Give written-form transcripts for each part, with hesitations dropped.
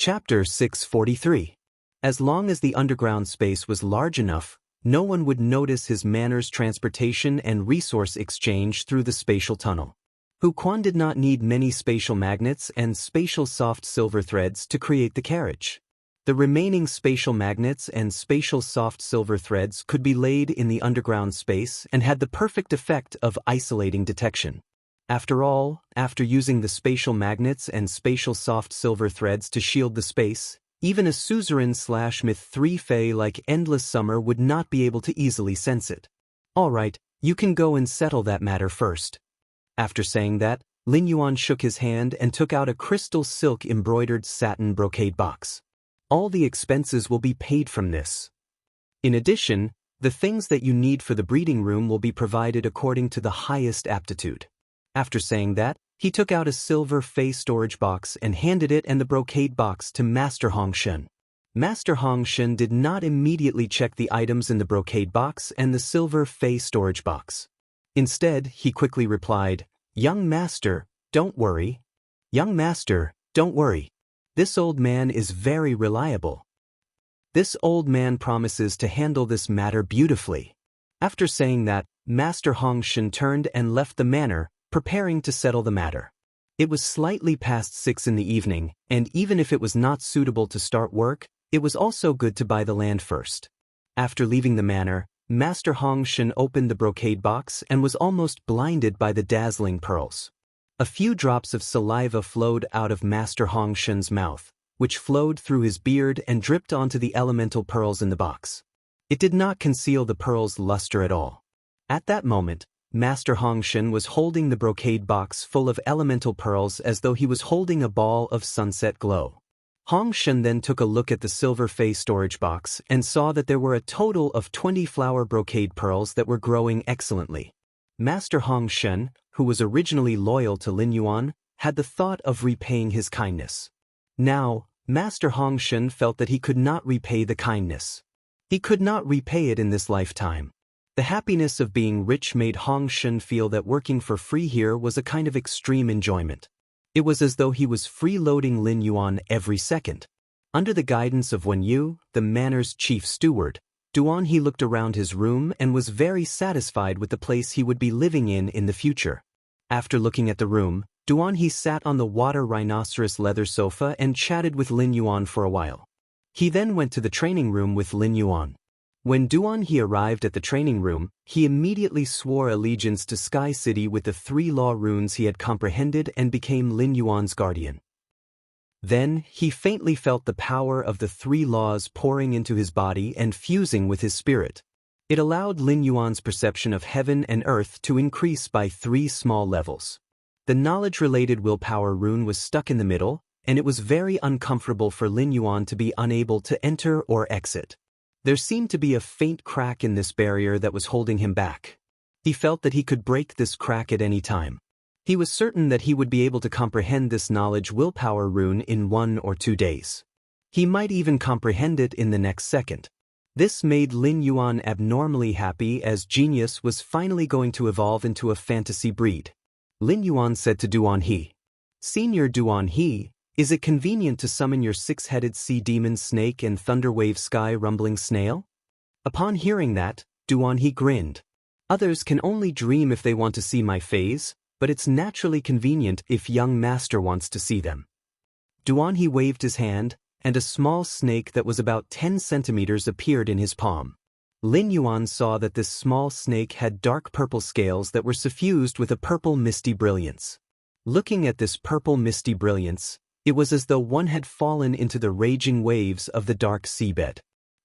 Chapter 643. As long as the underground space was large enough, no one would notice his manor's transportation and resource exchange through the spatial tunnel. Huquan did not need many spatial magnets and spatial soft silver threads to create the carriage. The remaining spatial magnets and spatial soft silver threads could be laid in the underground space and had the perfect effect of isolating detection. After all, after using the spatial magnets and spatial soft silver threads to shield the space, even a suzerain/myth 3 fae like Endless Summer would not be able to easily sense it. Alright, you can go and settle that matter first. After saying that, Lin Yuan shook his hand and took out a crystal silk embroidered satin brocade box. All the expenses will be paid from this. In addition, the things that you need for the breeding room will be provided according to the highest aptitude. After saying that, he took out a silver fey storage box and handed it and the brocade box to Master Hong Shen. Master Hong Shen did not immediately check the items in the brocade box and the silver fey storage box. Instead, he quickly replied, "Young master, don't worry. Young master, don't worry. This old man is very reliable. This old man promises to handle this matter beautifully." After saying that, Master Hong Shen turned and left the manor, preparing to settle the matter. It was slightly past 6 in the evening, and even if it was not suitable to start work, it was also good to buy the land first. After leaving the manor, Master Hong Shen opened the brocade box and was almost blinded by the dazzling pearls. A few drops of saliva flowed out of Master Hong Shen's mouth, which flowed through his beard and dripped onto the elemental pearls in the box. It did not conceal the pearls' luster at all. At that moment, Master Hong Shen was holding the brocade box full of elemental pearls as though he was holding a ball of sunset glow. Hong Shen then took a look at the silver fey storage box and saw that there were a total of 20 flower brocade pearls that were growing excellently. Master Hong Shen, who was originally loyal to Lin Yuan, had the thought of repaying his kindness. Now, Master Hong Shen felt that he could not repay the kindness. He could not repay it in this lifetime. The happiness of being rich made Hong Shen feel that working for free here was a kind of extreme enjoyment. It was as though he was freeloading Lin Yuan every second. Under the guidance of Wen Yu, the manor's chief steward, Duan He looked around his room and was very satisfied with the place he would be living in the future. After looking at the room, Duan He sat on the water rhinoceros leather sofa and chatted with Lin Yuan for a while. He then went to the training room with Lin Yuan. When Duan He arrived at the training room, he immediately swore allegiance to Sky City with the 3 law runes he had comprehended and became Lin Yuan's guardian. Then, he faintly felt the power of the 3 laws pouring into his body and fusing with his spirit. It allowed Lin Yuan's perception of heaven and earth to increase by 3 small levels. The knowledge-related willpower rune was stuck in the middle, and it was very uncomfortable for Lin Yuan to be unable to enter or exit. There seemed to be a faint crack in this barrier that was holding him back. He felt that he could break this crack at any time. He was certain that he would be able to comprehend this knowledge willpower rune in 1 or 2 days. He might even comprehend it in the next second. This made Lin Yuan abnormally happy as genius was finally going to evolve into a fantasy breed. Lin Yuan said to Duan He, "Senior Duan He, is it convenient to summon your 6-headed sea demon snake and thunderwave sky rumbling snail?" Upon hearing that, Duan He grinned. "Others can only dream if they want to see my phase, but it's naturally convenient if young master wants to see them." Duan He waved his hand, and a small snake that was about 10 centimeters appeared in his palm. Lin Yuan saw that this small snake had dark purple scales that were suffused with a purple misty brilliance. Looking at this purple misty brilliance, it was as though one had fallen into the raging waves of the dark seabed.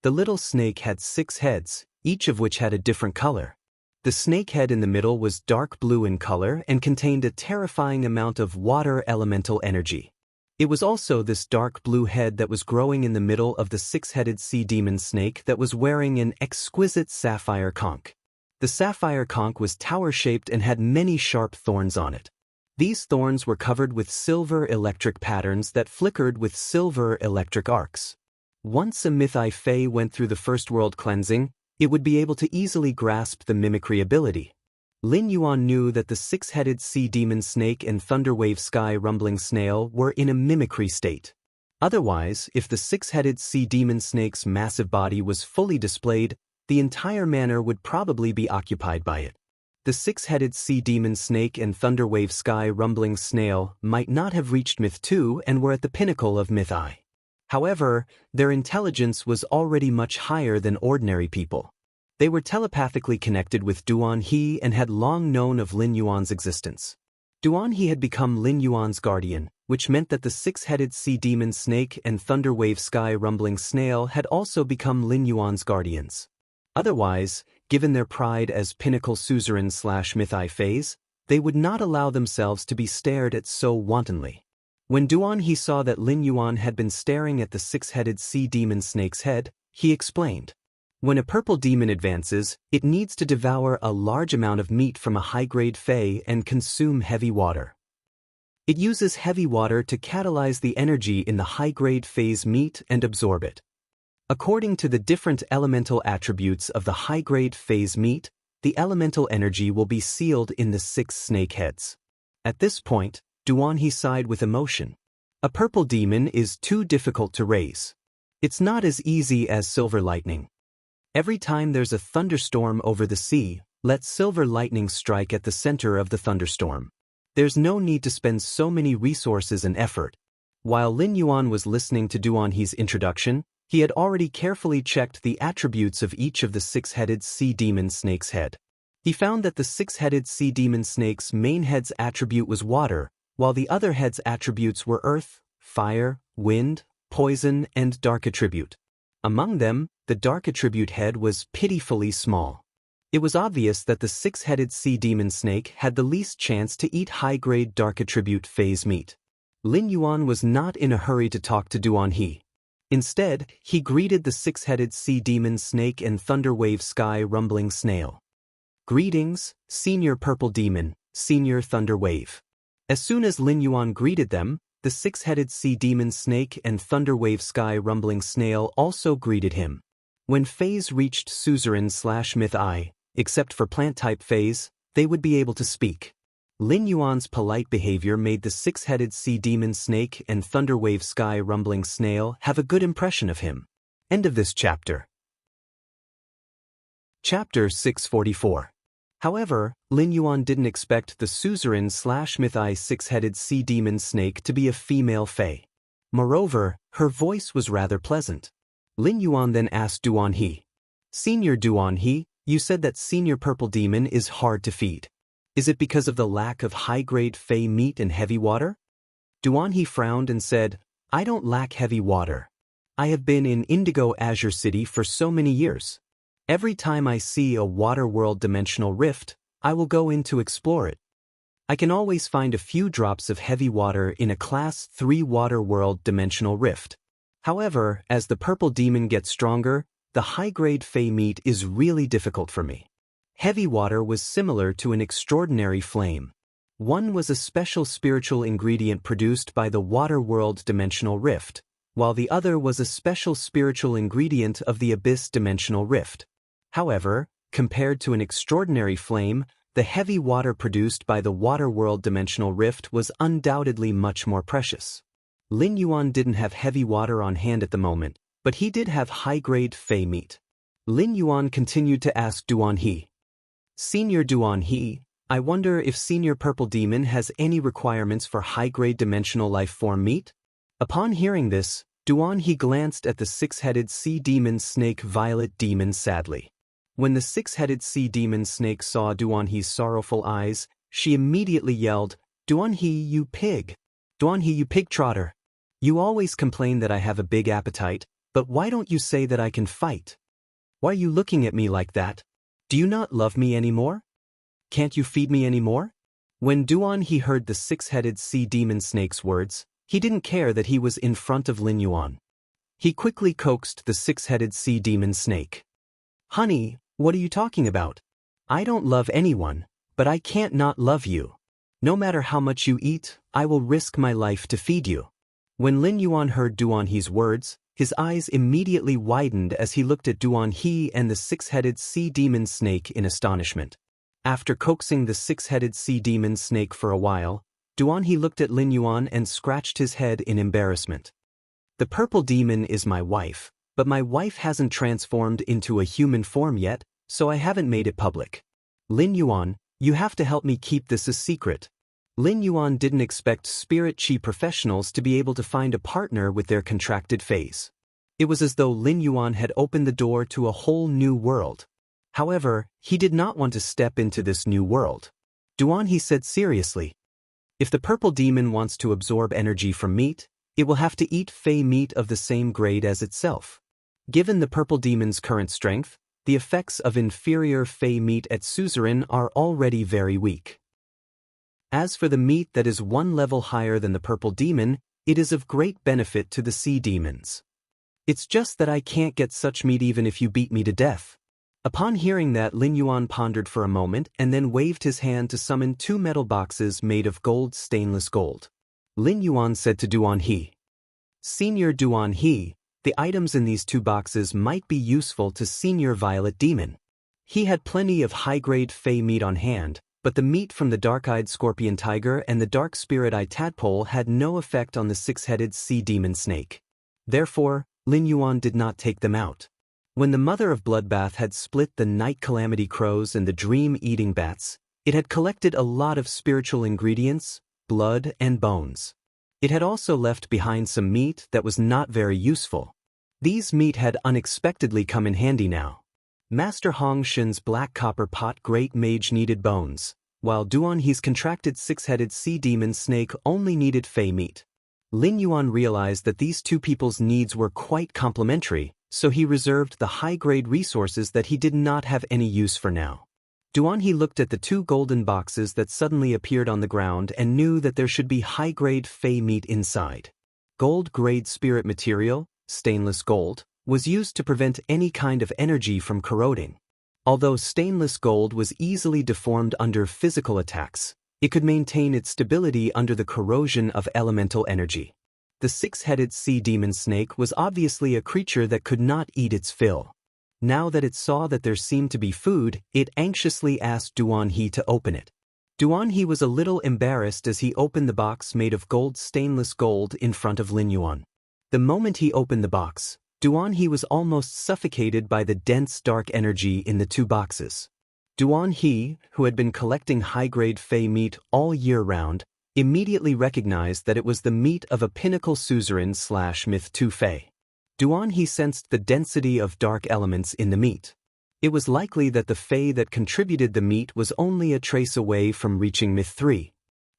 The little snake had 6 heads, each of which had a different color. The snake head in the middle was dark blue in color and contained a terrifying amount of water elemental energy. It was also this dark blue head that was growing in the middle of the 6-headed sea demon snake that was wearing an exquisite sapphire conch. The sapphire conch was tower-shaped and had many sharp thorns on it. These thorns were covered with silver electric patterns that flickered with silver electric arcs. Once a Mythi Fae went through the first world cleansing, it would be able to easily grasp the mimicry ability. Lin Yuan knew that the 6-headed sea demon snake and thunderwave sky rumbling snail were in a mimicry state. Otherwise, if the six-headed sea demon snake's massive body was fully displayed, the entire manor would probably be occupied by it. The six-headed sea demon snake and thunderwave sky rumbling snail might not have reached Myth 2 and were at the pinnacle of Myth I. However, their intelligence was already much higher than ordinary people. They were telepathically connected with Duan He and had long known of Lin Yuan's existence. Duan He had become Lin Yuan's guardian, which meant that the six-headed sea demon snake and thunderwave sky rumbling snail had also become Lin Yuan's guardians. Otherwise, given their pride as pinnacle suzerain/Myth I phase, they would not allow themselves to be stared at so wantonly. When Duan He saw that Lin Yuan had been staring at the six-headed sea demon snake's head, he explained, "When a purple demon advances, it needs to devour a large amount of meat from a high-grade Fey and consume heavy water. It uses heavy water to catalyze the energy in the high-grade Fey's meat and absorb it. According to the different elemental attributes of the high-grade Fey's meat, the elemental energy will be sealed in the 6 snake heads." At this point, Duan He sighed with emotion. A purple demon is too difficult to raise. It's not as easy as silver lightning. Every time there's a thunderstorm over the sea, let silver lightning strike at the center of the thunderstorm. There's no need to spend so many resources and effort. While Lin Yuan was listening to Duan He's introduction, he had already carefully checked the attributes of each of the six-headed sea demon snake's head. He found that the six-headed sea demon snake's main head's attribute was water, while the other head's attributes were earth, fire, wind, poison, and dark attribute. Among them, the dark attribute head was pitifully small. It was obvious that the six-headed sea demon snake had the least chance to eat high-grade dark attribute phase meat. Lin Yuan was not in a hurry to talk to Duan He. Instead, he greeted the six-headed sea demon snake and thunderwave sky rumbling snail. "Greetings, Senior Purple Demon, Senior Thunderwave." As soon as Lin Yuan greeted them, the six-headed sea demon snake and thunderwave sky rumbling snail also greeted him. When Fays reached suzerain/Myth I, except for plant-type Fays, they would be able to speak. Lin Yuan's polite behavior made the six-headed sea demon snake and thunderwave sky rumbling snail have a good impression of him. End of this chapter. Chapter 644. However, Lin Yuan didn't expect the suzerain/Myth I six-headed sea demon snake to be a female Fey. Moreover, her voice was rather pleasant. Lin Yuan then asked Duan He, "Senior Duan He, you said that Senior Purple Demon is hard to feed. Is it because of the lack of high-grade Fey meat and heavy water?" Duan He frowned and said, "I don't lack heavy water. I have been in Indigo Azure City for so many years. Every time I see a water world dimensional rift, I will go in to explore it. I can always find a few drops of heavy water in a Class 3 water world dimensional rift. However, as the purple demon gets stronger, the high-grade Fey meat is really difficult for me." Heavy water was similar to an extraordinary flame. One was a special spiritual ingredient produced by the water world dimensional rift, while the other was a special spiritual ingredient of the abyss dimensional rift. However, compared to an extraordinary flame, the heavy water produced by the water world dimensional rift was undoubtedly much more precious. Lin Yuan didn't have heavy water on hand at the moment, but he did have high-grade Fey meat. Lin Yuan continued to ask Duan He, "Senior Duan He, I wonder if Senior Purple Demon has any requirements for high-grade dimensional life form meat?" Upon hearing this, Duan He glanced at the six-headed sea demon snake Violet Demon sadly. When the six-headed sea demon snake saw Duan He's sorrowful eyes, she immediately yelled, "Duan He, you pig! Duan He, you pig trotter! You always complain that I have a big appetite, but why don't you say that I can fight? Why are you looking at me like that? Do you not love me anymore? Can't you feed me anymore?" When Duan He heard the six-headed sea demon snake's words, he didn't care that he was in front of Lin Yuan. He quickly coaxed the six-headed sea demon snake. "Honey, what are you talking about? I don't love anyone, but I can't not love you. No matter how much you eat, I will risk my life to feed you." When Lin Yuan heard Duan He's words, his eyes immediately widened as he looked at Duan He and the six-headed sea demon snake in astonishment. After coaxing the six-headed sea demon snake for a while, Duan He looked at Lin Yuan and scratched his head in embarrassment. The purple demon is my wife, but my wife hasn't transformed into a human form yet, so I haven't made it public. Lin Yuan, you have to help me keep this a secret. Lin Yuan didn't expect spirit chi professionals to be able to find a partner with their contracted phase. It was as though Lin Yuan had opened the door to a whole new world. However, he did not want to step into this new world. Duan, he said seriously. If the purple demon wants to absorb energy from meat, it will have to eat fey meat of the same grade as itself. Given the purple demon's current strength, the effects of inferior fey meat at suzerain are already very weak. As for the meat that is one level higher than the purple demon, it is of great benefit to the sea demons. It's just that I can't get such meat even if you beat me to death. Upon hearing that, Lin Yuan pondered for a moment and then waved his hand to summon 2 metal boxes made of stainless gold. Lin Yuan said to Duan He, Senior Duan He, the items in these 2 boxes might be useful to Senior Violet Demon. He had plenty of high-grade fey meat on hand, but the meat from the dark-eyed scorpion tiger and the dark spirit-eye tadpole had no effect on the 6-headed sea demon snake. Therefore, Lin Yuan did not take them out. When the mother of Bloodbath had split the night calamity crows and the dream-eating bats, it had collected a lot of spiritual ingredients, blood and bones. It had also left behind some meat that was not very useful. These meat had unexpectedly come in handy now. Master Hong Shen's black copper pot great mage needed bones, while Duan He's contracted 6-headed sea demon snake only needed fey meat. Lin Yuan realized that these 2 people's needs were quite complementary, so he reserved the high-grade resources that he did not have any use for now. Duan He looked at the 2 golden boxes that suddenly appeared on the ground and knew that there should be high-grade fey meat inside. Gold-grade spirit material, stainless gold, was used to prevent any kind of energy from corroding. Although stainless gold was easily deformed under physical attacks, it could maintain its stability under the corrosion of elemental energy. The 6-headed sea demon snake was obviously a creature that could not eat its fill. Now that it saw that there seemed to be food, it anxiously asked Duan He to open it. Duan He was a little embarrassed as he opened the box made of stainless gold in front of Lin Yuan. The moment he opened the box, Duan He was almost suffocated by the dense dark energy in the 2 boxes. Duan He, who had been collecting high-grade fey meat all year round, immediately recognized that it was the meat of a pinnacle suzerain/myth 2 fey. Duan He sensed the density of dark elements in the meat. It was likely that the fey that contributed the meat was only a trace away from reaching myth 3.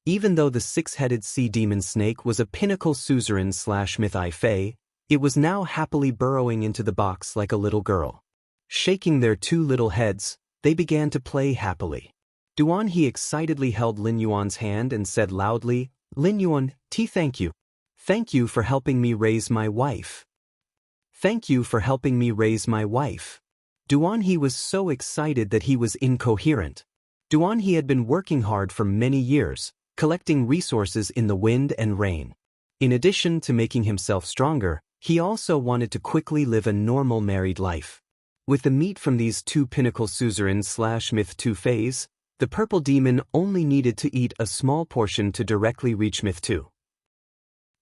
Even though the 6-headed sea demon snake was a pinnacle suzerain/myth I fey, it was now happily burrowing into the box like a little girl. Shaking their 2 little heads, they began to play happily. Duan He excitedly held Lin Yuan's hand and said loudly, Lin Yuan, thank you. Thank you for helping me raise my wife. Thank you for helping me raise my wife. Duan He was so excited that he was incoherent. Duan He had been working hard for many years, collecting resources in the wind and rain. In addition to making himself stronger, he also wanted to quickly live a normal married life. With the meat from these 2 pinnacle suzerain/myth 2 feys, the purple demon only needed to eat a small portion to directly reach myth 2.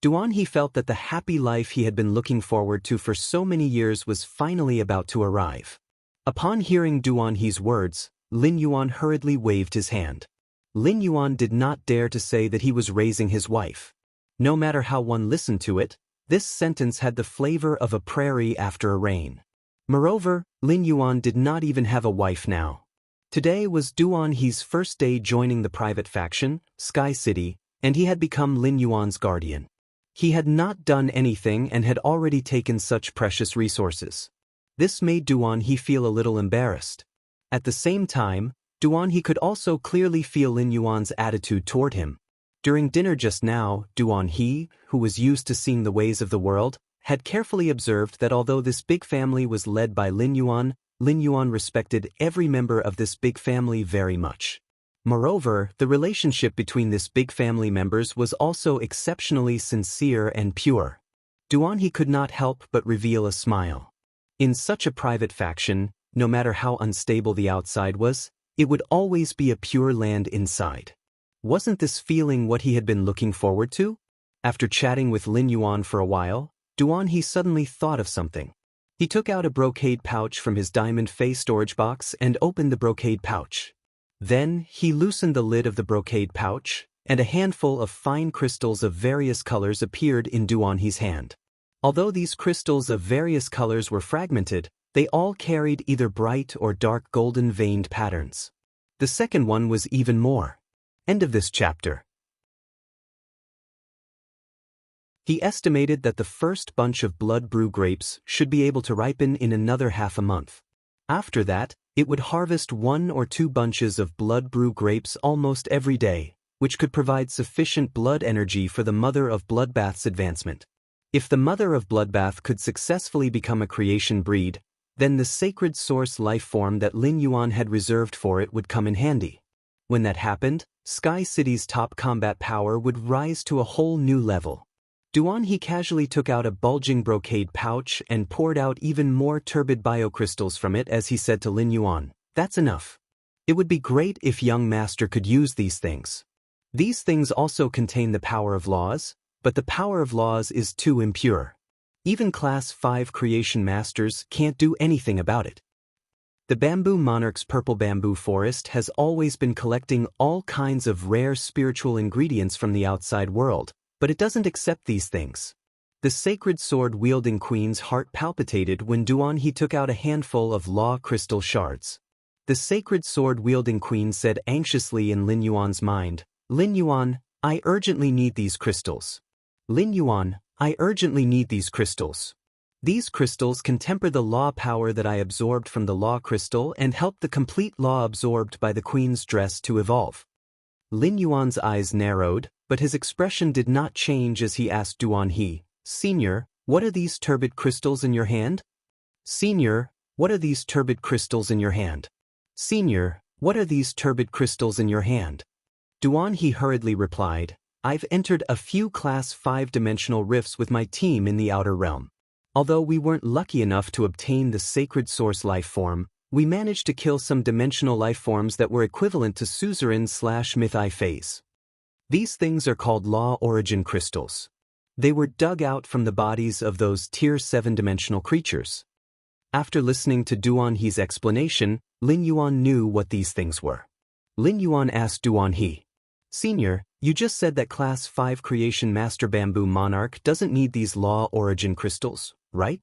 Duan He felt that the happy life he had been looking forward to for so many years was finally about to arrive. Upon hearing Duan He's words, Lin Yuan hurriedly waved his hand. Lin Yuan did not dare to say that he was raising his wife. No matter how one listened to it, this sentence had the flavor of a prairie after a rain. Moreover, Lin Yuan did not even have a wife now. Today was Duan He's first day joining the private faction, Sky City, and he had become Lin Yuan's guardian. He had not done anything and had already taken such precious resources. This made Duan He feel a little embarrassed. At the same time, Duan He could also clearly feel Lin Yuan's attitude toward him. During dinner just now, Duan He, who was used to seeing the ways of the world, had carefully observed that although this big family was led by Lin Yuan respected every member of this big family very much. Moreover, the relationship between this big family members was also exceptionally sincere and pure. Duan He could not help but reveal a smile. In such a private faction, no matter how unstable the outside was, it would always be a pure land inside. Wasn't this feeling what he had been looking forward to? After chatting with Lin Yuan for a while, Duan He suddenly thought of something. He took out a brocade pouch from his diamond face storage box and opened the brocade pouch. Then, he loosened the lid of the brocade pouch, and a handful of fine crystals of various colors appeared in Duan He's hand. Although these crystals of various colors were fragmented, they all carried either bright or dark golden veined patterns. The second one was even more. End of this chapter. He estimated that the first bunch of blood brew grapes should be able to ripen in another half a month. After that, it would harvest 1 or 2 bunches of blood brew grapes almost every day, which could provide sufficient blood energy for the Mother of Bloodbath's advancement. If the Mother of Bloodbath could successfully become a creation breed, then the sacred source life form that Lin Yuan had reserved for it would come in handy. When that happened, Sky City's top combat power would rise to a whole new level. Duan He casually took out a bulging brocade pouch and poured out even more turbid biocrystals from it as he said to Lin Yuan, "That's enough. It would be great if young master could use these things. These things also contain the power of laws, but the power of laws is too impure. Even Class 5 creation masters can't do anything about it." The Bamboo Monarch's purple bamboo forest has always been collecting all kinds of rare spiritual ingredients from the outside world, but it doesn't accept these things. The sacred sword-wielding queen's heart palpitated when Duan He took out a handful of law crystal shards. The sacred sword-wielding queen said anxiously in Lin Yuan's mind, "Lin Yuan, I urgently need these crystals. Lin Yuan, I urgently need these crystals. These crystals can temper the law power that I absorbed from the law crystal and help the complete law absorbed by the queen's dress to evolve." Lin Yuan's eyes narrowed, but his expression did not change as he asked Duan He, "Senior, what are these turbid crystals in your hand? Senior, what are these turbid crystals in your hand? Senior, what are these turbid crystals in your hand?" Duan He hurriedly replied, "I've entered a few Class 5-dimensional rifts with my team in the outer realm. Although we weren't lucky enough to obtain the sacred source life form, we managed to kill some dimensional life forms that were equivalent to suzerain/mythi phase. These things are called law origin crystals. They were dug out from the bodies of those Tier 7 dimensional creatures." After listening to Duan He's explanation, Lin Yuan knew what these things were. Lin Yuan asked Duan He, "Senior, you just said that Class 5 Creation Master Bamboo Monarch doesn't need these law origin crystals, right?"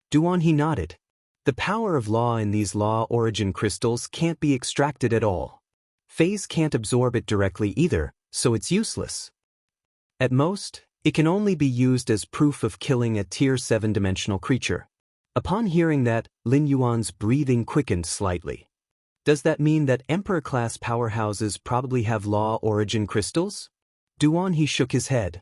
Duan He nodded. "The power of law in these law origin crystals can't be extracted at all. Phase can't absorb it directly either, so it's useless. At most, it can only be used as proof of killing a Tier 7 dimensional creature." Upon hearing that, Lin Yuan's breathing quickened slightly. "Does that mean that Emperor-class powerhouses probably have law origin crystals?" Duan He shook his head.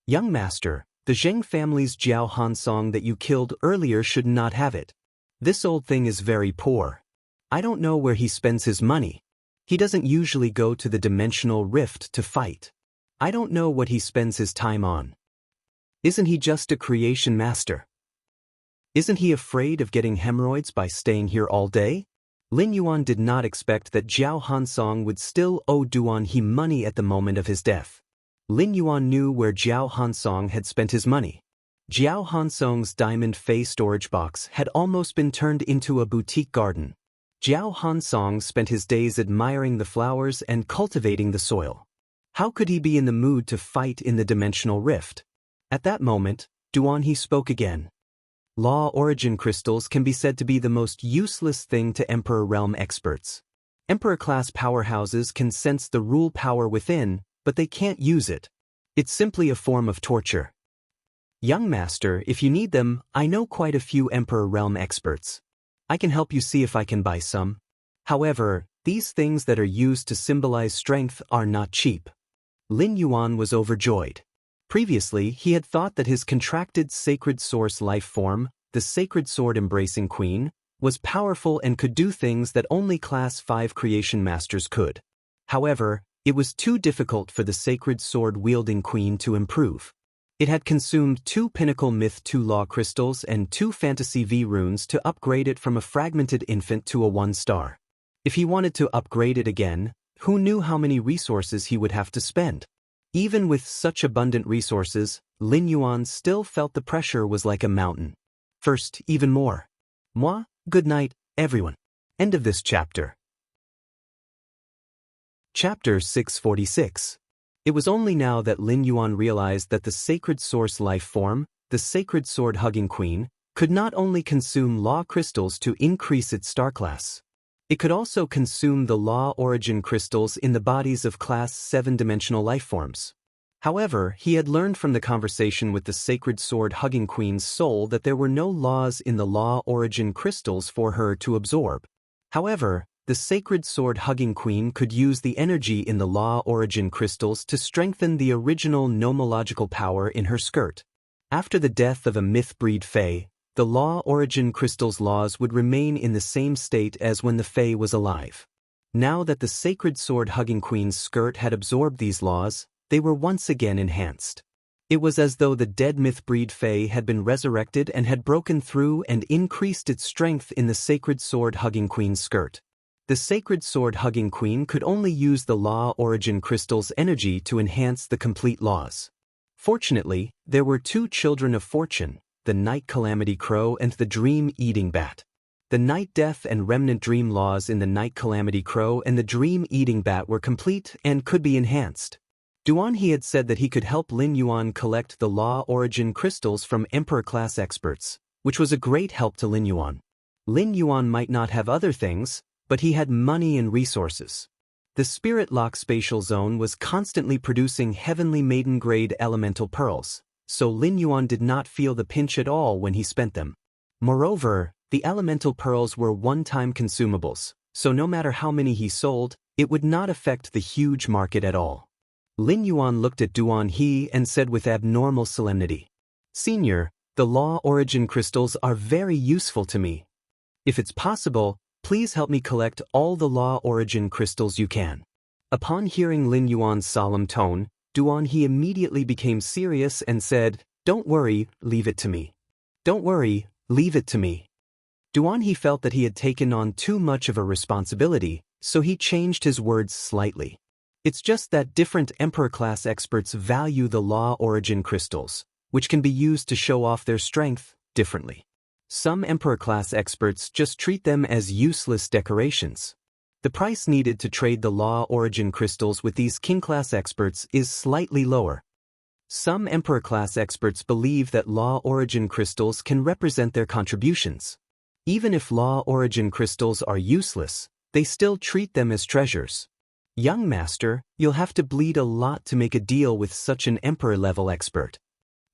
"Young master, the Zheng family's Jiao Hansong that you killed earlier should not have it. This old thing is very poor. I don't know where he spends his money. He doesn't usually go to the dimensional rift to fight. I don't know what he spends his time on. Isn't he just a creation master? Isn't he afraid of getting hemorrhoids by staying here all day?" Lin Yuan did not expect that Jiao Hansong would still owe Duan He money at the moment of his death. Lin Yuan knew where Jiao Hansong had spent his money. Jiao Hansong's diamond Fei storage box had almost been turned into a boutique garden. Jiao Hansong spent his days admiring the flowers and cultivating the soil. How could he be in the mood to fight in the dimensional rift? At that moment, Duan He spoke again. "Law origin crystals can be said to be the most useless thing to Emperor realm experts. Emperor-class powerhouses can sense the rule power within, but they can't use it. It's simply a form of torture. Young master, if you need them, I know quite a few Emperor realm experts. I can help you see if I can buy some. However, these things that are used to symbolize strength are not cheap." Lin Yuan was overjoyed. Previously, he had thought that his contracted sacred source life form, the sacred sword-embracing queen, was powerful and could do things that only Class 5 creation masters could. However, it was too difficult for the sacred sword-wielding queen to improve. It had consumed 2 Pinnacle Myth 2 Law crystals and 2 Fantasy V runes to upgrade it from a fragmented infant to a 1-star. If he wanted to upgrade it again, who knew how many resources he would have to spend? Even with such abundant resources, Lin Yuan still felt the pressure was like a mountain. First, even more. Moi, good night, everyone. End of this chapter. Chapter 646. It was only now that Lin Yuan realized that the sacred source life form, the sacred sword-hugging queen, could not only consume law crystals to increase its star class. It could also consume the law origin crystals in the bodies of class 7-dimensional life forms. However, he had learned from the conversation with the sacred sword-hugging queen's soul that there were no laws in the law origin crystals for her to absorb. However, the sacred sword-hugging queen could use the energy in the law origin crystals to strengthen the original nomological power in her skirt. After the death of a myth-breed fae, the law origin crystal's laws would remain in the same state as when the fae was alive. Now that the sacred sword-hugging queen's skirt had absorbed these laws, they were once again enhanced. It was as though the dead myth-breed fae had been resurrected and had broken through and increased its strength in the sacred sword-hugging queen's skirt. The sacred sword-hugging queen could only use the law origin crystal's energy to enhance the complete laws. Fortunately, there were two children of fortune, the night calamity crow and the dream-eating bat. The night death and remnant dream laws in the night calamity crow and the dream-eating bat were complete and could be enhanced. Duan He had said that he could help Lin Yuan collect the law origin crystals from Emperor-class experts, which was a great help to Lin Yuan. Lin Yuan might not have other things, but he had money and resources. The Spirit Lock spatial zone was constantly producing heavenly maiden-grade elemental pearls, so Lin Yuan did not feel the pinch at all when he spent them. Moreover, the elemental pearls were one-time consumables, so no matter how many he sold, it would not affect the huge market at all. Lin Yuan looked at Duan He and said with abnormal solemnity, "Senior, the law origin crystals are very useful to me. If it's possible, please help me collect all the law origin crystals you can." Upon hearing Lin Yuan's solemn tone, Duan He immediately became serious and said, "Don't worry, leave it to me. Don't worry, leave it to me." Duan He felt that he had taken on too much of a responsibility, so he changed his words slightly. It's just that different Emperor-class experts value the law origin crystals, which can be used to show off their strength, differently. Some Emperor-class experts just treat them as useless decorations. The price needed to trade the law origin crystals with these King-class experts is slightly lower. Some Emperor-class experts believe that law origin crystals can represent their contributions. Even if law origin crystals are useless, they still treat them as treasures. Young master, you'll have to bleed a lot to make a deal with such an Emperor-level expert.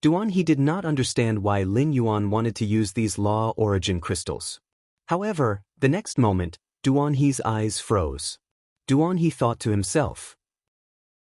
Duan He did not understand why Lin Yuan wanted to use these law origin crystals. However, the next moment, Duan He's eyes froze. Duan He thought to himself,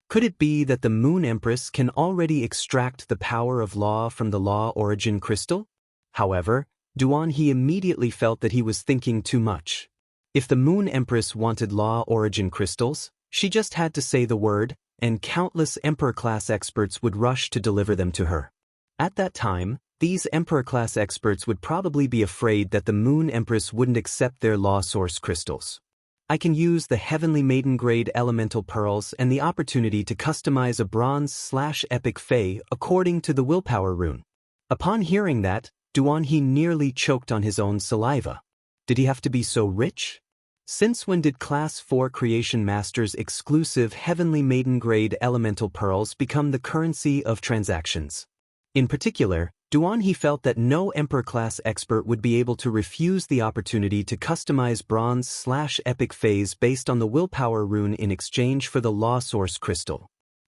could it be that the Moon Empress can already extract the power of law from the law origin crystal? However, Duan He immediately felt that he was thinking too much. If the Moon Empress wanted law origin crystals, she just had to say the word, and countless Emperor-class experts would rush to deliver them to her. At that time, these Emperor-class experts would probably be afraid that the Moon Empress wouldn't accept their law source crystals. I can use the heavenly maiden-grade elemental pearls and the opportunity to customize a bronze/epic fae according to the willpower rune. Upon hearing that, Duan He nearly choked on his own saliva. Did he have to be so rich? Since when did Class 4 Creation Masters' exclusive heavenly maiden-grade elemental pearls become the currency of transactions? In particular, Duan He felt that no Emperor-class expert would be able to refuse the opportunity to customize bronze/epic phase based on the willpower rune in exchange for the law source crystal.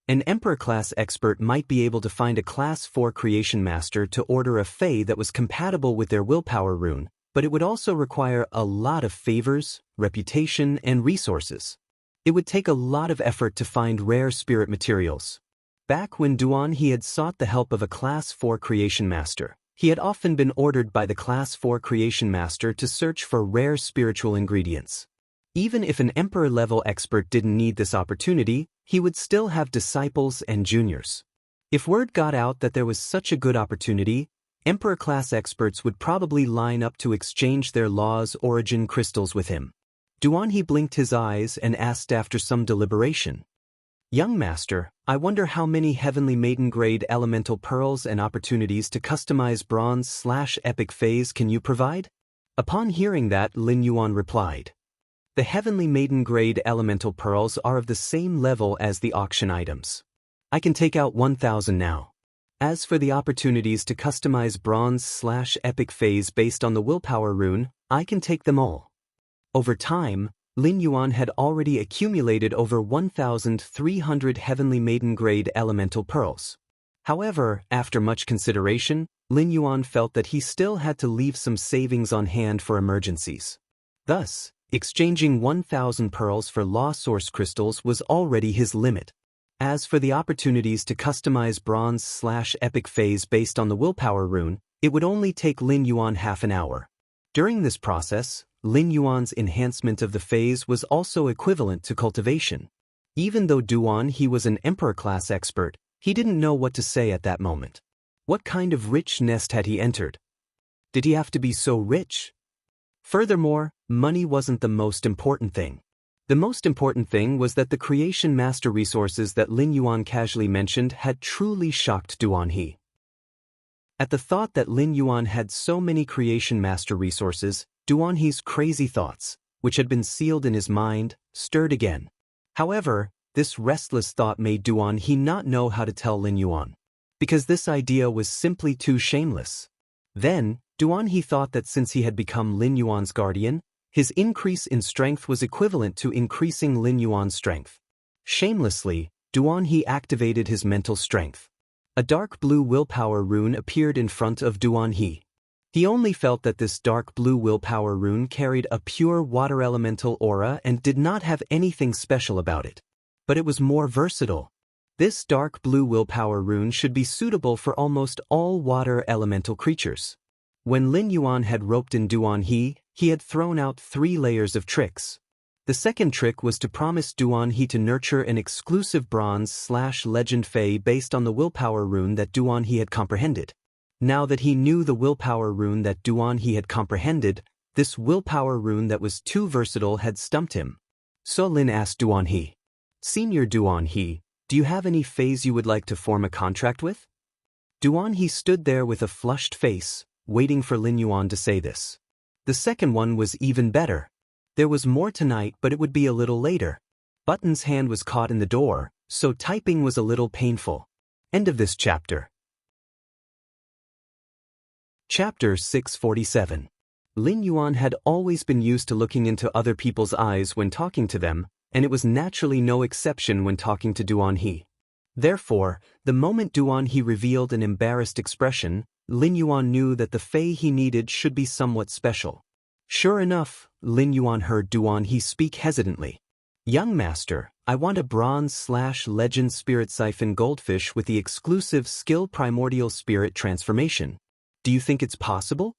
An Emperor-class expert might be able to find a Class 4 Creation Master to order a fae that was compatible with their willpower rune, but it would also require a lot of favors, reputation, and resources. It would take a lot of effort to find rare spirit materials. Back when Duan He had sought the help of a Class 4 Creation Master, he had often been ordered by the Class 4 Creation Master to search for rare spiritual ingredients. Even if an Emperor-level expert didn't need this opportunity, he would still have disciples and juniors. If word got out that there was such a good opportunity, Emperor-class experts would probably line up to exchange their law's origin crystals with him. Duan He blinked his eyes and asked after some deliberation, Young master, I wonder how many heavenly maiden-grade elemental pearls and opportunities to customize bronze/epic phase can you provide? Upon hearing that, Lin Yuan replied. The heavenly maiden-grade elemental pearls are of the same level as the auction items. I can take out 1,000 now. As for the opportunities to customize bronze/epic phase based on the willpower rune, I can take them all. Over time, Lin Yuan had already accumulated over 1,300 heavenly maiden-grade elemental pearls. However, after much consideration, Lin Yuan felt that he still had to leave some savings on hand for emergencies. Thus, exchanging 1,000 pearls for law source crystals was already his limit. As for the opportunities to customize bronze/epic phase based on the willpower rune, it would only take Lin Yuan half an hour. During this process, Lin Yuan's enhancement of the phase was also equivalent to cultivation. Even though Duan he was an emperor-class expert, he didn't know what to say at that moment. What kind of rich nest had he entered? Did he have to be so rich? Furthermore, money wasn't the most important thing. The most important thing was that the creation master resources that Lin Yuan casually mentioned had truly shocked Duan he. At the thought that Lin Yuan had so many creation master resources, Duan he's crazy thoughts, which had been sealed in his mind, stirred again. However, this restless thought made Duan he not know how to tell Lin Yuan, because this idea was simply too shameless. Then, Duan he thought that since he had become Lin Yuan's guardian, his increase in strength was equivalent to increasing Lin Yuan's strength. Shamelessly, Duan he activated his mental strength. A dark blue willpower rune appeared in front of Duan he. He only felt that this dark blue willpower rune carried a pure water elemental aura and did not have anything special about it. But it was more versatile. This dark blue willpower rune should be suitable for almost all water elemental creatures. When Lin Yuan had roped in Duan he had thrown out 3 layers of tricks. The second trick was to promise Duan he to nurture an exclusive bronze/legend fey based on the willpower rune that Duan he had comprehended. Now that he knew the willpower rune that Duan he had comprehended, this willpower rune that was too versatile had stumped him. So Lin asked Duan he, "Senior Duan he, do you have any fays you would like to form a contract with?" Duan he stood there with a flushed face, waiting for Lin Yuan to say this. The second one was even better. There was more tonight, but it would be a little later. Button's hand was caught in the door, so typing was a little painful. End of this chapter. Chapter 647. Lin Yuan had always been used to looking into other people's eyes when talking to them, and it was naturally no exception when talking to Duan he. Therefore, the moment Duan he revealed an embarrassed expression, Lin Yuan knew that the fey he needed should be somewhat special. Sure enough, Lin Yuan heard Duan he speak hesitantly. "Young master, I want a bronze/legend spirit siphon goldfish with the exclusive skill primordial spirit transformation. Do you think it's possible?"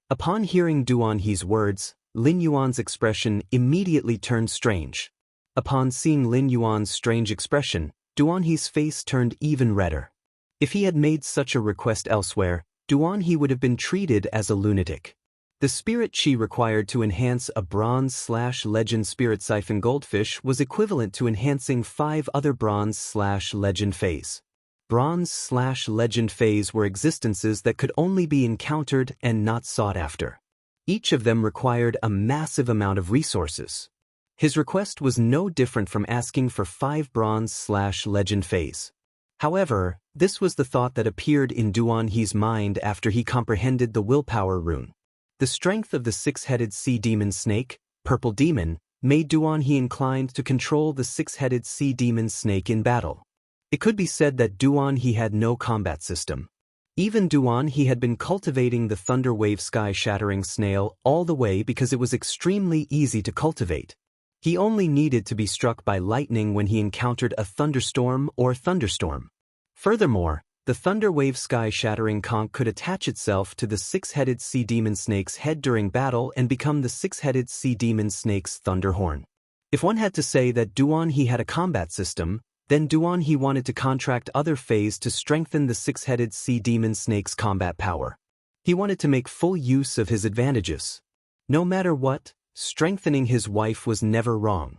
Upon hearing Duan he's words, Lin Yuan's expression immediately turned strange. Upon seeing Lin Yuan's strange expression, Duan he's face turned even redder. If he had made such a request elsewhere, Duan he would have been treated as a lunatic. The spirit chi required to enhance a bronze/legend spirit siphon goldfish was equivalent to enhancing 5 other bronze/legend fays. Bronze/legend fays were existences that could only be encountered and not sought after. Each of them required a massive amount of resources. His request was no different from asking for 5 bronze/legend fays. However, this was the thought that appeared in Duan he's mind after he comprehended the willpower rune. The strength of the 6-headed sea demon snake, Purple Demon, made Duan he inclined to control the 6-headed sea demon snake in battle. It could be said that Duan he had no combat system. Even Duan he had been cultivating the thunder wave sky-shattering snail all the way because it was extremely easy to cultivate. He only needed to be struck by lightning when he encountered a thunderstorm or thunderstorm. Furthermore, the thunder wave sky-shattering conch could attach itself to the 6-headed sea demon snake's head during battle and become the 6-headed sea demon snake's thunder horn. If one had to say that Duan he had a combat system, then Duan he wanted to contract other fays to strengthen the 6-headed sea demon snake's combat power. He wanted to make full use of his advantages. No matter what, strengthening his wife was never wrong.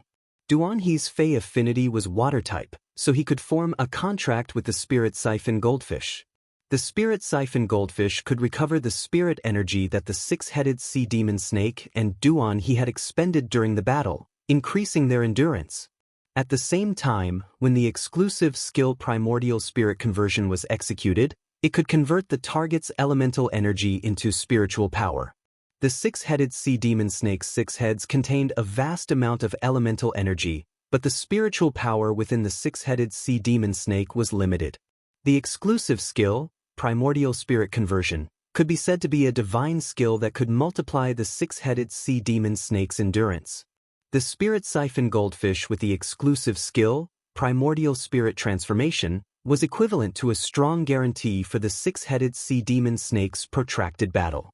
Duan he's fey affinity was water type, so he could form a contract with the spirit siphon goldfish. The spirit siphon goldfish could recover the spirit energy that the six-headed sea demon snake and Duan he had expended during the battle, increasing their endurance. At the same time, when the exclusive skill primordial spirit conversion was executed, it could convert the target's elemental energy into spiritual power. The six-headed sea demon snake's six heads contained a vast amount of elemental energy, but the spiritual power within the six-headed sea demon snake was limited. The exclusive skill, primordial spirit conversion, could be said to be a divine skill that could multiply the six-headed sea demon snake's endurance. The spirit siphon goldfish with the exclusive skill, primordial spirit transformation, was equivalent to a strong guarantee for the six-headed sea demon snake's protracted battle.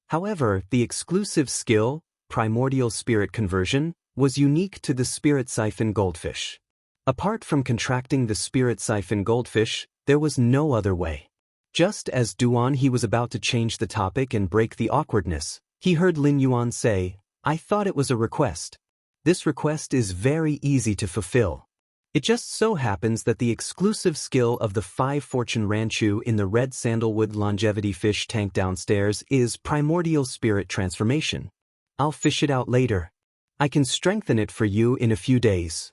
However, the exclusive skill, primordial spirit conversion, was unique to the spirit siphon goldfish. Apart from contracting the spirit siphon goldfish, there was no other way. Just as Duan he was about to change the topic and break the awkwardness, he heard Lin Yuan say, "I thought it was a request. This request is very easy to fulfill. It just so happens that the exclusive skill of the 5 fortune ranchu in the red sandalwood longevity fish tank downstairs is primordial spirit transformation. I'll fish it out later. I can strengthen it for you in a few days."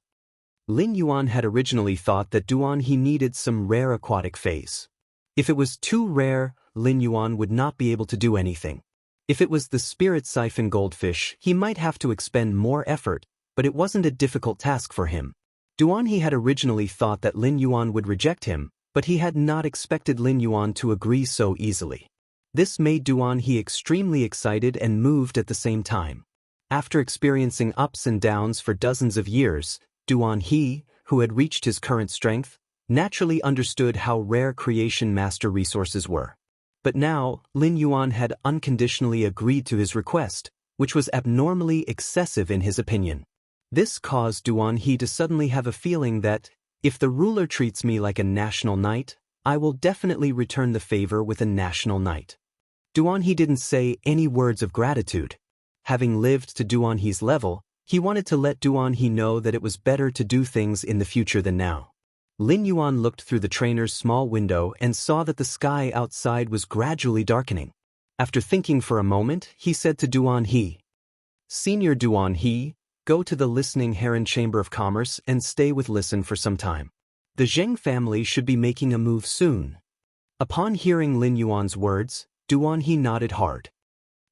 Lin Yuan had originally thought that Duan he needed some rare aquatic phase. If it was too rare, Lin Yuan would not be able to do anything. If it was the spirit siphon goldfish, he might have to expend more effort, but it wasn't a difficult task for him. Duan he had originally thought that Lin Yuan would reject him, but he had not expected Lin Yuan to agree so easily. This made Duan he extremely excited and moved at the same time. After experiencing ups and downs for dozens of years, Duan he, who had reached his current strength, naturally understood how rare creation master resources were. But now, Lin Yuan had unconditionally agreed to his request, which was abnormally excessive in his opinion. This caused Duan he to suddenly have a feeling that, if the ruler treats me like a national knight, I will definitely return the favor with a national knight. Duan he didn't say any words of gratitude. Having lived to Duan he's level, he wanted to let Duan he know that it was better to do things in the future than now. Lin Yuan looked through the trainer's small window and saw that the sky outside was gradually darkening. After thinking for a moment, he said to Duan he, "Senior Duan he, go to the Listening Heron Chamber of Commerce and stay with Listen for some time. The Zheng family should be making a move soon." Upon hearing Lin Yuan's words, Duan he nodded hard.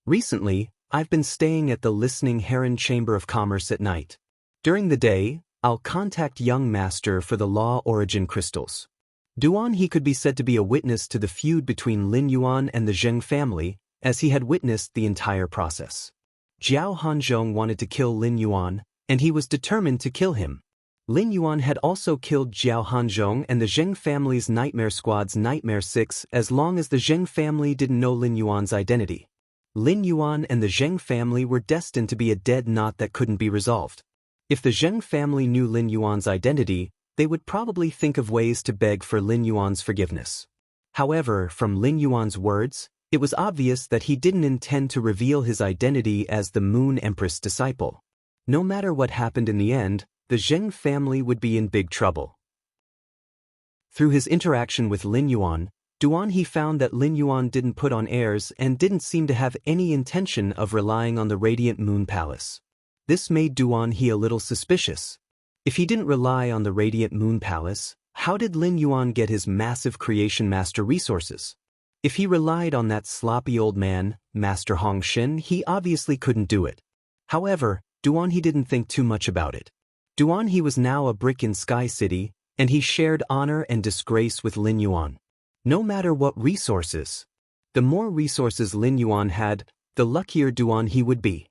"Recently, I've been staying at the Listening Heron Chamber of Commerce at night. During the day, I'll contact Young Master for the Law Origin Crystals." Duan he could be said to be a witness to the feud between Lin Yuan and the Zheng family, as he had witnessed the entire process. Jiao Hanzhong wanted to kill Lin Yuan, and he was determined to kill him. Lin Yuan had also killed Jiao Hanzhong and the Zheng family's Nightmare Squad's Nightmare 6 as long as the Zheng family didn't know Lin Yuan's identity. Lin Yuan and the Zheng family were destined to be a dead knot that couldn't be resolved. If the Zheng family knew Lin Yuan's identity, they would probably think of ways to beg for Lin Yuan's forgiveness. However, from Lin Yuan's words, it was obvious that he didn't intend to reveal his identity as the Moon Empress disciple. No matter what happened in the end, the Zheng family would be in big trouble. Through his interaction with Lin Yuan, Duan he found that Lin Yuan didn't put on airs and didn't seem to have any intention of relying on the Radiant Moon Palace. This made Duan he a little suspicious. If he didn't rely on the Radiant Moon Palace, how did Lin Yuan get his massive creation master resources? If he relied on that sloppy old man, Master Hong Shin, he obviously couldn't do it. However, Duan he didn't think too much about it. Duan he was now a brick in Sky City, and he shared honor and disgrace with Lin Yuan. No matter what resources. The more resources Lin Yuan had, the luckier Duan he would be.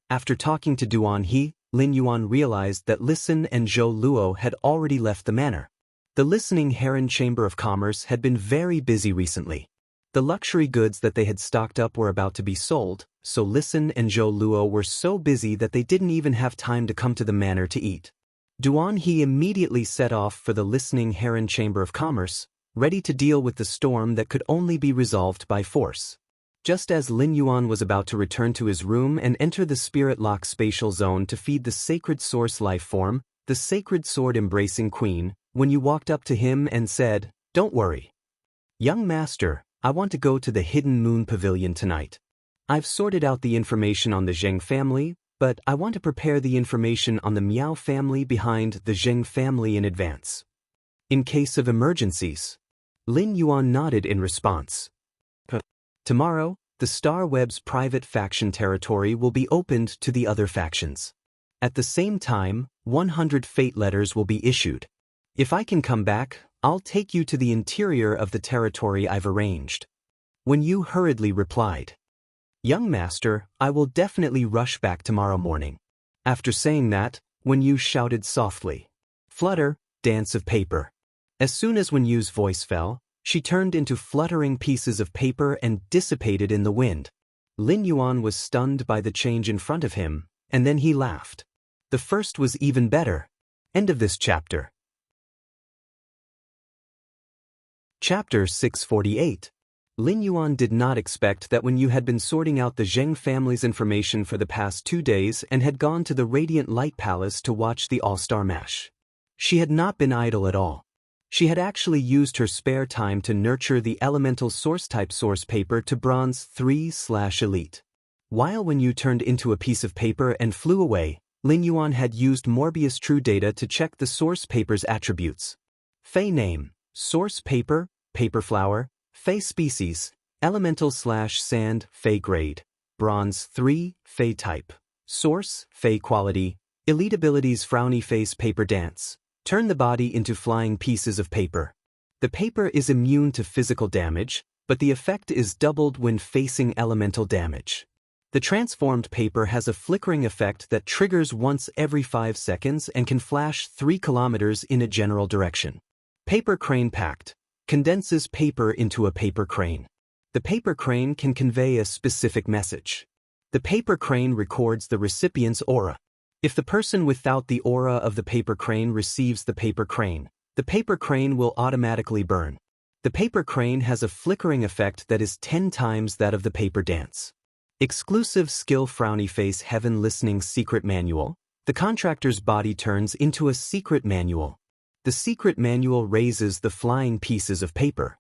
After talking to Duan he, Lin Yuan realized that Listen and Zhou Luo had already left the manor. The Listening Heron Chamber of Commerce had been very busy recently. The luxury goods that they had stocked up were about to be sold, so Listen and Zhou Luo were so busy that they didn't even have time to come to the manor to eat. Duan he immediately set off for the Listening Heron Chamber of Commerce, ready to deal with the storm that could only be resolved by force. Just as Lin Yuan was about to return to his room and enter the Spirit Lock spatial zone to feed the sacred source life form, the sacred sword-embracing queen, when you walked up to him and said, "Don't worry. Young master, I want to go to the Hidden Moon Pavilion tonight. I've sorted out the information on the Zheng family, but I want to prepare the information on the Miao family behind the Zheng family in advance. In case of emergencies." Lin Yuan nodded in response. Tomorrow, the Star Web's private faction territory will be opened to the other factions. At the same time, 100 fate letters will be issued. If I can come back, I'll take you to the interior of the territory I've arranged. Wen Yu hurriedly replied, "Young master, I will definitely rush back tomorrow morning." After saying that, Wen Yu shouted softly, "Flutter, dance of paper." As soon as Wen Yu's voice fell, she turned into fluttering pieces of paper and dissipated in the wind. Lin Yuan was stunned by the change in front of him, and then he laughed. The first was even better. End of this chapter. Chapter 648. Lin Yuan did not expect that Wen Yu had been sorting out the Zheng family's information for the past 2 days and had gone to the Radiant Light Palace to watch the All-Star Match. She had not been idle at all. She had actually used her spare time to nurture the elemental source-type source paper to Bronze 3/Elite. While Wen Yu turned into a piece of paper and flew away, Lin Yuan had used Morbius True Data to check the source paper's attributes. Fey name, source paper, paper flower, Fey species, elemental/sand, Fey grade, Bronze 3, Fey type, source, Fey quality, elite abilities frowny face paper dance, turn the body into flying pieces of paper. The paper is immune to physical damage, but the effect is doubled when facing elemental damage. The transformed paper has a flickering effect that triggers once every 5 seconds and can flash 3 kilometers in a general direction. Paper crane pact condenses paper into a paper crane. The paper crane can convey a specific message. The paper crane records the recipient's aura. If the person without the aura of the paper crane receives the paper crane will automatically burn. The paper crane has a flickering effect that is 10 times that of the paper dance. Exclusive skill frowny face heaven listening secret manual. The contractor's body turns into a secret manual. The secret manual raises the flying pieces of paper.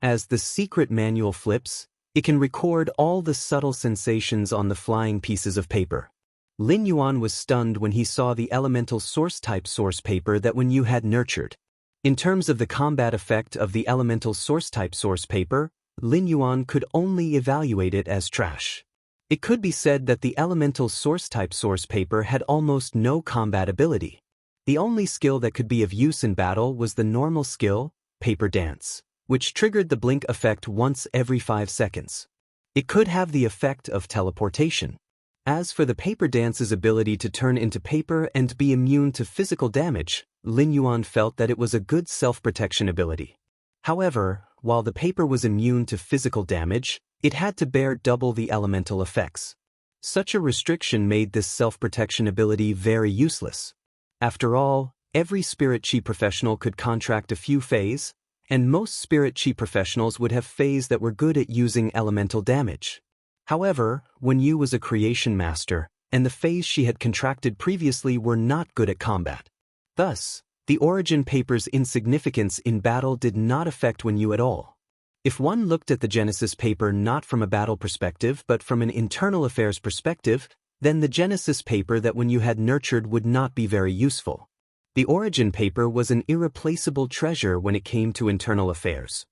As the secret manual flips, it can record all the subtle sensations on the flying pieces of paper. Lin Yuan was stunned when he saw the elemental source-type source paper that Wen Yu had nurtured. In terms of the combat effect of the elemental source-type source paper, Lin Yuan could only evaluate it as trash. It could be said that the elemental source-type source paper had almost no combat ability. The only skill that could be of use in battle was the normal skill, Paper Dance, which triggered the blink effect once every 5 seconds. It could have the effect of teleportation. As for the Paper Dance's ability to turn into paper and be immune to physical damage, Lin Yuan felt that it was a good self-protection ability. However, while the paper was immune to physical damage, it had to bear double the elemental effects. Such a restriction made this self-protection ability very useless. After all, every spirit chi professional could contract a few Feys, and most spirit chi professionals would have Feys that were good at using elemental damage. However, Wen Yu was a creation master, and the Feys she had contracted previously were not good at combat. Thus, the origin paper's insignificance in battle did not affect Wen Yu at all. If one looked at the Genesis paper not from a battle perspective but from an internal affairs perspective, then the Genesis paper that Wen Yu had nurtured would not be very useful. The origin paper was an irreplaceable treasure when it came to internal affairs.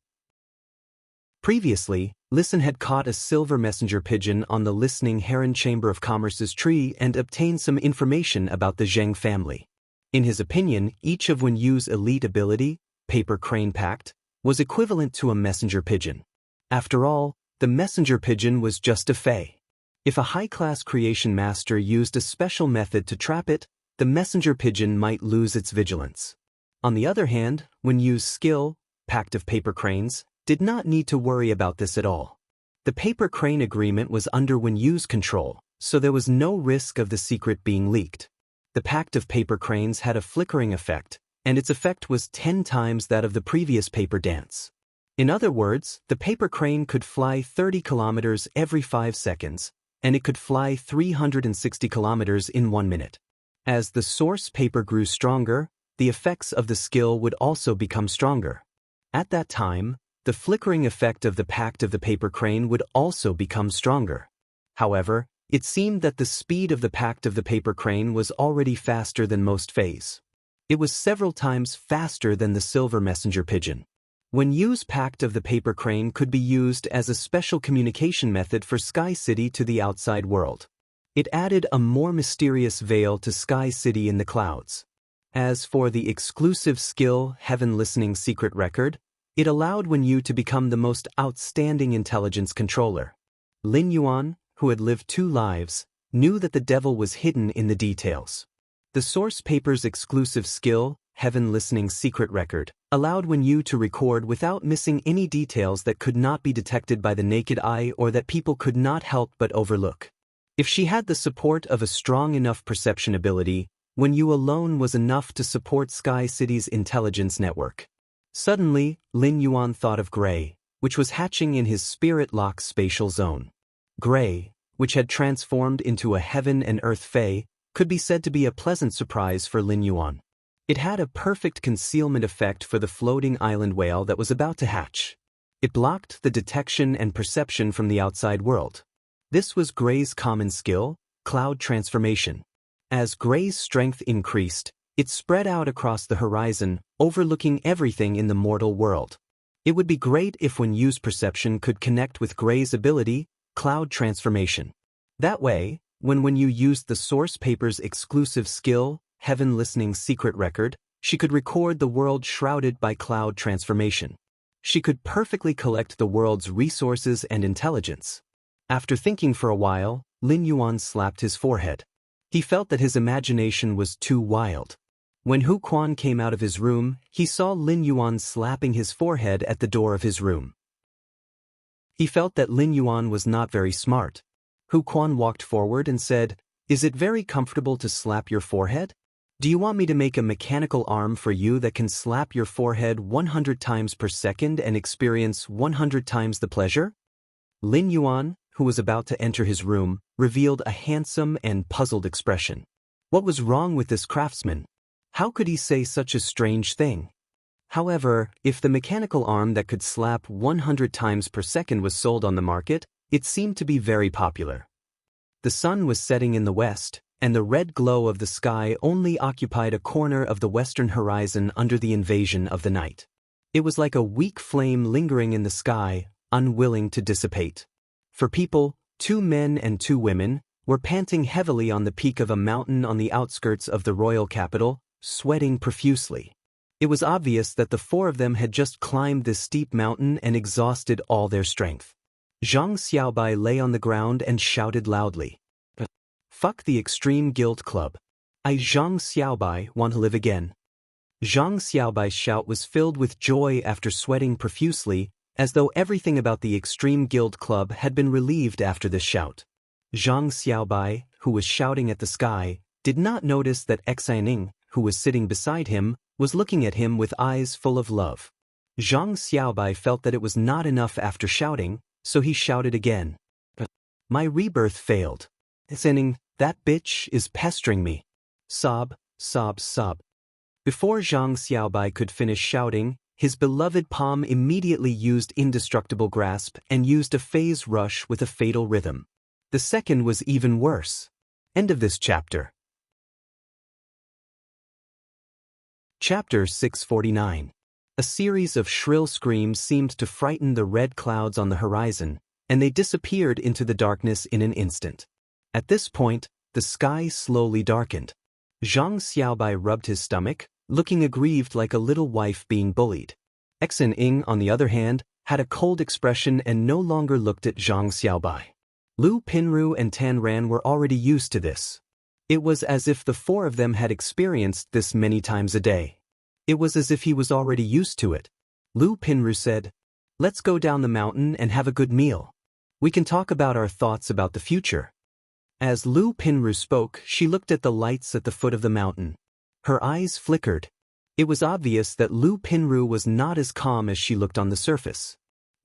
Previously, Listen had caught a silver messenger pigeon on the listening Heron Chamber of Commerce's tree and obtained some information about the Zheng family. In his opinion, each of Wen Yu's elite ability, Paper Crane Pact, was equivalent to a messenger pigeon. After all, the messenger pigeon was just a Fey. If a high-class creation master used a special method to trap it, the messenger pigeon might lose its vigilance. On the other hand, Wen Yu's skill, Pact of Paper Cranes, did not need to worry about this at all. The Paper Crane Agreement was under Wen Yu's control, so there was no risk of the secret being leaked. The Pact of Paper Cranes had a flickering effect, and its effect was 10 times that of the previous paper dance. In other words, the paper crane could fly 30 kilometers every 5 seconds, and it could fly 360 kilometers in 1 minute. As the source paper grew stronger, the effects of the skill would also become stronger. At that time, the flickering effect of the pact of the paper crane would also become stronger. However, it seemed that the speed of the pact of the paper crane was already faster than most phase. It was several times faster than the silver messenger pigeon. When used, pact of the paper crane could be used as a special communication method for Sky City to the outside world. It added a more mysterious veil to Sky City in the clouds. As for the exclusive skill Heaven Listening Secret Record, it allowed Wen Yu to become the most outstanding intelligence controller. Lin Yuan, who had lived 2 lives, knew that the devil was hidden in the details. The source paper's exclusive skill, Heaven Listening Secret Record, allowed Wen Yu to record without missing any details that could not be detected by the naked eye or that people could not help but overlook. If she had the support of a strong enough perception ability, Wen Yu alone was enough to support Sky City's intelligence network. Suddenly, Lin Yuan thought of Gray, which was hatching in his spirit-lock spatial zone. Gray, which had transformed into a heaven and earth fae, could be said to be a pleasant surprise for Lin Yuan. It had a perfect concealment effect for the floating island whale that was about to hatch. It blocked the detection and perception from the outside world. This was Gray's common skill, cloud transformation. As Gray's strength increased, it spread out across the horizon, overlooking everything in the mortal world. It would be great if Wen Yu's perception could connect with Gray's ability, cloud transformation. That way, when Wen Yu used the source paper's exclusive skill, Heaven Listening Secret Record, she could record the world shrouded by cloud transformation. She could perfectly collect the world's resources and intelligence. After thinking for a while, Lin Yuan slapped his forehead. He felt that his imagination was too wild. When Hu Quan came out of his room, he saw Lin Yuan slapping his forehead at the door of his room. He felt that Lin Yuan was not very smart. Hu Quan walked forward and said, "Is it very comfortable to slap your forehead? Do you want me to make a mechanical arm for you that can slap your forehead 100 times per second and experience 100 times the pleasure?" Lin Yuan, who was about to enter his room, revealed a handsome and puzzled expression. What was wrong with this craftsman? How could he say such a strange thing? However, if the mechanical arm that could slap 100 times per second was sold on the market, it seemed to be very popular. The sun was setting in the west, and the red glow of the sky only occupied a corner of the western horizon under the invasion of the night. It was like a weak flame lingering in the sky, unwilling to dissipate. For people, 2 men and 2 women, were panting heavily on the peak of a mountain on the outskirts of the royal capital, sweating profusely. It was obvious that the 4 of them had just climbed this steep mountain and exhausted all their strength. Zhang Xiaobai lay on the ground and shouted loudly, "Fuck the Extreme Guild Club. I, Zhang Xiaobai, want to live again." Zhang Xiaobai's shout was filled with joy after sweating profusely, as though everything about the Extreme Guild Club had been relieved after this shout. Zhang Xiaobai, who was shouting at the sky, did not notice that Xianing, who was sitting beside him, was looking at him with eyes full of love. Zhang Xiaobai felt that it was not enough after shouting, so he shouted again. "My rebirth failed. Xianing, that bitch is pestering me." Sob, sob, sob. Before Zhang Xiaobai could finish shouting, his beloved palm immediately used indestructible grasp and used a phase rush with a fatal rhythm. The second was even worse. End of this chapter. Chapter 649. A series of shrill screams seemed to frighten the red clouds on the horizon, and they disappeared into the darkness in an instant. At this point, the sky slowly darkened. Zhang Xiaobai rubbed his stomach, looking aggrieved like a little wife being bullied. Xianing, on the other hand, had a cold expression and no longer looked at Zhang Xiaobai. Lu Pinru and Tan Ran were already used to this. It was as if the 4 of them had experienced this many times a day. It was as if he was already used to it. Lu Pinru said, "Let's go down the mountain and have a good meal. We can talk about our thoughts about the future." As Lu Pinru spoke, she looked at the lights at the foot of the mountain. Her eyes flickered. It was obvious that Lu Pinru was not as calm as she looked on the surface.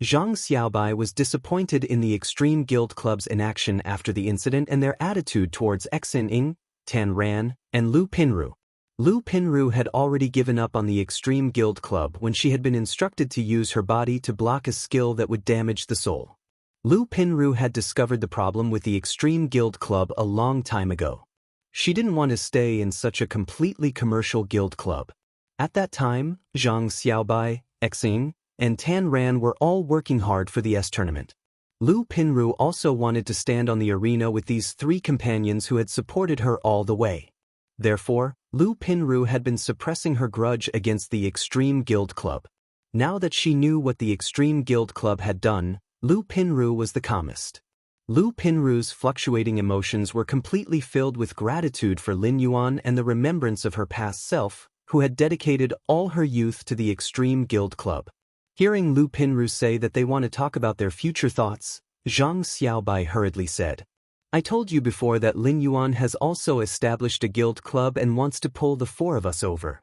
Zhang Xiaobai was disappointed in the Extreme Guild Club's inaction after the incident and their attitude towards Xining, Tan Ran, and Lu Pinru. Lu Pinru had already given up on the Extreme Guild Club when she had been instructed to use her body to block a skill that would damage the soul. Lu Pinru had discovered the problem with the Extreme Guild Club a long time ago. She didn't want to stay in such a completely commercial guild club. At that time, Zhang Xiaobai, Xing, and Tan Ran were all working hard for the S tournament. Lu Pinru also wanted to stand on the arena with these three companions who had supported her all the way. Therefore, Lu Pinru had been suppressing her grudge against the Extreme Guild Club. Now that she knew what the Extreme Guild Club had done, Lu Pinru was the calmest. Lu Pinru's fluctuating emotions were completely filled with gratitude for Lin Yuan and the remembrance of her past self, who had dedicated all her youth to the Extreme Guild Club. Hearing Lu Pinru say that they want to talk about their future thoughts, Zhang Xiaobai hurriedly said, "I told you before that Lin Yuan has also established a guild club and wants to pull the four of us over.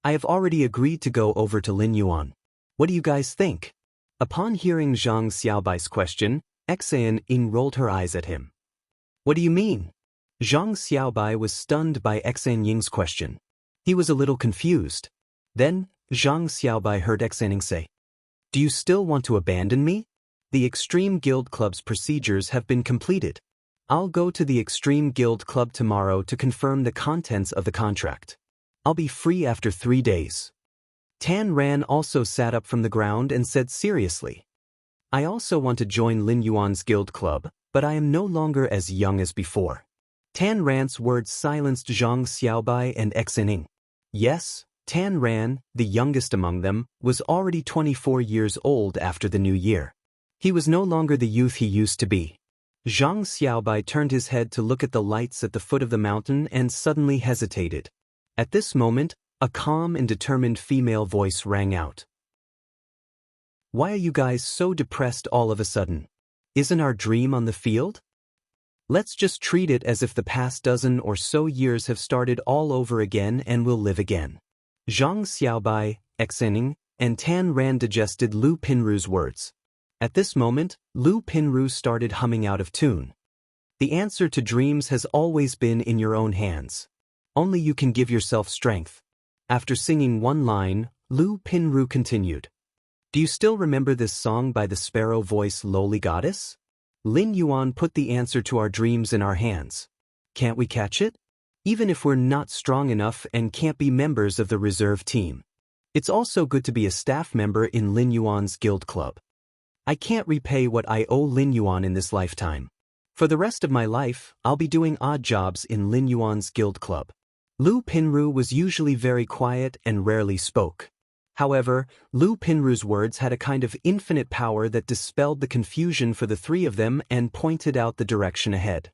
I have already agreed to go over to Lin Yuan. What do you guys think?" Upon hearing Zhang Xiaobai's question, Xan Ying rolled her eyes at him. "What do you mean?" Zhang Xiaobai was stunned by Xan Ying's question. He was a little confused. Then, Zhang Xiaobai heard Xan Ying say, "Do you still want to abandon me? The Extreme Guild Club's procedures have been completed. I'll go to the Extreme Guild Club tomorrow to confirm the contents of the contract. I'll be free after 3 days." Tan Ran also sat up from the ground and said seriously, "I also want to join Lin Yuan's guild club, but I am no longer as young as before." Tan Ran's words silenced Zhang Xiaobai and Xan Ying. Yes, Tan Ran, the youngest among them, was already 24 years old after the new year. He was no longer the youth he used to be. Zhang Xiaobai turned his head to look at the lights at the foot of the mountain and suddenly hesitated. At this moment, a calm and determined female voice rang out. "Why are you guys so depressed all of a sudden? Isn't our dream on the field? Let's just treat it as if the past dozen or so years have started all over again and will live again." Zhang Xiaobai, Xan Ying, and Tan Ran digested Lu Pinru's words. At this moment, Lu Pinru started humming out of tune. "The answer to dreams has always been in your own hands. Only you can give yourself strength." After singing one line, Lu Pinru continued, "Do you still remember this song by the sparrow-voiced lowly goddess? Lin Yuan put the answer to our dreams in our hands. Can't we catch it? Even if we're not strong enough and can't be members of the reserve team. It's also good to be a staff member in Lin Yuan's guild club. I can't repay what I owe Lin Yuan in this lifetime. For the rest of my life, I'll be doing odd jobs in Lin Yuan's guild club." Lu Pinru was usually very quiet and rarely spoke. However, Lu Pinru's words had a kind of infinite power that dispelled the confusion for the three of them and pointed out the direction ahead.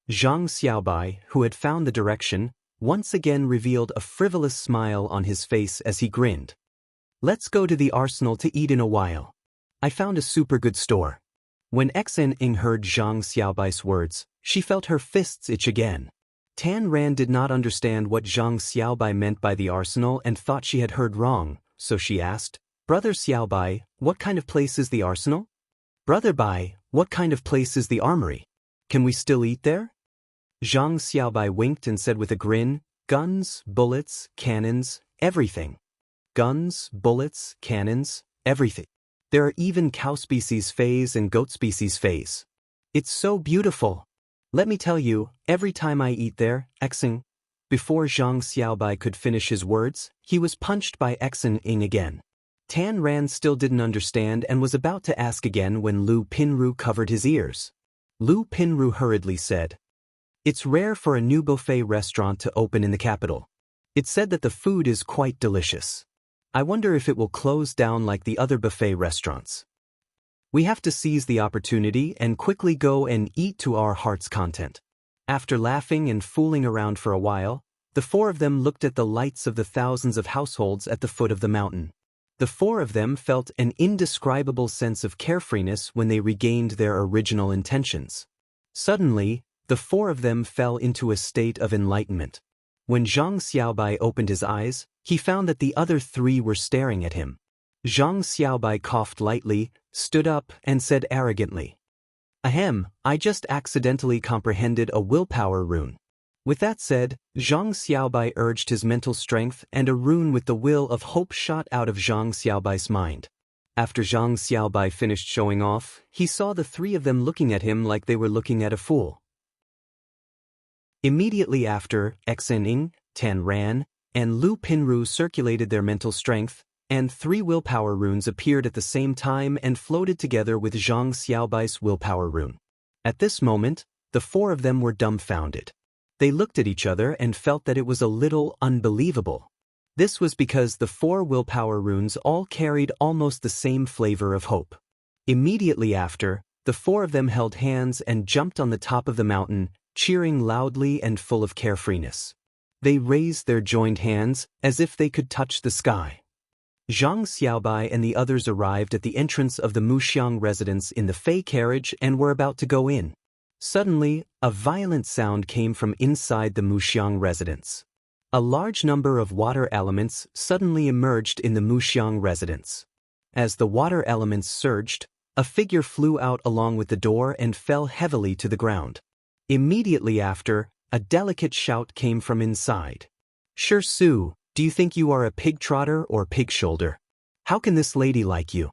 Zhang Xiaobai, who had found the direction, once again revealed a frivolous smile on his face as he grinned. "Let's go to the arsenal to eat in a while. I found a super good store." When Xan Ying heard Zhang Xiaobai's words, she felt her fists itch again. Tan Ran did not understand what Zhang Xiaobai meant by the arsenal and thought she had heard wrong, so she asked, "Brother Xiaobai, what kind of place is the arsenal?" "Brother Bai, what kind of place is the armory? Can we still eat there?" Zhang Xiaobai winked and said with a grin, "Guns, bullets, cannons, everything. Guns, bullets, cannons, everything. There are even cow species phase and goat species phase. It's so beautiful. Let me tell you, every time I eat there, Xing." Before Zhang Xiaobai could finish his words, he was punched by Xan Ying again. Tan Ran still didn't understand and was about to ask again when Lu Pinru covered his ears. Lu Pinru hurriedly said, "It's rare for a new buffet restaurant to open in the capital. It's said that the food is quite delicious. I wonder if it will close down like the other buffet restaurants. We have to seize the opportunity and quickly go and eat to our heart's content." After laughing and fooling around for a while, the four of them looked at the lights of the thousands of households at the foot of the mountain. The four of them felt an indescribable sense of carefreeness when they regained their original intentions. Suddenly, the four of them fell into a state of enlightenment. When Zhang Xiaobai opened his eyes, he found that the other three were staring at him. Zhang Xiaobai coughed lightly, stood up, and said arrogantly, "Ahem, I just accidentally comprehended a willpower rune. With that said, Zhang Xiaobai urged his mental strength, and a rune with the will of hope shot out of Zhang Xiaobai's mind. After Zhang Xiaobai finished showing off, he saw the three of them looking at him like they were looking at a fool. Immediately after, Xening, Tan Ran, and Lu Pinru circulated their mental strength, and 3 willpower runes appeared at the same time and floated together with Zhang Xiaobai's willpower rune. At this moment, the 4 of them were dumbfounded. They looked at each other and felt that it was a little unbelievable. This was because the 4 willpower runes all carried almost the same flavor of hope. Immediately after, the 4 of them held hands and jumped on the top of the mountain, cheering loudly and full of carefreeness. They raised their joined hands as if they could touch the sky. Zhang Xiaobai and the others arrived at the entrance of the Muxiang residence in the Fei carriage and were about to go in. Suddenly, a violent sound came from inside the Muxiang residence. A large number of water elements suddenly emerged in the Muxiang residence. As the water elements surged, a figure flew out along with the door and fell heavily to the ground. Immediately after, a delicate shout came from inside. "Shi Su, do you think you are a pig trotter or pig shoulder? How can this lady like you?"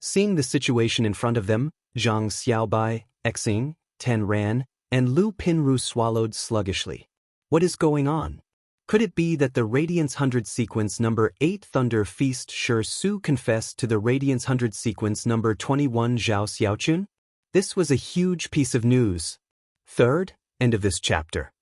Seeing the situation in front of them, Zhang Xiaobai, Xing, Tan Ran, and Lu Pinru swallowed sluggishly. What is going on? Could it be that the Radiance 100 sequence number 8 Thunder Feast Shi Su confessed to the Radiance 100 sequence number 21 Zhao Xiaochun? This was a huge piece of news. Third, end of this chapter.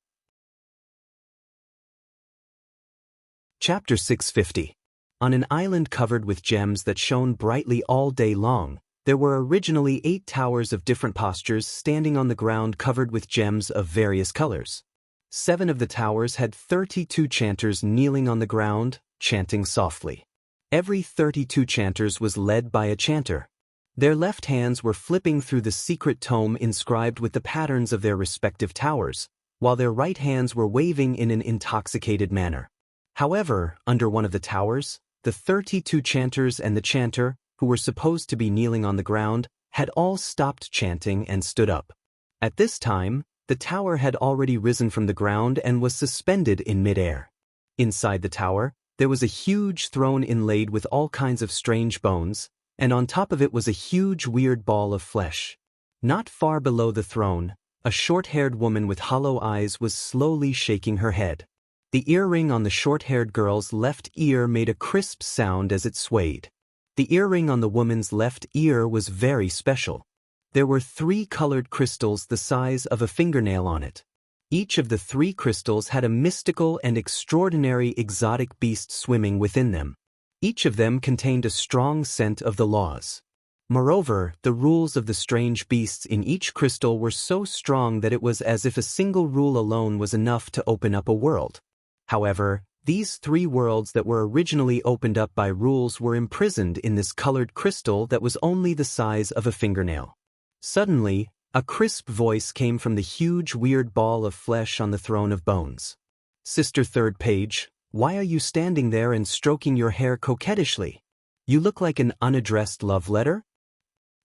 Chapter 650. On an island covered with gems that shone brightly all day long, there were originally 8 towers of different postures standing on the ground covered with gems of various colors. 7 of the towers had 32 chanters kneeling on the ground, chanting softly. Every 32 chanters was led by a chanter. Their left hands were flipping through the secret tome inscribed with the patterns of their respective towers, while their right hands were waving in an intoxicated manner. However, under one of the towers, the 32 chanters and the chanter, who were supposed to be kneeling on the ground, had all stopped chanting and stood up. At this time, the tower had already risen from the ground and was suspended in midair. Inside the tower, there was a huge throne inlaid with all kinds of strange bones, and on top of it was a huge weird ball of flesh. Not far below the throne, a short-haired woman with hollow eyes was slowly shaking her head. The earring on the short-haired girl's left ear made a crisp sound as it swayed. The earring on the woman's left ear was very special. There were 3 colored crystals the size of a fingernail on it. Each of the 3 crystals had a mystical and extraordinary exotic beast swimming within them. Each of them contained a strong scent of the laws. Moreover, the rules of the strange beasts in each crystal were so strong that it was as if a single rule alone was enough to open up a world. However, these 3 worlds that were originally opened up by rules were imprisoned in this colored crystal that was only the size of a fingernail. Suddenly, a crisp voice came from the huge weird ball of flesh on the throne of bones. "Sister Third Page, why are you standing there and stroking your hair coquettishly? You look like an unaddressed love letter?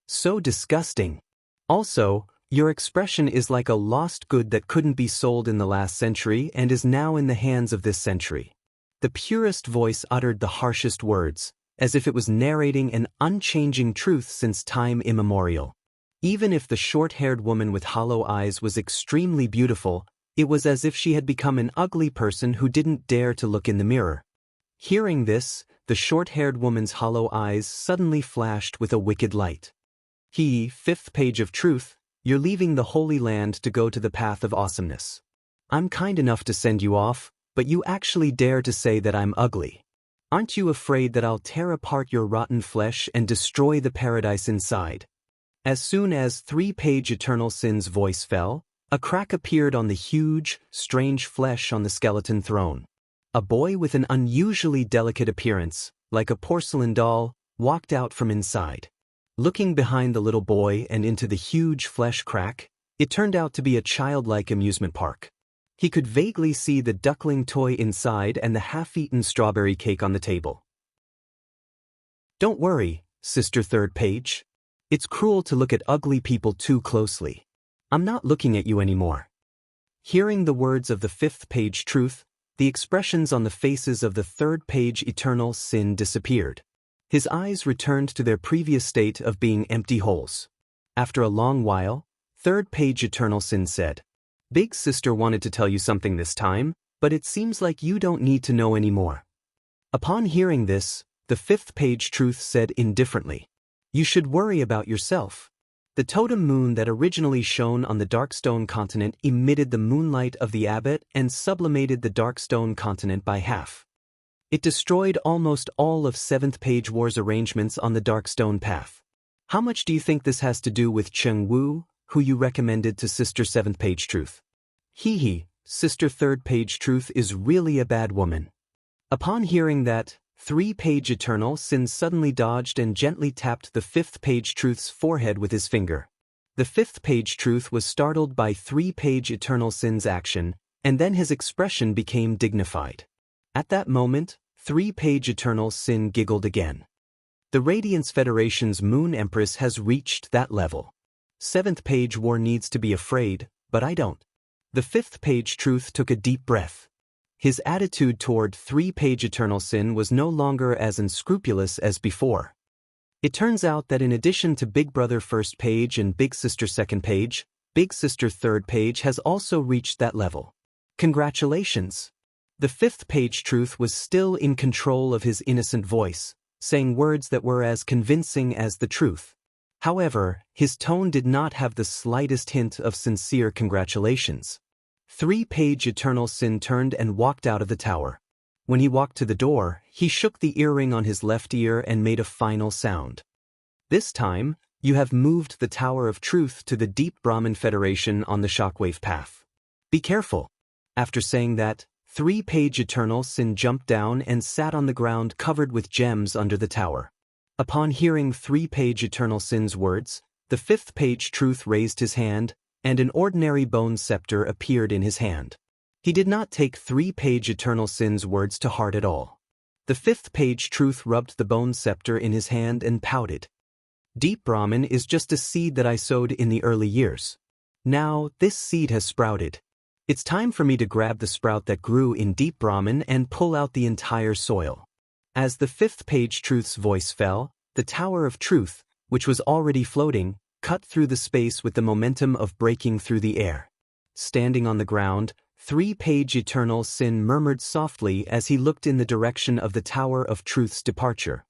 So disgusting. Also, your expression is like a lost good that couldn't be sold in the last century and is now in the hands of this century." The purest voice uttered the harshest words, as if it was narrating an unchanging truth since time immemorial. Even if the short-haired woman with hollow eyes was extremely beautiful, it was as if she had become an ugly person who didn't dare to look in the mirror. Hearing this, the short-haired woman's hollow eyes suddenly flashed with a wicked light. "Fifth page of truth, you're leaving the Holy Land to go to the path of awesomeness. I'm kind enough to send you off, but you actually dare to say that I'm ugly. Aren't you afraid that I'll tear apart your rotten flesh and destroy the paradise inside?" As soon as 3-page Eternal Sin's voice fell, a crack appeared on the huge, strange flesh on the skeleton throne. A boy with an unusually delicate appearance, like a porcelain doll, walked out from inside. Looking behind the little boy and into the huge flesh crack, it turned out to be a childlike amusement park. He could vaguely see the duckling toy inside and the half-eaten strawberry cake on the table. "Don't worry, Sister Third Page. It's cruel to look at ugly people too closely. I'm not looking at you anymore." Hearing the words of the fifth page truth, the expressions on the faces of the third page eternal sin disappeared. His eyes returned to their previous state of being empty holes. After a long while, third page eternal sin said, "Big sister wanted to tell you something this time, but it seems like you don't need to know anymore." Upon hearing this, the fifth page truth said indifferently, "You should worry about yourself." The totem moon that originally shone on the Darkstone continent emitted the moonlight of the abbot and sublimated the Darkstone continent by half. It destroyed almost all of 7th Page War's arrangements on the Darkstone path. How much do you think this has to do with Cheng Wu, who you recommended to Sister 7th Page Truth? Sister 3rd Page Truth is really a bad woman. Upon hearing that, 3-page eternal sin suddenly dodged and gently tapped the 5th page truth's forehead with his finger. The 5th page truth was startled by 3-page eternal sin's action, and then his expression became dignified. At that moment, 3-page eternal sin giggled again. The Radiance Federation's Moon Empress has reached that level. 7th page war needs to be afraid, but I don't. The 5th page truth took a deep breath. His attitude toward 3-page eternal sin was no longer as unscrupulous as before. It turns out that in addition to Big Brother 1st Page and Big Sister 2nd Page, Big Sister 3rd Page has also reached that level. Congratulations! The 5th page truth was still in control of his innocent voice, saying words that were as convincing as the truth. However, his tone did not have the slightest hint of sincere congratulations. 3-page eternal sin turned and walked out of the tower. When he walked to the door, he shook the earring on his left ear and made a final sound. This time, you have moved the Tower of Truth to the Deep Brahman Federation on the shockwave path. Be careful. After saying that, 3-page eternal sin jumped down and sat on the ground covered with gems under the tower. Upon hearing 3-page eternal sin's words, the 5th page truth raised his hand, and an ordinary bone scepter appeared in his hand. He did not take 3-page eternal sin's words to heart at all. The 5th page truth rubbed the bone scepter in his hand and pouted. Deep Brahman is just a seed that I sowed in the early years. Now, this seed has sprouted. It's time for me to grab the sprout that grew in Deep Brahman and pull out the entire soil. As the 5th page truth's voice fell, the Tower of Truth, which was already floating, cut through the space with the momentum of breaking through the air. Standing on the ground, 3-page eternal sin murmured softly as he looked in the direction of the Tower of Truth's departure.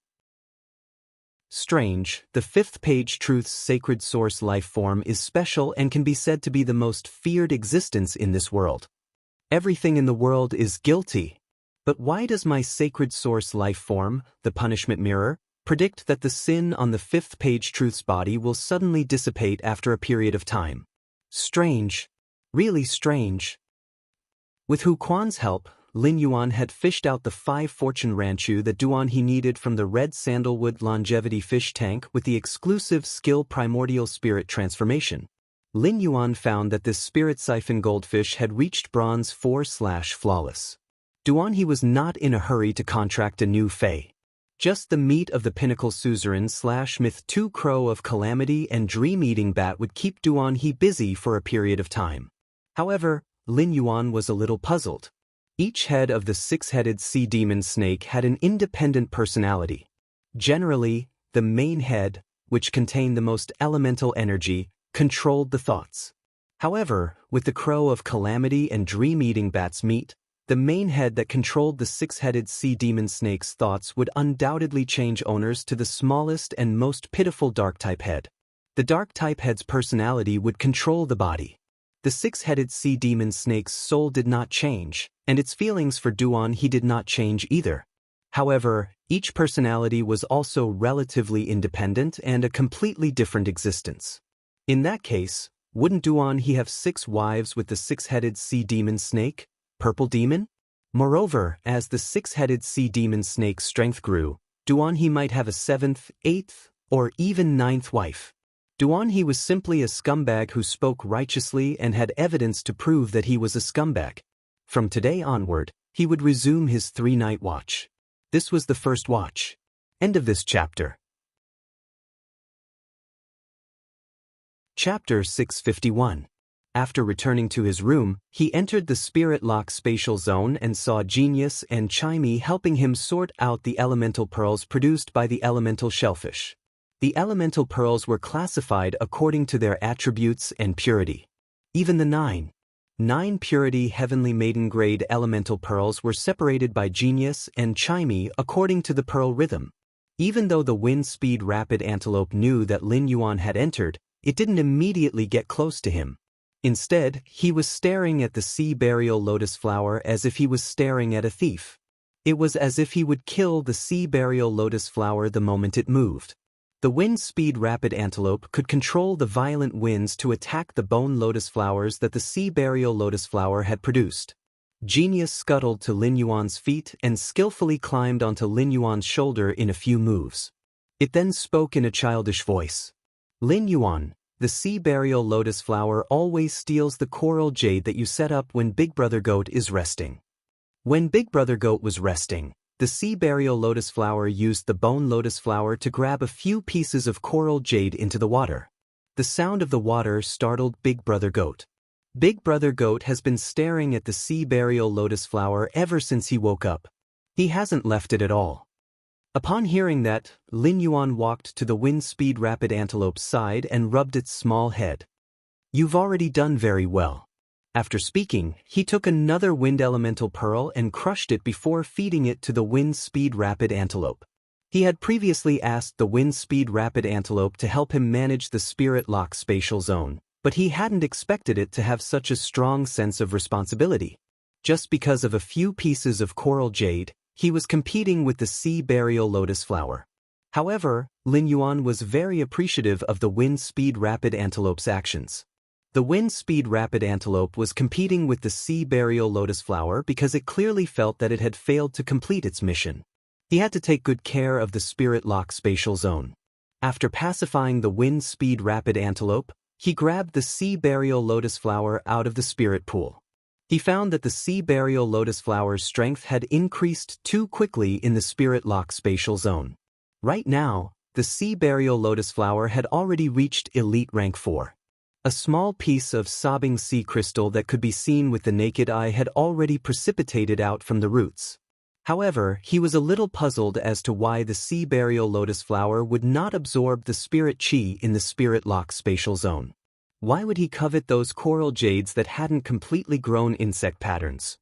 Strange, the 5th page truth's sacred source life form is special and can be said to be the most feared existence in this world. Everything in the world is guilty. But why does my sacred source life form, the punishment mirror, predict that the sin on the 5th page truth's body will suddenly dissipate after a period of time? Strange. Really strange. With Hu Quan's help, Lin Yuan had fished out the 5 fortune ranchu that Duan he needed from the red sandalwood longevity fish tank with the exclusive skill primordial spirit transformation. Lin Yuan found that this spirit siphon goldfish had reached bronze 4/flawless. Duan he was not in a hurry to contract a new fae. Just the meat of the pinnacle suzerain/myth 2 crow of calamity and dream-eating bat would keep Duan he busy for a period of time. However, Lin Yuan was a little puzzled. Each head of the 6-headed sea demon snake had an independent personality. Generally, the main head, which contained the most elemental energy, controlled the thoughts. However, with the crow of calamity and dream-eating bat's meat, the main head that controlled the 6-headed sea demon snake's thoughts would undoubtedly change owners to the smallest and most pitiful dark-type head. The dark-type head's personality would control the body. The 6-headed sea demon snake's soul did not change, and its feelings for Duan he did not change either. However, each personality was also relatively independent and a completely different existence. In that case, wouldn't Duan he have 6 wives with the 6-headed sea demon snake? Purple demon? Moreover, as the 6-headed sea demon snake's strength grew, Duan he might have a 7th, 8th, or even 9th wife. Duan he was simply a scumbag who spoke righteously and had evidence to prove that he was a scumbag. From today onward, he would resume his 3-night watch. This was the first watch. End of this chapter. Chapter 651. After returning to his room, he entered the spirit lock spatial zone and saw Genius and Chimey helping him sort out the elemental pearls produced by the elemental shellfish. The elemental pearls were classified according to their attributes and purity. Even the nine purity heavenly maiden grade elemental pearls were separated by Genius and Chimey according to the pearl rhythm. Even though the wind speed rapid antelope knew that Lin Yuan had entered, it didn't immediately get close to him. Instead, he was staring at the sea burial lotus flower as if he was staring at a thief. It was as if he would kill the sea burial lotus flower the moment it moved. The wind speed rapid antelope could control the violent winds to attack the bone lotus flowers that the sea burial lotus flower had produced. Genius scuttled to Lin Yuan's feet and skillfully climbed onto Lin Yuan's shoulder in a few moves. It then spoke in a childish voice. Lin Yuan, the sea burial lotus flower always steals the coral jade that you set up when Big Brother Goat is resting. When Big Brother Goat was resting, the sea burial lotus flower used the bone lotus flower to grab a few pieces of coral jade into the water. The sound of the water startled Big Brother Goat. Big Brother Goat has been staring at the sea burial lotus flower ever since he woke up. He hasn't left it at all. Upon hearing that, Lin Yuan walked to the wind speed rapid antelope's side and rubbed its small head. You've already done very well. After speaking, he took another wind elemental pearl and crushed it before feeding it to the wind speed rapid antelope. He had previously asked the wind speed rapid antelope to help him manage the spirit lock spatial zone, but he hadn't expected it to have such a strong sense of responsibility. Just because of a few pieces of coral jade, he was competing with the sea burial lotus flower. However, Lin Yuan was very appreciative of the wind speed rapid antelope's actions. The wind speed rapid antelope was competing with the sea burial lotus flower because it clearly felt that it had failed to complete its mission. He had to take good care of the spirit lock spatial zone. After pacifying the wind speed rapid antelope, he grabbed the sea burial lotus flower out of the spirit pool. He found that the sea burial lotus flower's strength had increased too quickly in the spirit lock spatial zone. Right now, the sea burial lotus flower had already reached elite rank 4. A small piece of sobbing sea crystal that could be seen with the naked eye had already precipitated out from the roots. However, he was a little puzzled as to why the sea burial lotus flower would not absorb the spirit chi in the spirit lock spatial zone. Why would he covet those coral jades that hadn't completely grown insect patterns?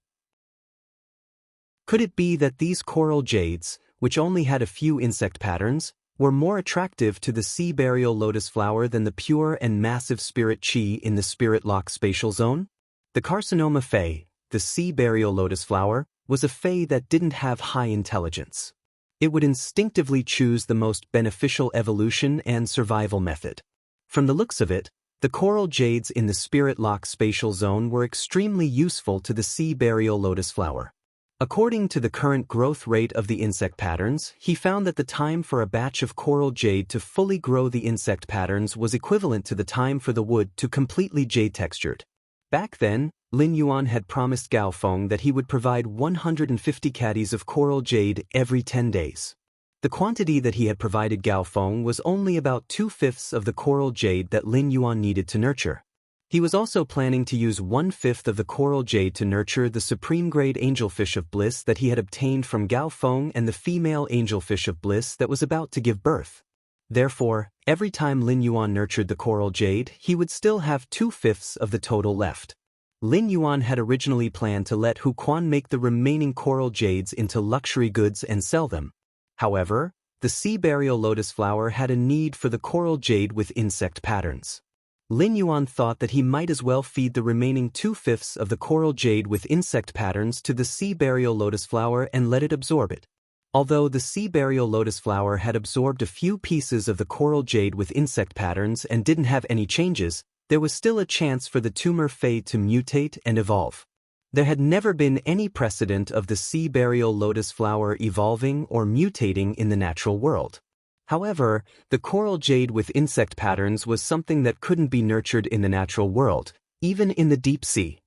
Could it be that these coral jades, which only had a few insect patterns, were more attractive to the sea burial lotus flower than the pure and massive spirit chi in the spirit lock spatial zone? The carcinoma fae, the sea burial lotus flower, was a fae that didn't have high intelligence. It would instinctively choose the most beneficial evolution and survival method. From the looks of it, the coral jades in the spirit lock spatial zone were extremely useful to the sea burial lotus flower. According to the current growth rate of the insect patterns, he found that the time for a batch of coral jade to fully grow the insect patterns was equivalent to the time for the wood to completely jade textured. Back then, Lin Yuan had promised Gao Feng that he would provide 150 caddies of coral jade every 10 days. The quantity that he had provided Gao Feng was only about 2/5 of the coral jade that Lin Yuan needed to nurture. He was also planning to use 1/5 of the coral jade to nurture the supreme grade angelfish of bliss that he had obtained from Gao Feng and the female angelfish of bliss that was about to give birth. Therefore, every time Lin Yuan nurtured the coral jade, he would still have 2/5 of the total left. Lin Yuan had originally planned to let Hu Quan make the remaining coral jades into luxury goods and sell them. However, the sea burial lotus flower had a need for the coral jade with insect patterns. Lin Yuan thought that he might as well feed the remaining 2/5 of the coral jade with insect patterns to the sea burial lotus flower and let it absorb it. Although the sea burial lotus flower had absorbed a few pieces of the coral jade with insect patterns and didn't have any changes, there was still a chance for the tumor fae to mutate and evolve. There had never been any precedent of the sea burial lotus flower evolving or mutating in the natural world. However, the coral jade with insect patterns was something that couldn't be nurtured in the natural world, even in the deep sea.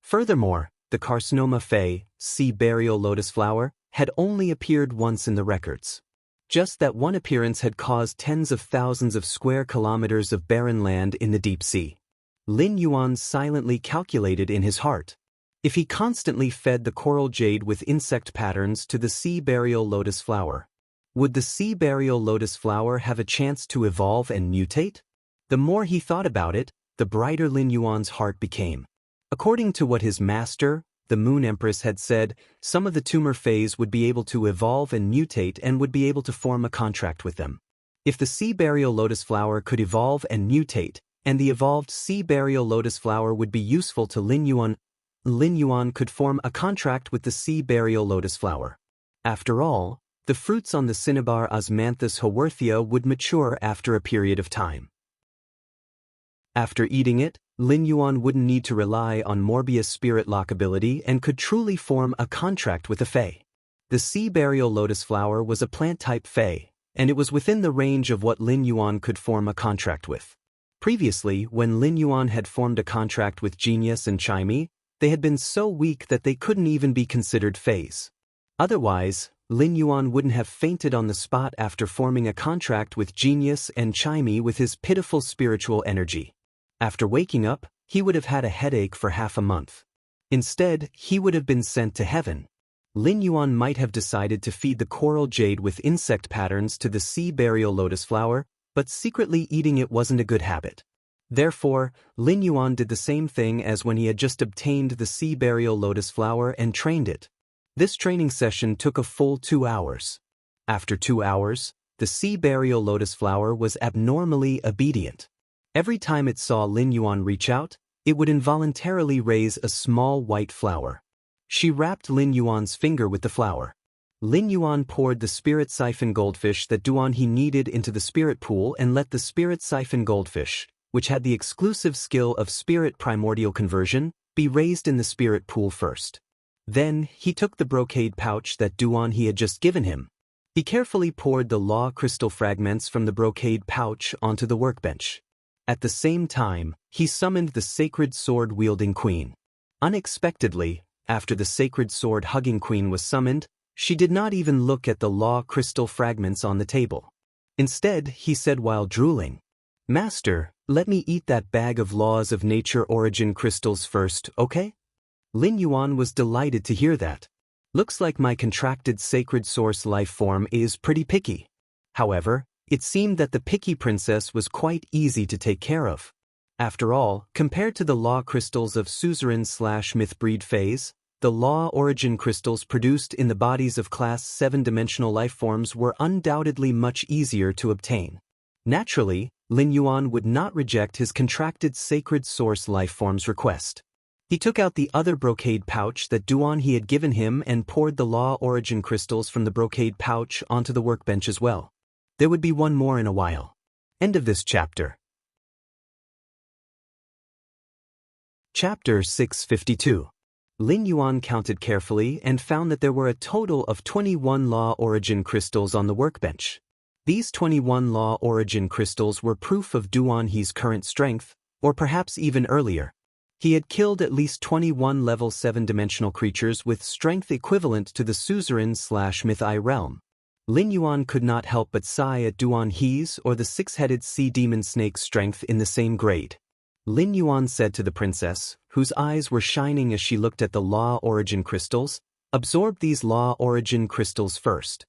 Furthermore, the carcinoma fae, sea burial lotus flower, had only appeared once in the records. Just that one appearance had caused tens of thousands of square kilometers of barren land in the deep sea. Lin Yuan silently calculated in his heart. If he constantly fed the coral jade with insect patterns to the sea burial lotus flower, would the sea burial lotus flower have a chance to evolve and mutate? The more he thought about it, the brighter Lin Yuan's heart became. According to what his master, the Moon Empress, had said, some of the tumor phase would be able to evolve and mutate and would be able to form a contract with them. If the sea burial lotus flower could evolve and mutate, and the evolved sea burial lotus flower would be useful to Lin Yuan could form a contract with the sea burial lotus flower. After all, the fruits on the cinnabar Osmanthus haworthia would mature after a period of time. After eating it, Lin Yuan wouldn't need to rely on Morbius spirit lock ability and could truly form a contract with a fae. The sea burial lotus flower was a plant-type fae, and it was within the range of what Lin Yuan could form a contract with. Previously, when Lin Yuan had formed a contract with Genius and Chimey, they had been so weak that they couldn't even be considered faes. Otherwise, Lin Yuan wouldn't have fainted on the spot after forming a contract with Genius and Chimey with his pitiful spiritual energy. After waking up, he would have had a headache for half a month. Instead, he would have been sent to heaven. Lin Yuan might have decided to feed the coral jade with insect patterns to the sea burial lotus flower, but secretly eating it wasn't a good habit. Therefore, Lin Yuan did the same thing as when he had just obtained the sea burial lotus flower and trained it. This training session took a full 2 hours. After 2 hours, the sea burial lotus flower was abnormally obedient. Every time it saw Lin Yuan reach out, it would involuntarily raise a small white flower. She wrapped Lin Yuan's finger with the flower. Lin Yuan poured the spirit siphon goldfish that Duan he needed into the spirit pool and let the spirit siphon goldfish, which had the exclusive skill of spirit primordial conversion, be raised in the spirit pool first. Then, he took the brocade pouch that Duan he had just given him. He carefully poured the law crystal fragments from the brocade pouch onto the workbench. At the same time, he summoned the sacred sword-wielding queen. Unexpectedly, after the sacred sword-hugging queen was summoned, she did not even look at the law crystal fragments on the table. Instead, he said while drooling, "Master, let me eat that bag of laws of nature origin crystals first, okay?" Lin Yuan was delighted to hear that. Looks like my contracted sacred source life form is pretty picky. However, it seemed that the picky princess was quite easy to take care of. After all, compared to the law crystals of suzerain/mythbreed phase, the law origin crystals produced in the bodies of class 7-dimensional lifeforms were undoubtedly much easier to obtain. Naturally, Lin Yuan would not reject his contracted sacred source lifeform's request. He took out the other brocade pouch that Duan he had given him and poured the law origin crystals from the brocade pouch onto the workbench as well. There would be one more in a while. End of this chapter. Chapter 652. Lin Yuan counted carefully and found that there were a total of 21 law origin crystals on the workbench. These 21 law origin crystals were proof of Duan he's current strength, or perhaps even earlier. He had killed at least 21 level 7-dimensional creatures with strength equivalent to the suzerain/myth-I realm. Lin Yuan could not help but sigh at Duan he's or the 6-headed sea demon snake's strength in the same grade. Lin Yuan said to the princess, whose eyes were shining as she looked at the law origin crystals, "Absorb these law origin crystals first.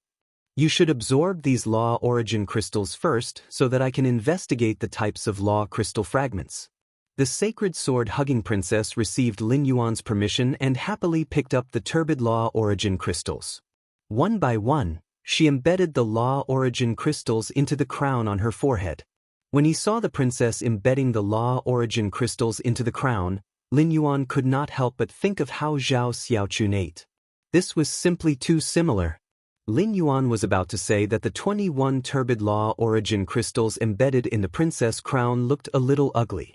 You should absorb these law origin crystals first so that I can investigate the types of law crystal fragments." The sacred sword-hugging princess received Lin Yuan's permission and happily picked up the turbid law origin crystals. One by one, she embedded the law origin crystals into the crown on her forehead. When he saw the princess embedding the law origin crystals into the crown, Lin Yuan could not help but think of how Zhao Xiaochun ate. This was simply too similar. Lin Yuan was about to say that the 21 turbid law origin crystals embedded in the princess crown looked a little ugly.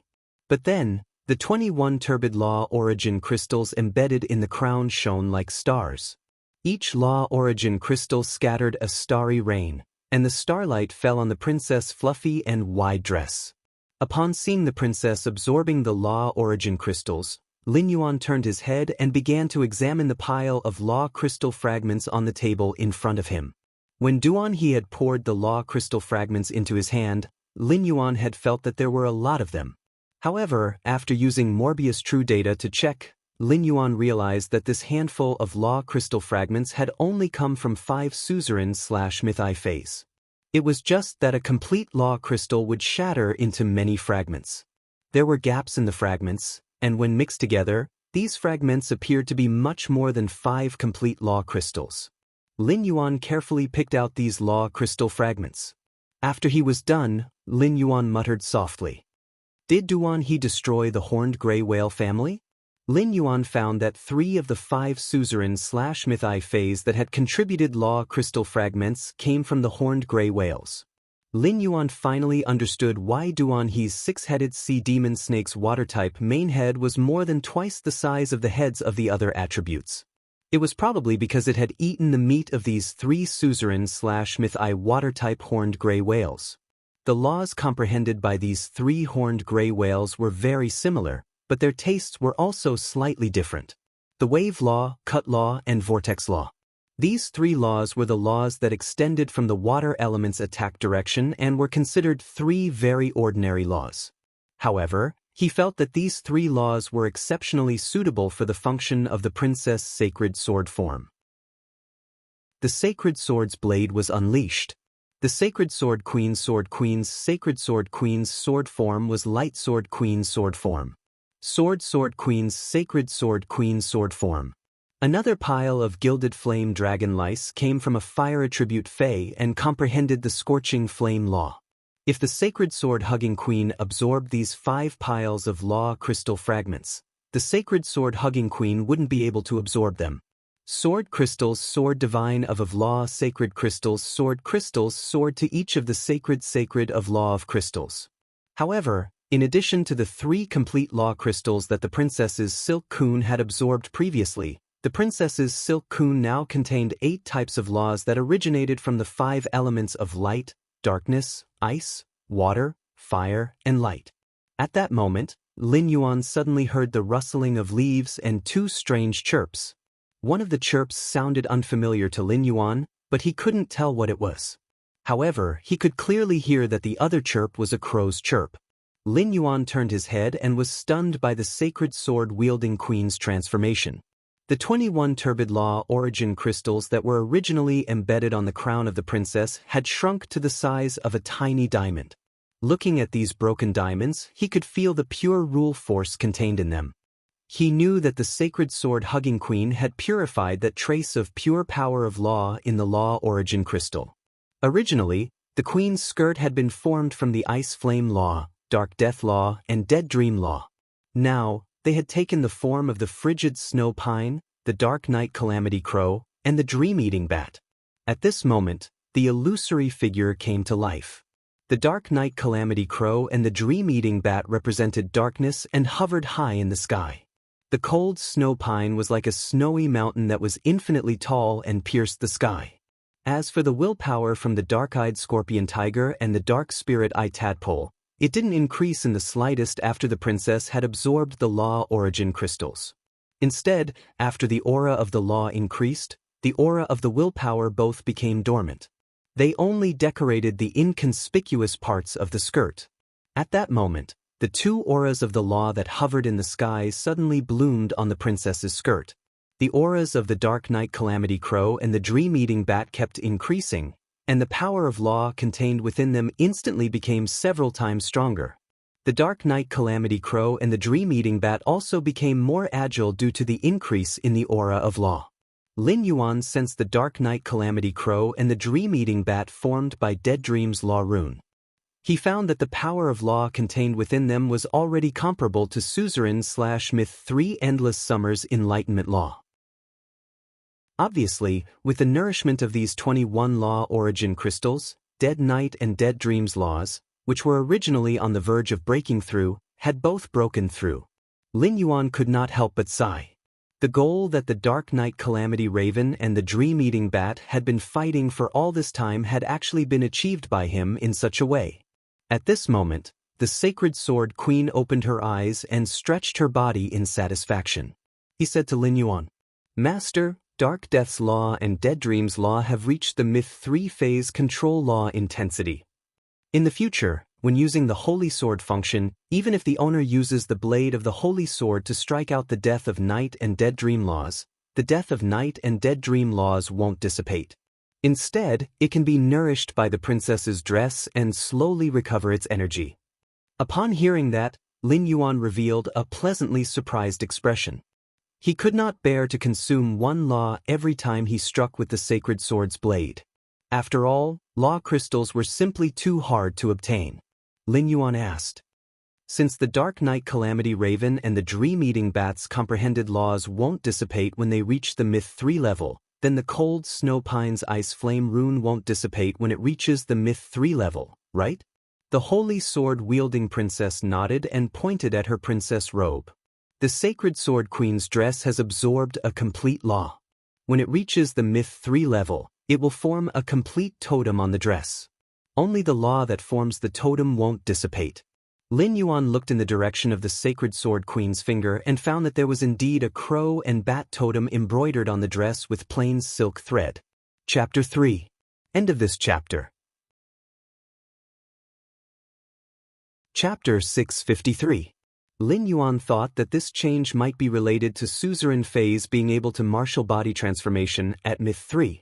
But then, the 21 turbid law origin crystals embedded in the crown shone like stars. Each law origin crystal scattered a starry rain, and the starlight fell on the princess' fluffy and wide dress. Upon seeing the princess absorbing the law origin crystals, Lin Yuan turned his head and began to examine the pile of law crystal fragments on the table in front of him. When Duan he had poured the law crystal fragments into his hand, Lin Yuan had felt that there were a lot of them. However, after using Morbius True Data to check, Lin Yuan realized that this handful of law crystal fragments had only come from 5 suzerain/mythi phase. It was just that a complete law crystal would shatter into many fragments. There were gaps in the fragments, and when mixed together, these fragments appeared to be much more than 5 complete law crystals. Lin Yuan carefully picked out these law crystal fragments. After he was done, Lin Yuan muttered softly. Did Duan he destroy the horned gray whale family? Lin Yuan found that 3 of the 5 suzerain/mythi phase that had contributed law crystal fragments came from the horned gray whales. Lin Yuan finally understood why Duan He's 6-headed sea demon snake's water-type main head was more than twice the size of the heads of the other attributes. It was probably because it had eaten the meat of these 3 suzerain/mythi water-type horned gray whales. The laws comprehended by these 3 horned gray whales were very similar, but their tastes were also slightly different. The wave law, cut law, and vortex law. These 3 laws were the laws that extended from the water element's attack direction and were considered 3 very ordinary laws. However, he felt that these 3 laws were exceptionally suitable for the function of the princess' sacred sword form. The sacred sword's blade was unleashed. The Sacred Sword Queen's Sacred Sword Queen's sword form was Light Sword Queen's sword form. Sword Queen's Sacred Sword Queen's sword form. Another pile of gilded flame dragon lice came from a fire attribute Fey and comprehended the Scorching Flame Law. If the Sacred Sword Hugging Queen absorbed these 5 piles of law crystal fragments, the Sacred Sword Hugging Queen wouldn't be able to absorb them. Sword crystals, sword divine of law, sacred crystals, sword to each of the sacred of law of crystals. However, in addition to the 3 complete law crystals that the princess's silk coon had absorbed previously, the princess's silk coon now contained 8 types of laws that originated from the 5 elements of light, darkness, ice, water, fire, and light. At that moment, Lin Yuan suddenly heard the rustling of leaves and 2 strange chirps. One of the chirps sounded unfamiliar to Lin Yuan, but he couldn't tell what it was. However, he could clearly hear that the other chirp was a crow's chirp. Lin Yuan turned his head and was stunned by the sacred sword-wielding queen's transformation. The 21 turbid law origin crystals that were originally embedded on the crown of the princess had shrunk to the size of a tiny diamond. Looking at these broken diamonds, he could feel the pure rule force contained in them. He knew that the sacred sword-hugging queen had purified that trace of pure power of law in the law origin crystal. Originally, the queen's skirt had been formed from the ice flame law, dark death law, and dead dream law. Now, they had taken the form of the frigid snow pine, the dark night calamity crow, and the dream-eating bat. At this moment, the illusory figure came to life. The dark night calamity crow and the dream-eating bat represented darkness and hovered high in the sky. The cold snow pine was like a snowy mountain that was infinitely tall and pierced the sky. As for the willpower from the dark-eyed scorpion tiger and the dark spirit-eye tadpole, it didn't increase in the slightest after the princess had absorbed the law origin crystals. Instead, after the aura of the law increased, the aura of the willpower both became dormant. They only decorated the inconspicuous parts of the skirt. At that moment, the 2 auras of the law that hovered in the sky suddenly bloomed on the princess's skirt. The auras of the dark night calamity crow and the dream-eating bat kept increasing, and the power of law contained within them instantly became several times stronger. The dark night calamity crow and the dream-eating bat also became more agile due to the increase in the aura of law. Lin Yuan sensed the dark night calamity crow and the dream-eating bat formed by Dead Dream's law rune. He found that the power of law contained within them was already comparable to Suzerain/Myth 3 Endless Summers Enlightenment Law. Obviously, with the nourishment of these 21 law origin crystals, Dead Night and Dead Dreams laws, which were originally on the verge of breaking through, had both broken through. Lin Yuan could not help but sigh. The goal that the Dark Night Calamity Raven and the Dream-Eating Bat had been fighting for all this time had actually been achieved by him in such a way. At this moment, the Sacred Sword Queen opened her eyes and stretched her body in satisfaction. He said to Lin Yuan, "Master, Dark Death's Law and Dead Dream's Law have reached the Myth 3 phase control law intensity. In the future, When using the Holy Sword function, even if the owner uses the blade of the Holy Sword to strike out the death of night and dead dream laws, the death of night and dead dream laws won't dissipate. Instead, it can be nourished by the princess's dress and slowly recover its energy. Upon hearing that, Lin Yuan revealed a pleasantly surprised expression. He could not bear to consume one law every time he struck with the sacred sword's blade. After all, law crystals were simply too hard to obtain. Lin Yuan asked. Since the Dark Night Calamity Raven and the Dream-Eating Bat's comprehended laws won't dissipate when they reach the Myth 3 level, then the Cold Snow Pine's Ice Flame rune won't dissipate when it reaches the Myth 3 level, right? The Holy Sword-wielding princess nodded and pointed at her princess robe. The Sacred Sword Queen's dress has absorbed a complete law. When it reaches the Myth 3 level, it will form a complete totem on the dress. Only the law that forms the totem won't dissipate. Lin Yuan looked in the direction of the Sacred Sword Queen's finger and found that there was indeed a crow and bat totem embroidered on the dress with plain silk thread. Chapter 3. End of this chapter. Chapter 653. Lin Yuan thought that this change might be related to suzerain Fei's being able to martial body transformation at Myth 3.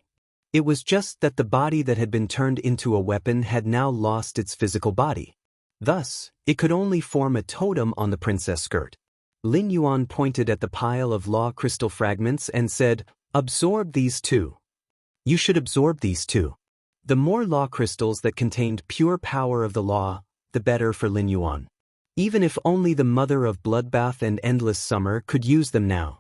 It was just that the body that had been turned into a weapon had now lost its physical body. Thus, it could only form a totem on the princess skirt. Lin Yuan pointed at the pile of law crystal fragments and said, "Absorb these too. You should absorb these too." The more law crystals that contained pure power of the law, the better for Lin Yuan. Even if only the mother of Bloodbath and Endless Summer could use them now.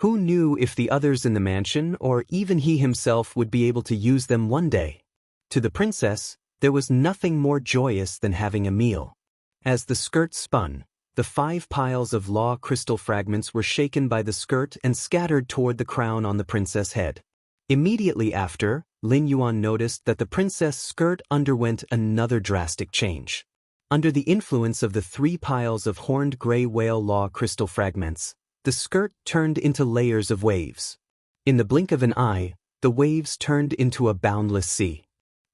Who knew if the others in the mansion or even he himself would be able to use them one day? To the princess, there was nothing more joyous than having a meal. As the skirt spun, the 5 piles of law crystal fragments were shaken by the skirt and scattered toward the crown on the princess' head. Immediately after, Lin Yuan noticed that the princess' skirt underwent another drastic change. Under the influence of the 3 piles of horned gray whale law crystal fragments, the skirt turned into layers of waves. In the blink of an eye, the waves turned into a boundless sea.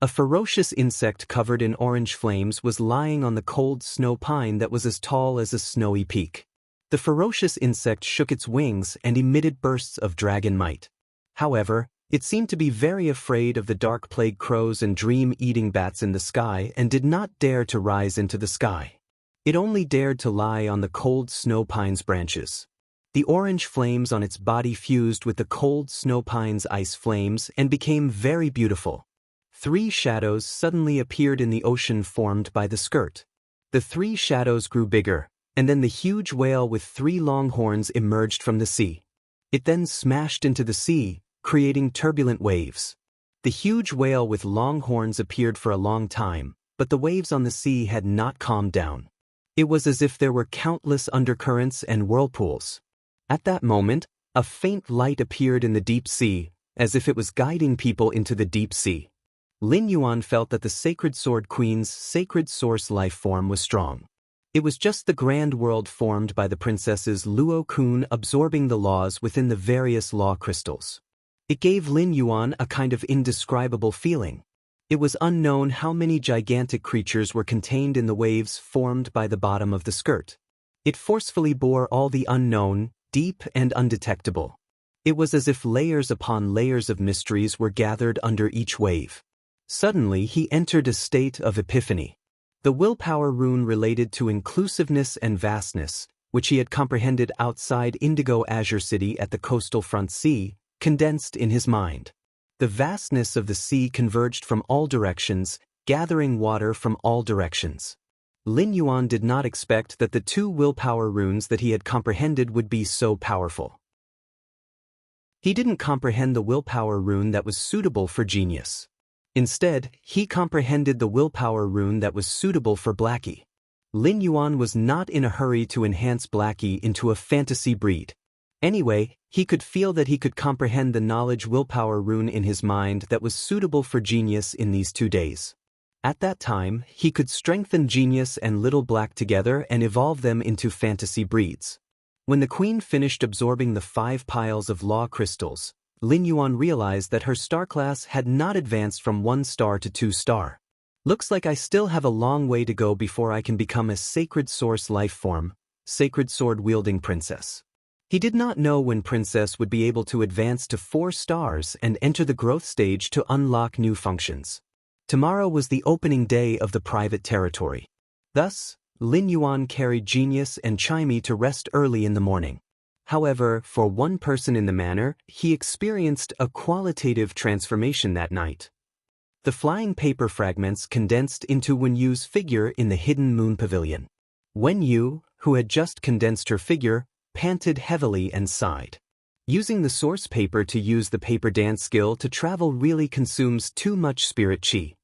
A ferocious insect covered in orange flames was lying on the cold snow pine that was as tall as a snowy peak. The ferocious insect shook its wings and emitted bursts of dragon might. However, it seemed to be very afraid of the dark plague crows and dream-eating bats in the sky and did not dare to rise into the sky. It only dared to lie on the cold snow pine's branches. The orange flames on its body fused with the cold snow pine's ice flames and became very beautiful. 3 shadows suddenly appeared in the ocean formed by the skirt. The 3 shadows grew bigger, and then the huge whale with 3 long horns emerged from the sea. It then smashed into the sea, creating turbulent waves. The huge whale with long horns appeared for a long time, but the waves on the sea had not calmed down. It was as if there were countless undercurrents and whirlpools. At that moment, a faint light appeared in the deep sea, as if it was guiding people into the deep sea. Lin Yuan felt that the Sacred Sword Queen's sacred source life form was strong. It was just the grand world formed by the princess's Luo Kun absorbing the laws within the various law crystals. It gave Lin Yuan a kind of indescribable feeling. It was unknown how many gigantic creatures were contained in the waves formed by the bottom of the skirt. It forcefully bore all the unknown, deep and undetectable. It was as if layers upon layers of mysteries were gathered under each wave. Suddenly he entered a state of epiphany. The willpower rune related to inclusiveness and vastness, which he had comprehended outside Indigo Azure City at the coastal front sea, condensed in his mind. The vastness of the sea converged from all directions, gathering water from all directions. Lin Yuan did not expect that the 2 willpower runes that he had comprehended would be so powerful. He didn't comprehend the willpower rune that was suitable for genius. Instead, he comprehended the willpower rune that was suitable for Blackie. Lin Yuan was not in a hurry to enhance Blackie into a fantasy breed. Anyway, he could feel that he could comprehend the knowledge willpower rune in his mind that was suitable for genius in these 2 days. At that time, he could strengthen Genius and Little Black together and evolve them into fantasy breeds. When the queen finished absorbing the 5 piles of law crystals, Lin Yuan realized that her star class had not advanced from 1 star to 2 star. Looks like I still have a long way to go before I can become a sacred source life form, sacred sword-wielding princess. He did not know when Princess would be able to advance to 4 stars and enter the growth stage to unlock new functions. Tomorrow was the opening day of the private territory. Thus, Lin Yuan carried Genius and Chimey to rest early in the morning. However, for one person in the manor, he experienced a qualitative transformation that night. The flying paper fragments condensed into Wen Yu's figure in the hidden moon pavilion. Wen Yu, who had just condensed her figure, panted heavily and sighed. Using the source paper to use the paper dance skill to travel really consumes too much spirit chi.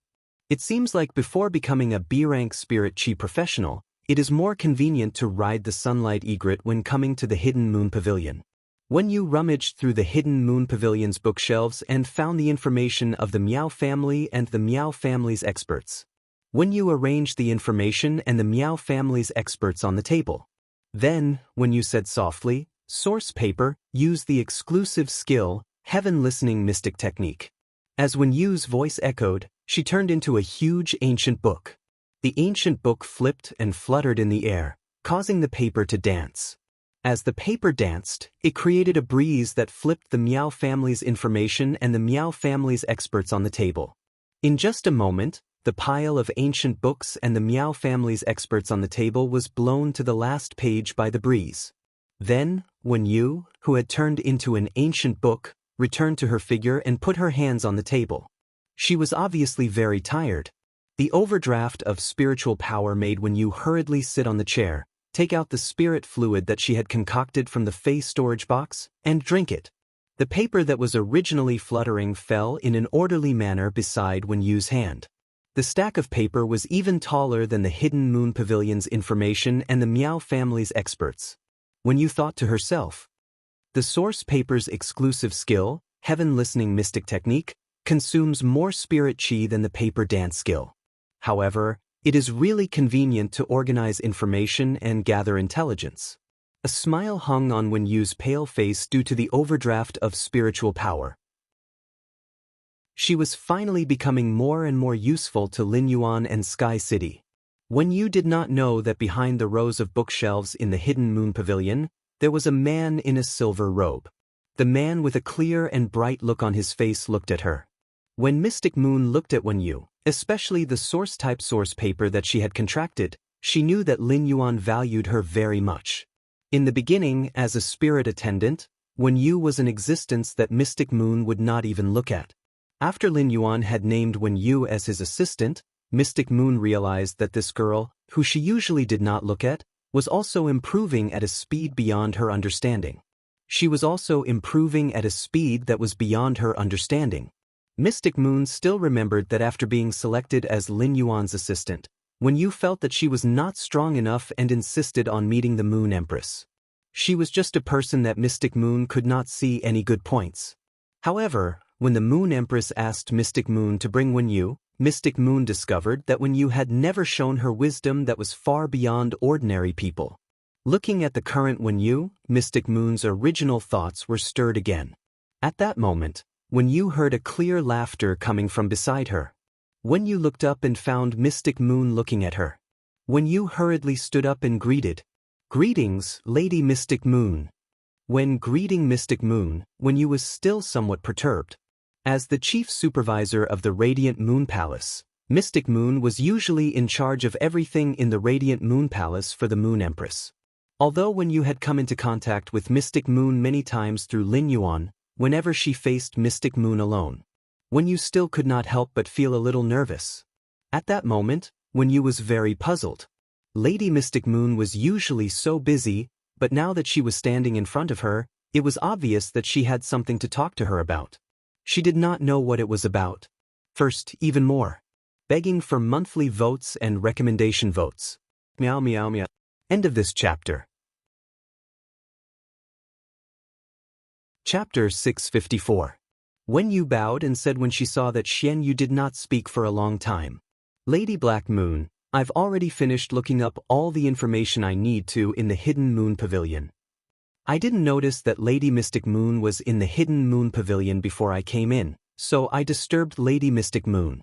It seems like before becoming a B-rank spirit chi professional, it is more convenient to ride the sunlight egret when coming to the hidden moon pavilion. Wen Yu rummaged through the hidden moon pavilion's bookshelves and found the information of the Miao family and the Miao family's experts. Wen Yu arranged the information and the Miao family's experts on the table. Then, Wen Yu said softly, "Source paper, use the exclusive skill, Heaven Listening Mystic Technique." As Wen Yu's voice echoed, she turned into a huge ancient book. The ancient book flipped and fluttered in the air, causing the paper to dance. As the paper danced, it created a breeze that flipped the Miao family's information and the Miao family's experts on the table. In just a moment, the pile of ancient books and the Miao family's experts on the table was blown to the last page by the breeze. Then, Wen Yu, who had turned into an ancient book, returned to her figure and put her hands on the table. She was obviously very tired. The overdraft of spiritual power made Wen Yu hurriedly sit on the chair, take out the spirit fluid that she had concocted from the face storage box, and drink it. The paper that was originally fluttering fell in an orderly manner beside Wen Yu's hand. The stack of paper was even taller than the hidden moon pavilion's information and the Miao family's experts. Wen Yu thought to herself, the source paper's exclusive skill, Heaven Listening Mystic Technique, consumes more spirit chi than the paper dance skill. However, it is really convenient to organize information and gather intelligence. A smile hung on Wen Yu's pale face due to the overdraft of spiritual power. She was finally becoming more and more useful to Lin Yuan and Sky City. Wen Yu did not know that behind the rows of bookshelves in the hidden moon pavilion, there was a man in a silver robe. The man with a clear and bright look on his face looked at her. When Mystic Moon looked at Wen Yu, especially the source-type source paper that she had contracted, she knew that Lin Yuan valued her very much. In the beginning, as a spirit attendant, Wen Yu was an existence that Mystic Moon would not even look at. After Lin Yuan had named Wen Yu as his assistant, Mystic Moon realized that this girl, who she usually did not look at, was also improving at a speed beyond her understanding. She was also improving at a speed that was beyond her understanding. Mystic Moon still remembered that after being selected as Lin Yuan's assistant, Wen Yu felt that she was not strong enough and insisted on meeting the Moon Empress. She was just a person that Mystic Moon could not see any good points. However, when the Moon Empress asked Mystic Moon to bring Wen Yu, Mystic Moon discovered that Wen Yu had never shown her wisdom that was far beyond ordinary people. Looking at the current Wen Yu, Mystic Moon's original thoughts were stirred again. At that moment, Wen Yu heard a clear laughter coming from beside her. Wen Yu looked up and found Mystic Moon looking at her. Wen Yu hurriedly stood up and greeted, "Greetings, Lady Mystic Moon." When greeting Mystic Moon, Wen Yu was still somewhat perturbed. As the chief supervisor of the Radiant Moon Palace, Mystic Moon was usually in charge of everything in the Radiant Moon Palace for the Moon Empress. Although Wen Yu had come into contact with Mystic Moon many times through Lin Yuan, whenever she faced Mystic Moon alone, Wen Yu still could not help but feel a little nervous. At that moment, Wen Yu was very puzzled. Lady Mystic Moon was usually so busy, but now that she was standing in front of her, it was obvious that she had something to talk to her about. She did not know what it was about. First, even more. Begging for monthly votes and recommendation votes. Meow meow meow. End of this chapter. Chapter 654. Wen Yu bowed and said when she saw that Xian Yu did not speak for a long time, "Lady Black Moon, I've already finished looking up all the information I need to in the Hidden Moon Pavilion. I didn't notice that Lady Mystic Moon was in the Hidden Moon Pavilion before I came in, so I disturbed Lady Mystic Moon.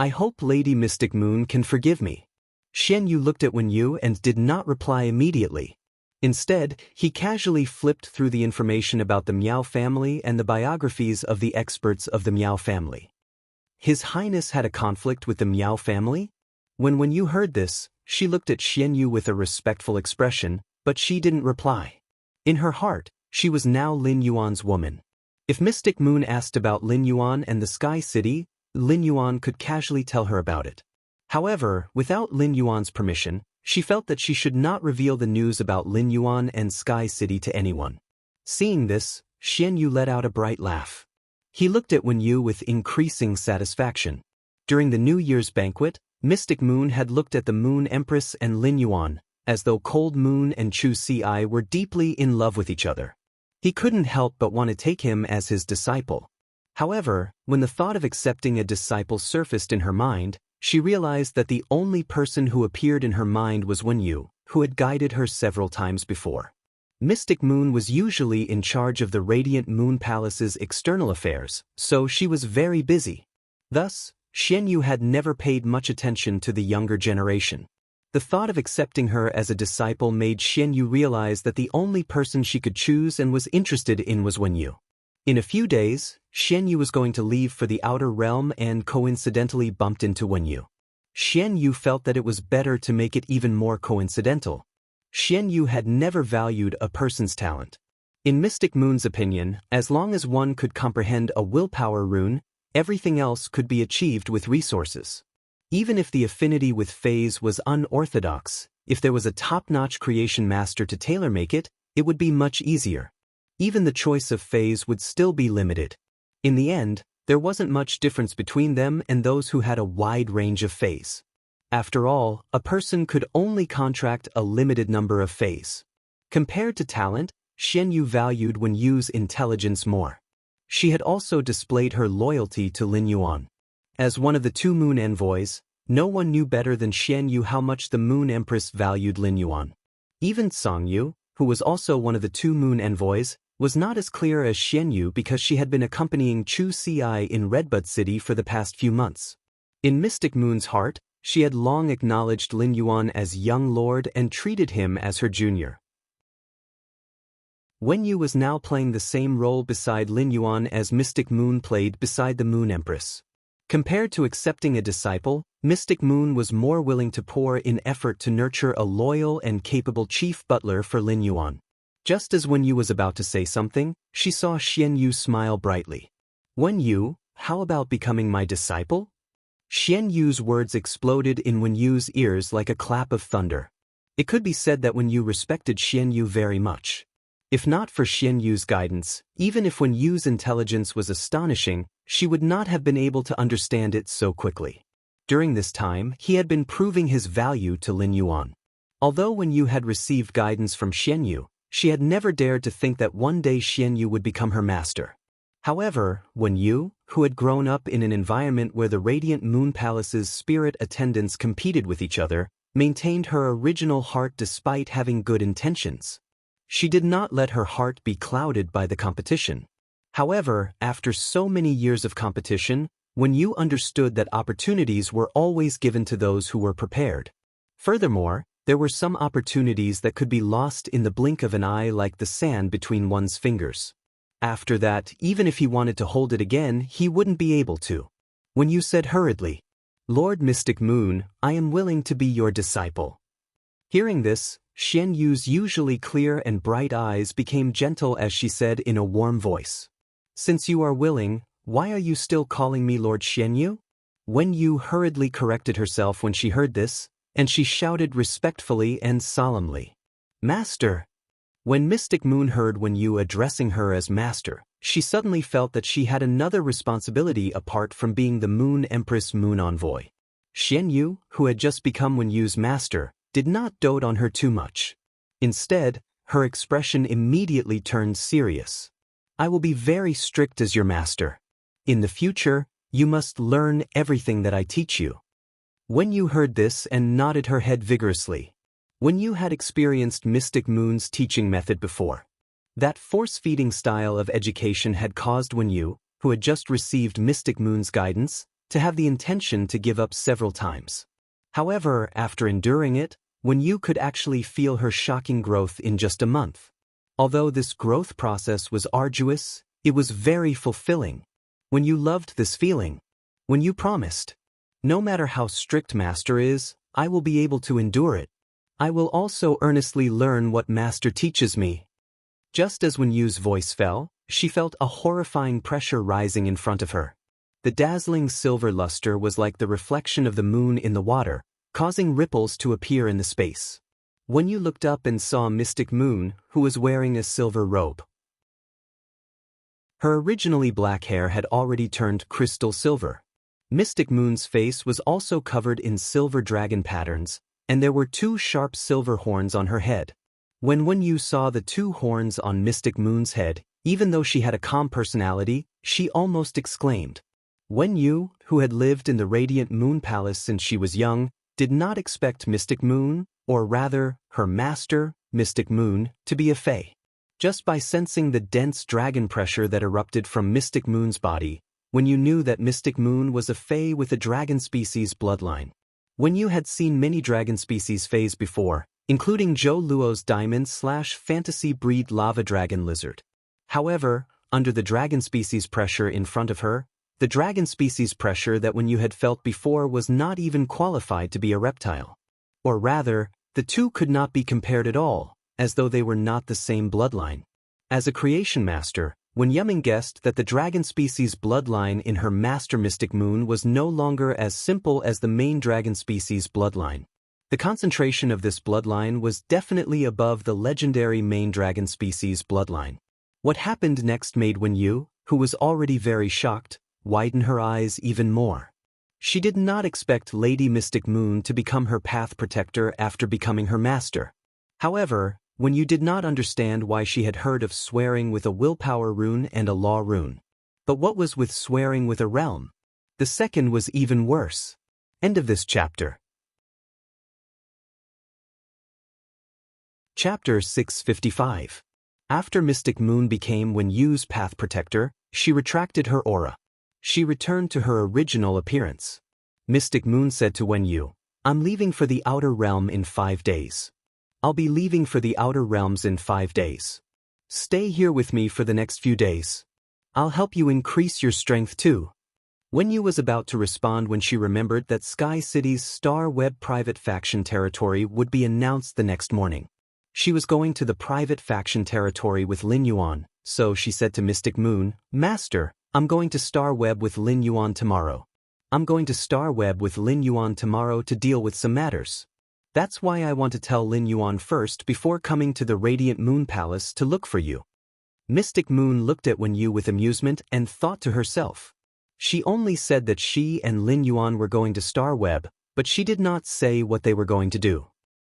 I hope Lady Mystic Moon can forgive me. Xian Yu looked at Wen Yu and did not reply immediately. Instead, he casually flipped through the information about the Miao family and the biographies of the experts of the Miao family. His Highness had a conflict with the Miao family? When Wen Yu heard this, she looked at Xian Yu with a respectful expression, but she didn't reply. In her heart, she was now Lin Yuan's woman. If Mystic Moon asked about Lin Yuan and the Sky City, Lin Yuan could casually tell her about it. However, without Lin Yuan's permission, she felt that she should not reveal the news about Lin Yuan and Sky City to anyone. Seeing this, Xian Yu let out a bright laugh. He looked at Wen Yu with increasing satisfaction. During the New Year's banquet, Mystic Moon had looked at the Moon Empress and Lin Yuan, as though Cold Moon and Chu Ci were deeply in love with each other. He couldn't help but want to take him as his disciple. However, when the thought of accepting a disciple surfaced in her mind, she realized that the only person who appeared in her mind was Wen Yu, who had guided her several times before. Mystic Moon was usually in charge of the Radiant Moon Palace's external affairs, so she was very busy. Thus, Xian Yu had never paid much attention to the younger generation. The thought of accepting her as a disciple made Xian Yu realize that the only person she could choose and was interested in was Wen Yu. In a few days, Xian Yu was going to leave for the outer realm and coincidentally bumped into Wen Yu. Xian Yu felt that it was better to make it even more coincidental. Xian Yu had never valued a person's talent. In Mystic Moon's opinion, as long as one could comprehend a willpower rune, everything else could be achieved with resources. Even if the affinity with phase was unorthodox, if there was a top-notch creation master to tailor-make it, it would be much easier. Even the choice of phase would still be limited. In the end, there wasn't much difference between them and those who had a wide range of phase. After all, a person could only contract a limited number of phase. Compared to talent, Xian Yu valued Wen Yu's intelligence more. She had also displayed her loyalty to Lin Yuan. As one of the two Moon Envoys, no one knew better than Xian Yu how much the Moon Empress valued Lin Yuan. Even Song Yu, who was also one of the two Moon Envoys, was not as clear as Xian Yu because she had been accompanying Chu Ci in Redbud City for the past few months. In Mystic Moon's heart, she had long acknowledged Lin Yuan as young lord and treated him as her junior. Wen Yu was now playing the same role beside Lin Yuan as Mystic Moon played beside the Moon Empress. Compared to accepting a disciple, Mystic Moon was more willing to pour in effort to nurture a loyal and capable chief butler for Lin Yuan. Just as Wen Yu was about to say something, she saw Xian Yu smile brightly. Wen Yu, how about becoming my disciple? Xian Yu's words exploded in Wen Yu's ears like a clap of thunder. It could be said that Wen Yu respected Xian Yu very much. If not for Xian Yu's guidance, even if Wen Yu's intelligence was astonishing, she would not have been able to understand it so quickly. During this time, he had been proving his value to Lin Yuan. Although Wen Yu had received guidance from Xian Yu, she had never dared to think that one day Xian Yu would become her master. However, Wen Yu, who had grown up in an environment where the Radiant Moon Palace's spirit attendants competed with each other, maintained her original heart despite having good intentions. She did not let her heart be clouded by the competition. However, after so many years of competition, Wen Yu understood that opportunities were always given to those who were prepared. Furthermore, there were some opportunities that could be lost in the blink of an eye like the sand between one's fingers. After that, even if he wanted to hold it again, he wouldn't be able to. Wen Yu said hurriedly, "Lord Mystic Moon, I am willing to be your disciple." Hearing this, Xian Yu's usually clear and bright eyes became gentle as she said in a warm voice, "Since you are willing, why are you still calling me Lord Xian Yu?" Wen Yu hurriedly corrected herself when she heard this, and she shouted respectfully and solemnly, "Master!" When Mystic Moon heard Wen Yu addressing her as master, she suddenly felt that she had another responsibility apart from being the Moon Empress Moon Envoy. Xian Yu, who had just become Wen Yu's master, did not dote on her too much. Instead, her expression immediately turned serious. "I will be very strict as your master. In the future, you must learn everything that I teach you." Wen Yu heard this and nodded her head vigorously. Wen Yu had experienced Mystic Moon's teaching method before. That force-feeding style of education had caused Wen Yu, who had just received Mystic Moon's guidance, to have the intention to give up several times. However, after enduring it, Wenyu could actually feel her shocking growth in just a month. Although this growth process was arduous, it was very fulfilling. Wenyu loved this feeling. Wenyu promised, "No matter how strict Master is, I will be able to endure it. I will also earnestly learn what Master teaches me." Just as Wenyu's voice fell, she felt a horrifying pressure rising in front of her. The dazzling silver luster was like the reflection of the moon in the water, causing ripples to appear in the space. Wenyu looked up and saw Mystic Moon, who was wearing a silver robe. Her originally black hair had already turned crystal silver. Mystic Moon's face was also covered in silver dragon patterns, and there were two sharp silver horns on her head. When Wenyu saw the two horns on Mystic Moon's head, even though she had a calm personality, she almost exclaimed. Wenyu, who had lived in the Radiant Moon Palace since she was young, did not expect Mystic Moon, or rather, her master, Mystic Moon, to be a fae. Just by sensing the dense dragon pressure that erupted from Mystic Moon's body, Wenyu knew that Mystic Moon was a fae with a dragon species bloodline. Wenyu had seen many dragon species faes before, including Zhou Luo's diamond/fantasy breed lava dragon lizard. However, under the dragon species pressure in front of her, the dragon species pressure that Wenyu had felt before was not even qualified to be a reptile. Or rather, the two could not be compared at all, as though they were not the same bloodline. As a creation master, Wenyuan guessed that the dragon species bloodline in her master Mystic Moon was no longer as simple as the main dragon species bloodline. The concentration of this bloodline was definitely above the legendary main dragon species bloodline. What happened next made Wenyu, who was already very shocked, widen her eyes even more. She did not expect Lady Mystic Moon to become her path protector after becoming her master. However, Wenyu did not understand why she had heard of swearing with a willpower rune and a law rune. But what was with swearing with a realm? The second was even worse. End of this chapter. Chapter 655. After Mystic Moon became Wenyu's path protector, she retracted her aura. She returned to her original appearance. Mystic Moon said to Wenyu, "I'm leaving for the outer realm in 5 days. I'll be leaving for the outer realms in 5 days. Stay here with me for the next few days. I'll help you increase your strength too." Wenyu was about to respond when she remembered that Sky City's Star Web private faction territory would be announced the next morning. She was going to the private faction territory with Lin Yuan, so she said to Mystic Moon, "Master, I'm going to Star Web with Lin Yuan tomorrow. I'm going to Star Web with Lin Yuan tomorrow to deal with some matters. That's why I want to tell Lin Yuan first before coming to the Radiant Moon Palace to look for you." Mystic Moon looked at Wenyu with amusement and thought to herself. She only said that she and Lin Yuan were going to Star Web, but she did not say what they were going to do.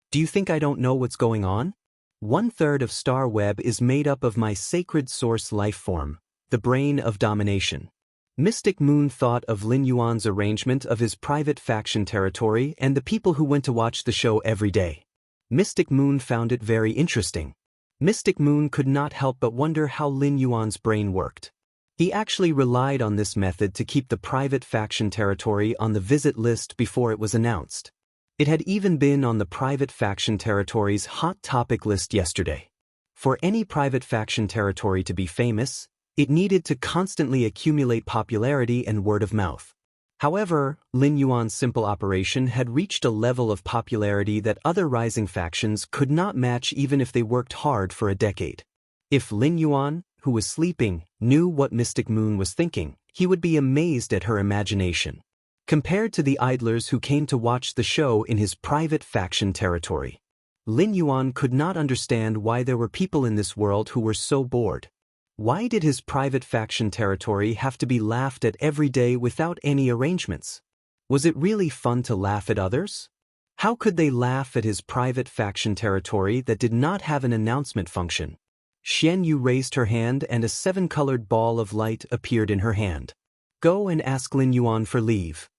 "Do you think I don't know what's going on? 1/3 of Star Web is made up of my sacred source life form, the brain of domination." Mystic Moon thought of Lin Yuan's arrangement of his private faction territory and the people who went to watch the show every day. Mystic Moon found it very interesting. Mystic Moon could not help but wonder how Lin Yuan's brain worked. He actually relied on this method to keep the private faction territory on the visit list before it was announced. It had even been on the private faction territory's hot topic list yesterday. For any private faction territory to be famous, it needed to constantly accumulate popularity and word of mouth. However, Lin Yuan's simple operation had reached a level of popularity that other rising factions could not match even if they worked hard for a decade. If Lin Yuan, who was sleeping, knew what Mystic Moon was thinking, he would be amazed at her imagination. Compared to the idlers who came to watch the show in his private faction territory, Lin Yuan could not understand why there were people in this world who were so bored. Why did his private faction territory have to be laughed at every day without any arrangements? Was it really fun to laugh at others? How could they laugh at his private faction territory that did not have an announcement function? Xian Yu raised her hand and a 7-colored ball of light appeared in her hand. "Go and ask Lin Yuan for leave.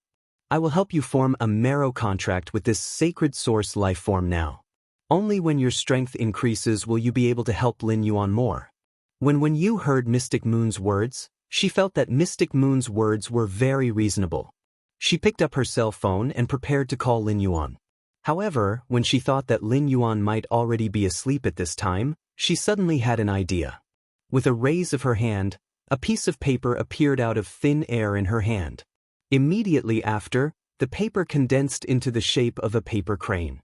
I will help you form a marrow contract with this sacred source life form now. Only when your strength increases will you be able to help Lin Yuan more." When Wenyu heard Mystic Moon's words, she felt that Mystic Moon's words were very reasonable. She picked up her cell phone and prepared to call Lin Yuan. However, when she thought that Lin Yuan might already be asleep at this time, she suddenly had an idea. With a raise of her hand, a piece of paper appeared out of thin air in her hand. Immediately after, the paper condensed into the shape of a paper crane.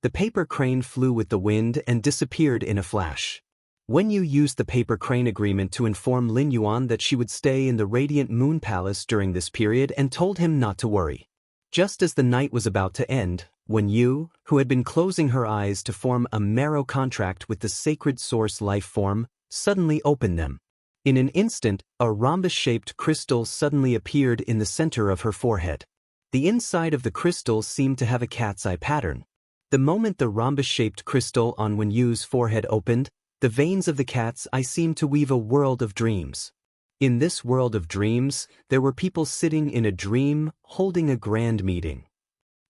The paper crane flew with the wind and disappeared in a flash. Wen Yu used the paper crane agreement to inform Lin Yuan that she would stay in the Radiant Moon Palace during this period and told him not to worry. Just as the night was about to end, Wen Yu, who had been closing her eyes to form a marrow contract with the sacred source life form, suddenly opened them. In an instant, a rhombus-shaped crystal suddenly appeared in the center of her forehead. The inside of the crystal seemed to have a cat's eye pattern. The moment the rhombus-shaped crystal on Wen Yu's forehead opened, the veins of the cat's eye seemed to weave a world of dreams. In this world of dreams, there were people sitting in a dream, holding a grand meeting.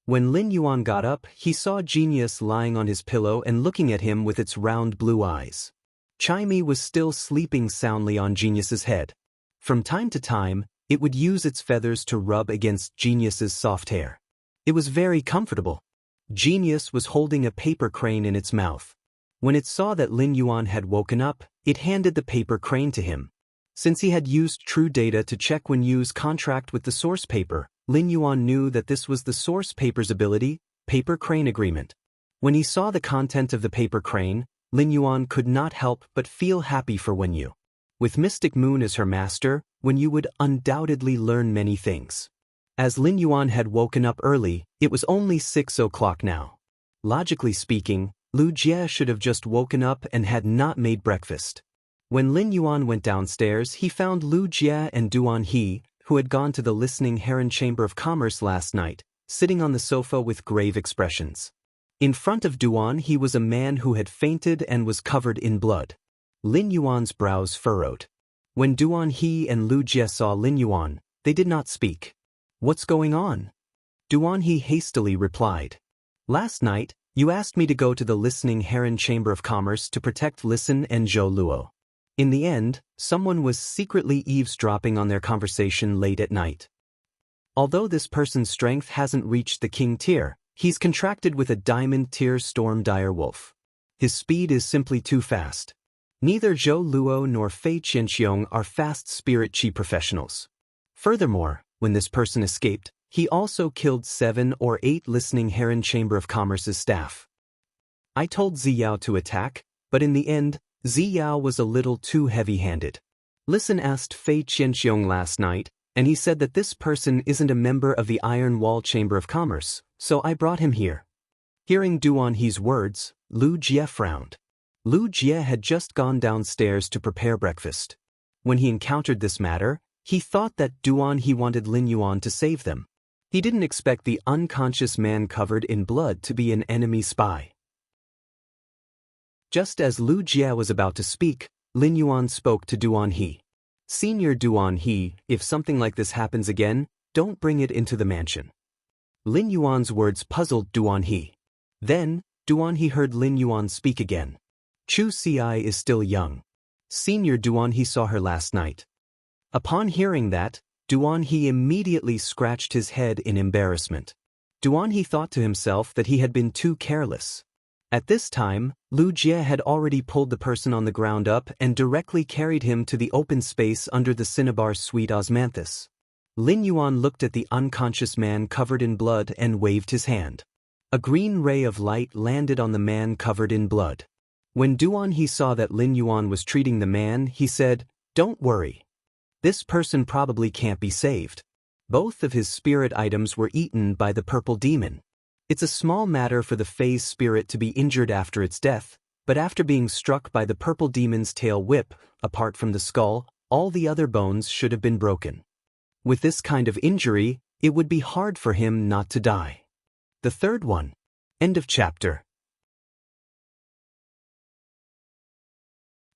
When Lin Yuan got up, he saw Genius lying on his pillow and looking at him with its round blue eyes. Chimey was still sleeping soundly on Genius's head. From time to time, it would use its feathers to rub against Genius's soft hair. It was very comfortable. Genius was holding a paper crane in its mouth. When it saw that Lin Yuan had woken up, it handed the paper crane to him. Since he had used true data to check Wen Yu's contract with the source paper, Lin Yuan knew that this was the source paper's ability, paper crane agreement. When he saw the content of the paper crane, Lin Yuan could not help but feel happy for Wen Yu. With Mystic Moon as her master, Wen Yu would undoubtedly learn many things. As Lin Yuan had woken up early, it was only 6 o'clock now. Logically speaking, Lu Jie should have just woken up and had not made breakfast. When Lin Yuan went downstairs, he found Lu Jie and Duan He, who had gone to the Listening Heron Chamber of Commerce last night, sitting on the sofa with grave expressions. In front of Duan He was a man who had fainted and was covered in blood. Lin Yuan's brows furrowed. When Duan He and Lu Jie saw Lin Yuan, they did not speak. "What's going on?" Duan He hastily replied. "Last night, you asked me to go to the Listening Heron Chamber of Commerce to protect Listen and Zhou Luo. In the end, someone was secretly eavesdropping on their conversation late at night. Although this person's strength hasn't reached the king tier, he's contracted with a diamond tier storm dire wolf. His speed is simply too fast. Neither Zhou Luo nor Fei Qianxiong are fast spirit chi professionals. Furthermore, when this person escaped, he also killed 7 or 8 Listening Heron Chamber of Commerce's staff. I told Ziyao to attack, but in the end, Ziyao was a little too heavy-handed. Listen asked Fei Qianxiong last night, and he said that this person isn't a member of the Iron Wall Chamber of Commerce, so I brought him here." Hearing Duan He's words, Lu Jie frowned. Lu Jie had just gone downstairs to prepare breakfast. When he encountered this matter, he thought that Duan He wanted Lin Yuan to save them. He didn't expect the unconscious man covered in blood to be an enemy spy. Just as Lu Jie was about to speak, Lin Yuan spoke to Duan He. "Senior Duan He, if something like this happens again, don't bring it into the mansion." Lin Yuan's words puzzled Duan He. Then, Duan He heard Lin Yuan speak again. "Chu Si is still young. Senior Duan He saw her last night." Upon hearing that, Duan He immediately scratched his head in embarrassment. Duan He thought to himself that he had been too careless. At this time, Lu Jie had already pulled the person on the ground up and directly carried him to the open space under the cinnabar sweet osmanthus. Lin Yuan looked at the unconscious man covered in blood and waved his hand. A green ray of light landed on the man covered in blood. When Duan He saw that Lin Yuan was treating the man, he said, "Don't worry. This person probably can't be saved. Both of his spirit items were eaten by the purple demon. It's a small matter for the Fei's spirit to be injured after its death, but after being struck by the purple demon's tail whip, apart from the skull, all the other bones should have been broken. With this kind of injury, it would be hard for him not to die." The third one. End of chapter.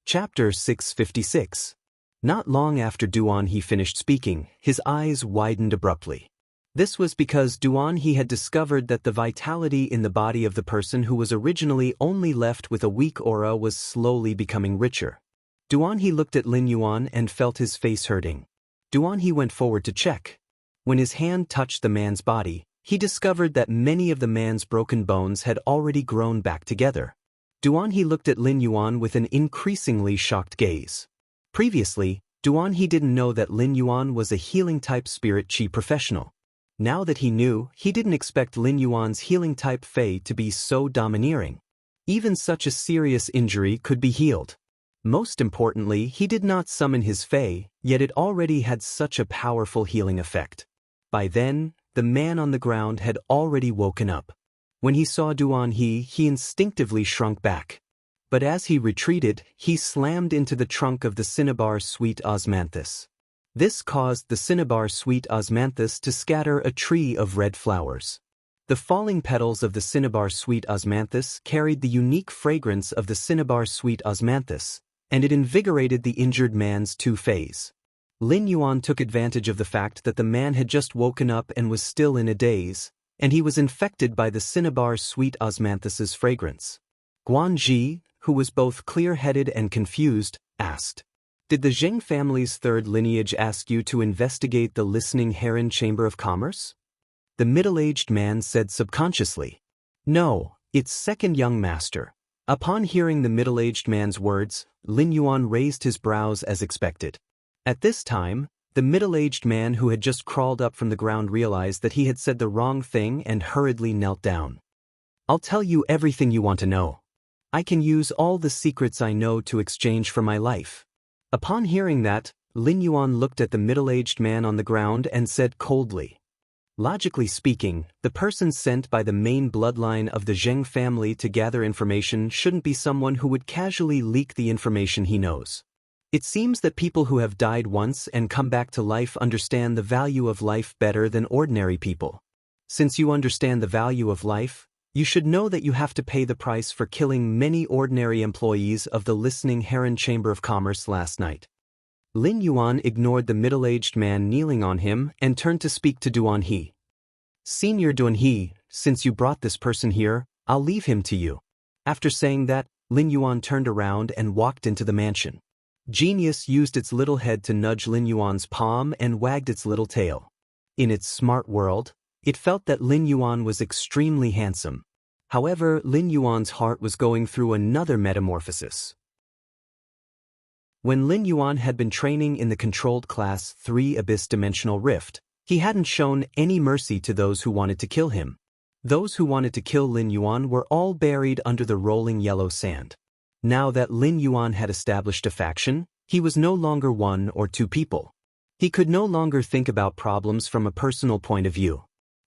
Chapter 656. Not long after Duan He finished speaking, his eyes widened abruptly. This was because Duan He had discovered that the vitality in the body of the person who was originally only left with a weak aura was slowly becoming richer. Duan He looked at Lin Yuan and felt his face hurting. Duan He went forward to check, When his hand touched the man's body, he discovered that many of the man's broken bones had already grown back together. Duan He looked at Lin Yuan with an increasingly shocked gaze. Previously, Duan He didn't know that Lin Yuan was a healing-type spirit qi professional. Now that he knew, he didn't expect Lin Yuan's healing-type fei to be so domineering. Even such a serious injury could be healed. Most importantly, he did not summon his fei, yet it already had such a powerful healing effect. By then, the man on the ground had already woken up. When he saw Duan He instinctively shrunk back. But as he retreated, he slammed into the trunk of the cinnabar sweet osmanthus. This caused the cinnabar sweet osmanthus to scatter a tree of red flowers. The falling petals of the cinnabar sweet osmanthus carried the unique fragrance of the cinnabar sweet osmanthus, and it invigorated the injured man's two feis. Lin Yuan took advantage of the fact that the man had just woken up and was still in a daze, and he was infected by the cinnabar sweet osmanthus's fragrance. Guan Ji, who was both clear-headed and confused, asked, "Did the Zheng family's third lineage ask you to investigate the listening heron chamber of commerce?" The middle-aged man said subconsciously, "No, it's second young master." Upon hearing the middle-aged man's words, Lin Yuan raised his brows as expected. At this time, the middle-aged man who had just crawled up from the ground realized that he had said the wrong thing and hurriedly knelt down. "I'll tell you everything you want to know. I can use all the secrets I know to exchange for my life." Upon hearing that, Lin Yuan looked at the middle-aged man on the ground and said coldly, "Logically speaking, the person sent by the main bloodline of the Zheng family to gather information shouldn't be someone who would casually leak the information he knows. It seems that people who have died once and come back to life understand the value of life better than ordinary people. Since you understand the value of life, you should know that you have to pay the price for killing many ordinary employees of the Listening Heron Chamber of Commerce last night." Lin Yuan ignored the middle-aged man kneeling on him and turned to speak to Duan He. "Senior Duan He, since you brought this person here, I'll leave him to you." After saying that, Lin Yuan turned around and walked into the mansion. Genius used its little head to nudge Lin Yuan's palm and wagged its little tail. In its smart world, it felt that Lin Yuan was extremely handsome. However, Lin Yuan's heart was going through another metamorphosis. When Lin Yuan had been training in the controlled Class 3 Abyss Dimensional Rift, he hadn't shown any mercy to those who wanted to kill him. Those who wanted to kill Lin Yuan were all buried under the rolling yellow sand. Now that Lin Yuan had established a faction, he was no longer one or two people. He could no longer think about problems from a personal point of view.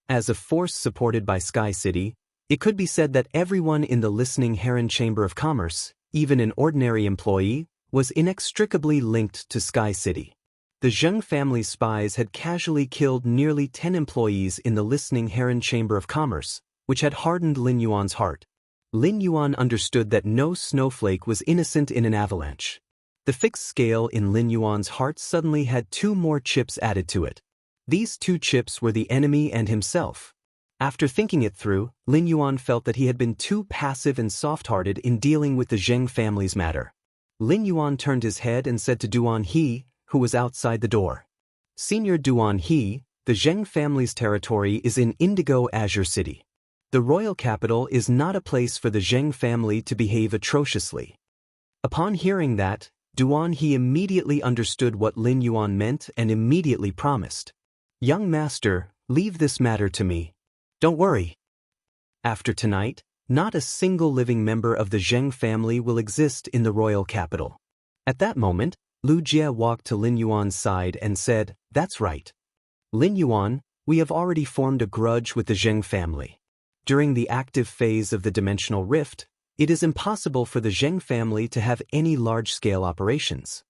As a force supported by Sky City, it could be said that everyone in the Listening Heron Chamber of Commerce, even an ordinary employee, was inextricably linked to Sky City. The Zheng family's spies had casually killed nearly 10 employees in the Listening Heron Chamber of Commerce, which had hardened Lin Yuan's heart. Lin Yuan understood that no snowflake was innocent in an avalanche. The fixed scale in Lin Yuan's heart suddenly had two more chips added to it. These two chips were the enemy and himself. After thinking it through, Lin Yuan felt that he had been too passive and soft-hearted in dealing with the Zheng family's matter. Lin Yuan turned his head and said to Duan He, who was outside the door, "Senior Duan He, the Zheng family's territory is in Indigo Azure City. The royal capital is not a place for the Zheng family to behave atrociously." Upon hearing that, Duan He immediately understood what Lin Yuan meant and immediately promised, "Young master, leave this matter to me. Don't worry. After tonight, not a single living member of the Zheng family will exist in the royal capital." At that moment, Lu Jie walked to Lin Yuan's side and said, "That's right. Lin Yuan, we have already formed a grudge with the Zheng family. During the active phase of the dimensional rift, it is impossible for the Zheng family to have any large-scale operations.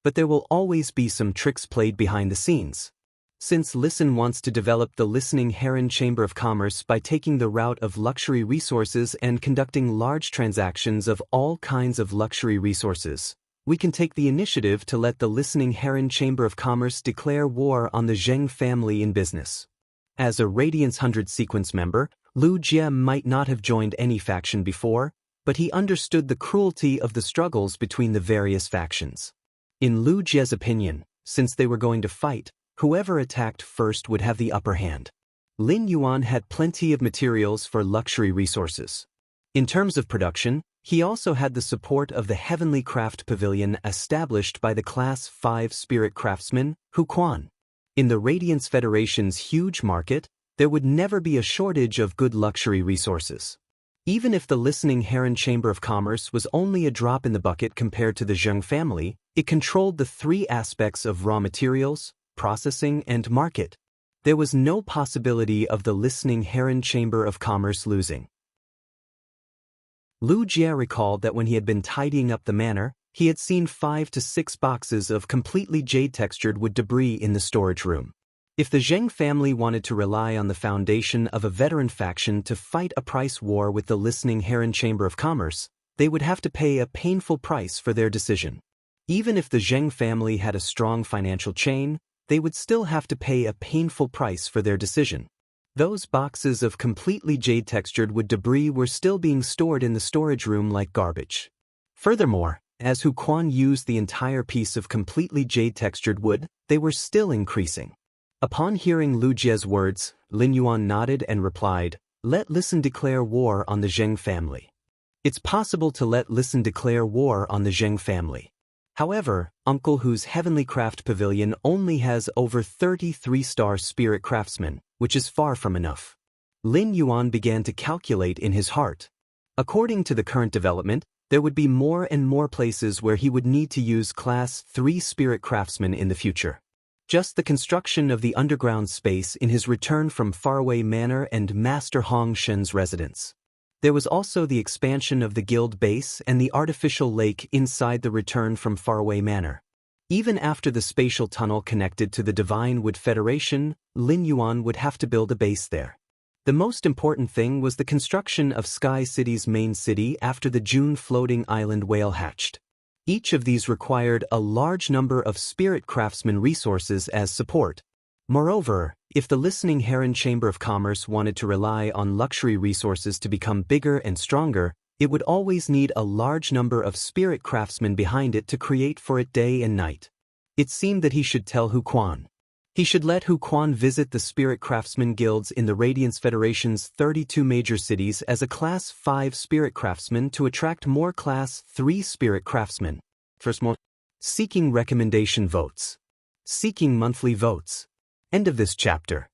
But there will always be some tricks played behind the scenes. Since Listen wants to develop the Listening Heron Chamber of Commerce by taking the route of luxury resources and conducting large transactions of all kinds of luxury resources, we can take the initiative to let the Listening Heron Chamber of Commerce declare war on the Zheng family in business." As a Radiance 100 sequence member, Lu Jie might not have joined any faction before, but he understood the cruelty of the struggles between the various factions. In Lu Jie's opinion, since they were going to fight, Whoever attacked first would have the upper hand. Lin Yuan had plenty of materials for luxury resources. In terms of production, he also had the support of the Heavenly Craft Pavilion established by the Class 5 spirit craftsman, Hu Quan. In the Radiance Federation's huge market, there would never be a shortage of good luxury resources. Even if the Listening Heron Chamber of Commerce was only a drop in the bucket compared to the Zheng family, it controlled the three aspects of raw materials, processing, and market. There was no possibility of the Listening Heron Chamber of Commerce losing. Lu Jie recalled that when he had been tidying up the manor, he had seen 5 to 6 boxes of completely jade-textured wood debris in the storage room. If the Zheng family wanted to rely on the foundation of a veteran faction to fight a price war with the Listening Heron Chamber of Commerce, they would have to pay a painful price for their decision. Even if the Zheng family had a strong financial chain, they would still have to pay a painful price for their decision. Those boxes of completely jade-textured wood debris were still being stored in the storage room like garbage. Furthermore, as Hu Quan used the entire piece of completely jade-textured wood, they were still increasing. Upon hearing Lu Jie's words, Lin Yuan nodded and replied, "Let Listen declare war on the Zheng family." It's possible to let Listen declare war on the Zheng family. However, Uncle Hu's Heavenly Craft Pavilion only has over 33-star spirit craftsmen, which is far from enough. Lin Yuan began to calculate in his heart. According to the current development, there would be more and more places where he would need to use Class 3 spirit craftsmen in the future. Just the construction of the underground space in his return from Faraway Manor and Master Hong Shen's residence. There was also the expansion of the guild base and the artificial lake inside the return from Faraway Manor. Even after the spatial tunnel connected to the Divine Wood Federation, Lin Yuan would have to build a base there. The most important thing was the construction of Sky City's main city after the June floating island whale hatched. Each of these required a large number of spirit craftsman resources as support. Moreover, if the Listening Heron Chamber of Commerce wanted to rely on luxury resources to become bigger and stronger, it would always need a large number of spirit craftsmen behind it to create for it day and night. It seemed that he should tell Hu Quan. He should let Hu Quan visit the spirit craftsman guilds in the Radiance Federation's 32 major cities as a Class 5 spirit craftsman to attract more Class 3 spirit craftsmen. First, more seeking recommendation votes. Seeking monthly votes. End of this chapter.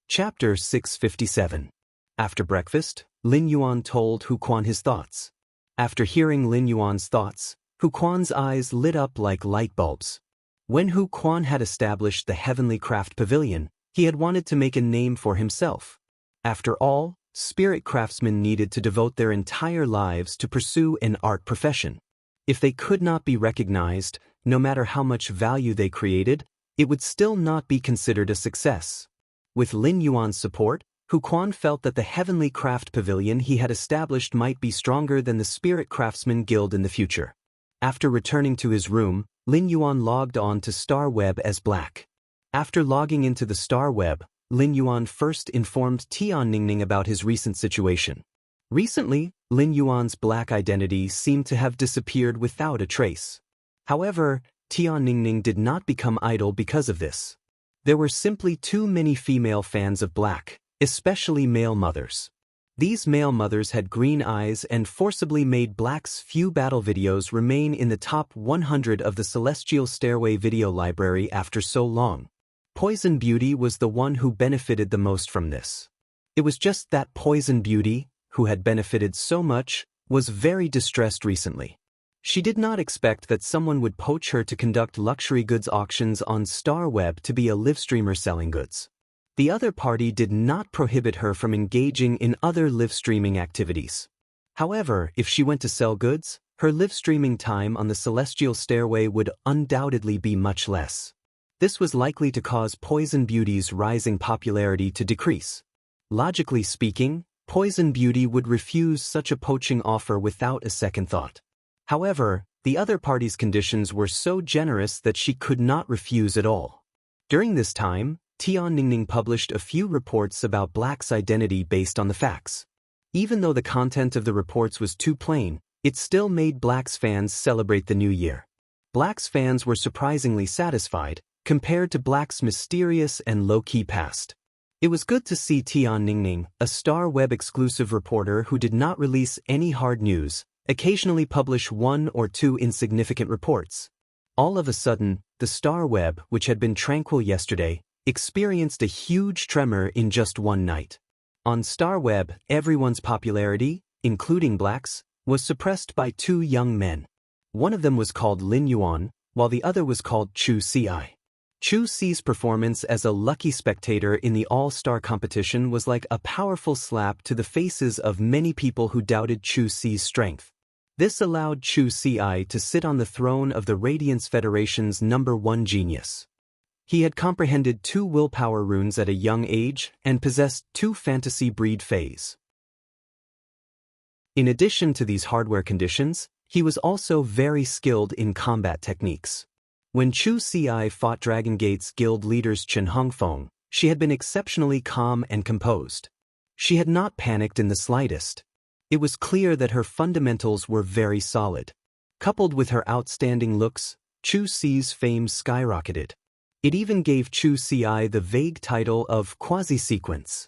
Chapter 657. After breakfast, Lin Yuan told Hu Quan his thoughts. After hearing Lin Yuan's thoughts, Hu Quan's eyes lit up like light bulbs. When Hu Quan had established the Heavenly Craft Pavilion, he had wanted to make a name for himself. After all, spirit craftsmen needed to devote their entire lives to pursue an art profession. If they could not be recognized, no matter how much value they created, it would still not be considered a success. With Lin Yuan's support, Hu Quan felt that the Heavenly Craft Pavilion he had established might be stronger than the Spirit Craftsman Guild in the future. After returning to his room, Lin Yuan logged on to Star Web as Black. After logging into the Star Web, Lin Yuan first informed Tian Ningning about his recent situation. Recently, Lin Yuan's black identity seemed to have disappeared without a trace. However, Tian Ningning did not become idle because of this. There were simply too many female fans of black, especially male mothers. These male mothers had green eyes and forcibly made Black's few battle videos remain in the top 100 of the Celestial Stairway video library after so long. Poison Beauty was the one who benefited the most from this. It was just that Poison Beauty, who had benefited so much, was very distressed recently. She did not expect that someone would poach her to conduct luxury goods auctions on Star Web to be a live streamer selling goods. The other party did not prohibit her from engaging in other live streaming activities. However, if she went to sell goods, her live streaming time on the Celestial Stairway would undoubtedly be much less. This was likely to cause Poison Beauty's rising popularity to decrease. Logically speaking, Poison Beauty would refuse such a poaching offer without a second thought. However, the other party's conditions were so generous that she could not refuse at all. During this time, Tian Ningning published a few reports about Black's identity based on the facts. Even though the content of the reports was too plain, it still made Black's fans celebrate the new year. Black's fans were surprisingly satisfied, compared to Black's mysterious and low-key past. It was good to see Tian Ningning, a Star Web exclusive reporter who did not release any hard news, occasionally publish one or two insignificant reports. All of a sudden, the Star Web, which had been tranquil yesterday, experienced a huge tremor in just one night. On Star Web, everyone's popularity, including Black's, was suppressed by two young men. One of them was called Lin Yuan, while the other was called Chu Ci. Chu Ci's performance as a lucky spectator in the all-star competition was like a powerful slap to the faces of many people who doubted Chu Ci's strength. This allowed Chu Ci to sit on the throne of the Radiance Federation's #1 genius. He had comprehended 2 willpower runes at a young age and possessed 2 fantasy breed fays. In addition to these hardware conditions, he was also very skilled in combat techniques. When Chu Ci fought Dragon Gate's guild leaders Chen Hongfeng, she had been exceptionally calm and composed. She had not panicked in the slightest. It was clear that her fundamentals were very solid. Coupled with her outstanding looks, Chu Ci's fame skyrocketed. It even gave Chu Ci the vague title of Quasi-Sequence.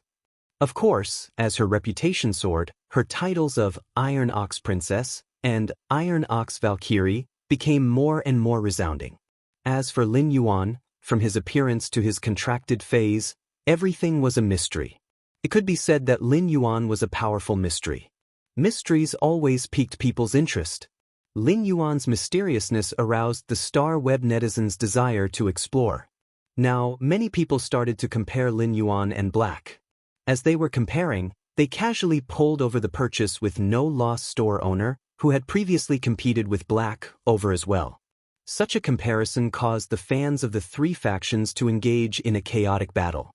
Of course, as her reputation soared, her titles of Iron Ox Princess and Iron Ox Valkyrie became more and more resounding. As for Lin Yuan, from his appearance to his contracted phase, everything was a mystery. It could be said that Lin Yuan was a powerful mystery. Mysteries always piqued people's interest. Lin Yuan's mysteriousness aroused the Star Web netizens' desire to explore. Now, many people started to compare Lin Yuan and Black. As they were comparing, they casually pulled over the purchase with no-loss store owner, who had previously competed with Black, over as well. Such a comparison caused the fans of the 3 factions to engage in a chaotic battle.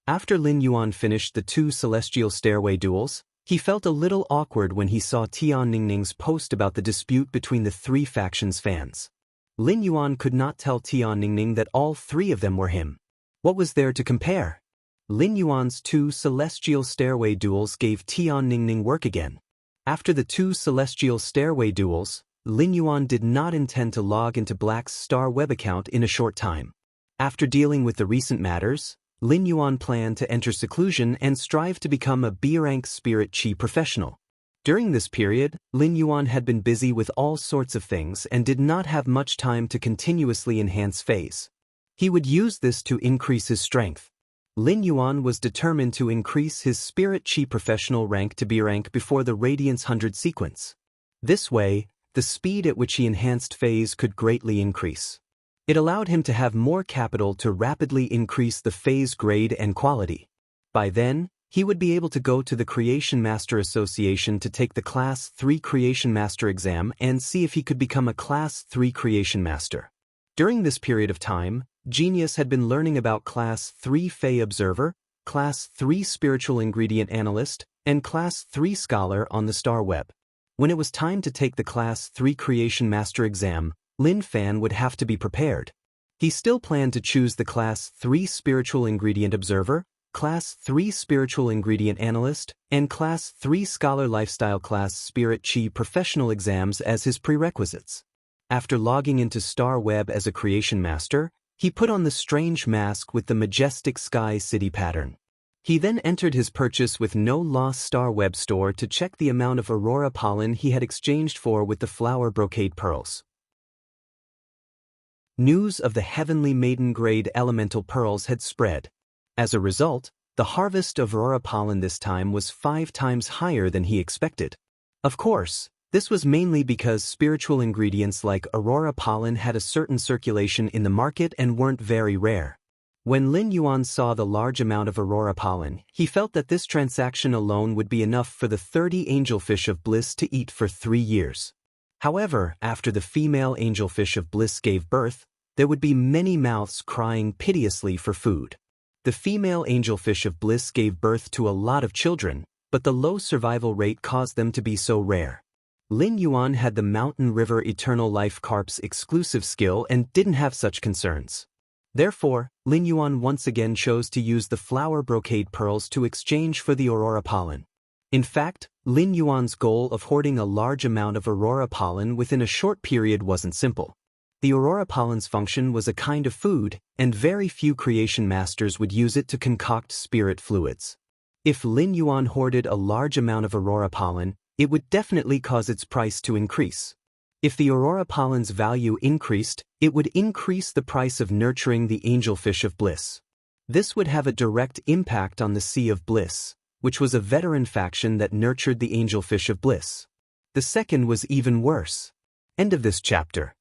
After Lin Yuan finished the 2 Celestial Stairway duels, he felt a little awkward when he saw Tian Ningning's post about the dispute between the 3 factions' fans. Lin Yuan could not tell Tian Ningning that all 3 of them were him. What was there to compare? Lin Yuan's 2 Celestial Stairway duels gave Tian Ningning work again. After the 2 Celestial Stairway duels, Lin Yuan did not intend to log into Black's Star Web account in a short time. After dealing with the recent matters, Lin Yuan planned to enter seclusion and strive to become a B-rank Spirit Chi professional. During this period, Lin Yuan had been busy with all sorts of things and did not have much time to continuously enhance phase. He would use this to increase his strength. Lin Yuan was determined to increase his Spirit Chi professional rank to B-rank before the Radiance 100 sequence. This way, the speed at which he enhanced phase could greatly increase. It allowed him to have more capital to rapidly increase the phase grade and quality. By then, he would be able to go to the Creation Master Association to take the Class 3 Creation Master exam and see if he could become a Class 3 Creation Master. During this period of time, Genius had been learning about Class 3 Fey Observer, Class 3 Spiritual Ingredient Analyst, and Class 3 Scholar on the Star Web. When it was time to take the Class 3 Creation Master exam, Lin Fan would have to be prepared. He still planned to choose the Class 3 Spiritual Ingredient Observer, Class 3 Spiritual Ingredient Analyst, and Class 3 Scholar Lifestyle Class Spirit Chi Professional exams as his prerequisites. After logging into Star Web as a Creation Master, he put on the strange mask with the majestic sky city pattern. He then entered his purchase with no-loss Star Web store to check the amount of Aurora pollen he had exchanged for with the flower brocade pearls. News of the Heavenly Maiden grade elemental pearls had spread. As a result, the harvest of Aurora pollen this time was 5 times higher than he expected. Of course, this was mainly because spiritual ingredients like Aurora pollen had a certain circulation in the market and weren't very rare. When Lin Yuan saw the large amount of Aurora pollen, he felt that this transaction alone would be enough for the 30 angelfish of bliss to eat for 3 years. However, after the female angelfish of bliss gave birth, there would be many mouths crying piteously for food. The female angelfish of bliss gave birth to a lot of children, but the low survival rate caused them to be so rare. Lin Yuan had the Mountain River Eternal Life Carp's exclusive skill and didn't have such concerns. Therefore, Lin Yuan once again chose to use the flower brocade pearls to exchange for the Aurora pollen. In fact, Lin Yuan's goal of hoarding a large amount of Aurora pollen within a short period wasn't simple. The aurora pollen's function was a kind of food, and very few creation masters would use it to concoct spirit fluids. If Lin Yuan hoarded a large amount of aurora pollen, it would definitely cause its price to increase. If the aurora pollen's value increased, it would increase the price of nurturing the angelfish of bliss. This would have a direct impact on the Sea of Bliss, which was a veteran faction that nurtured the angelfish of bliss. The second was even worse. End of this chapter.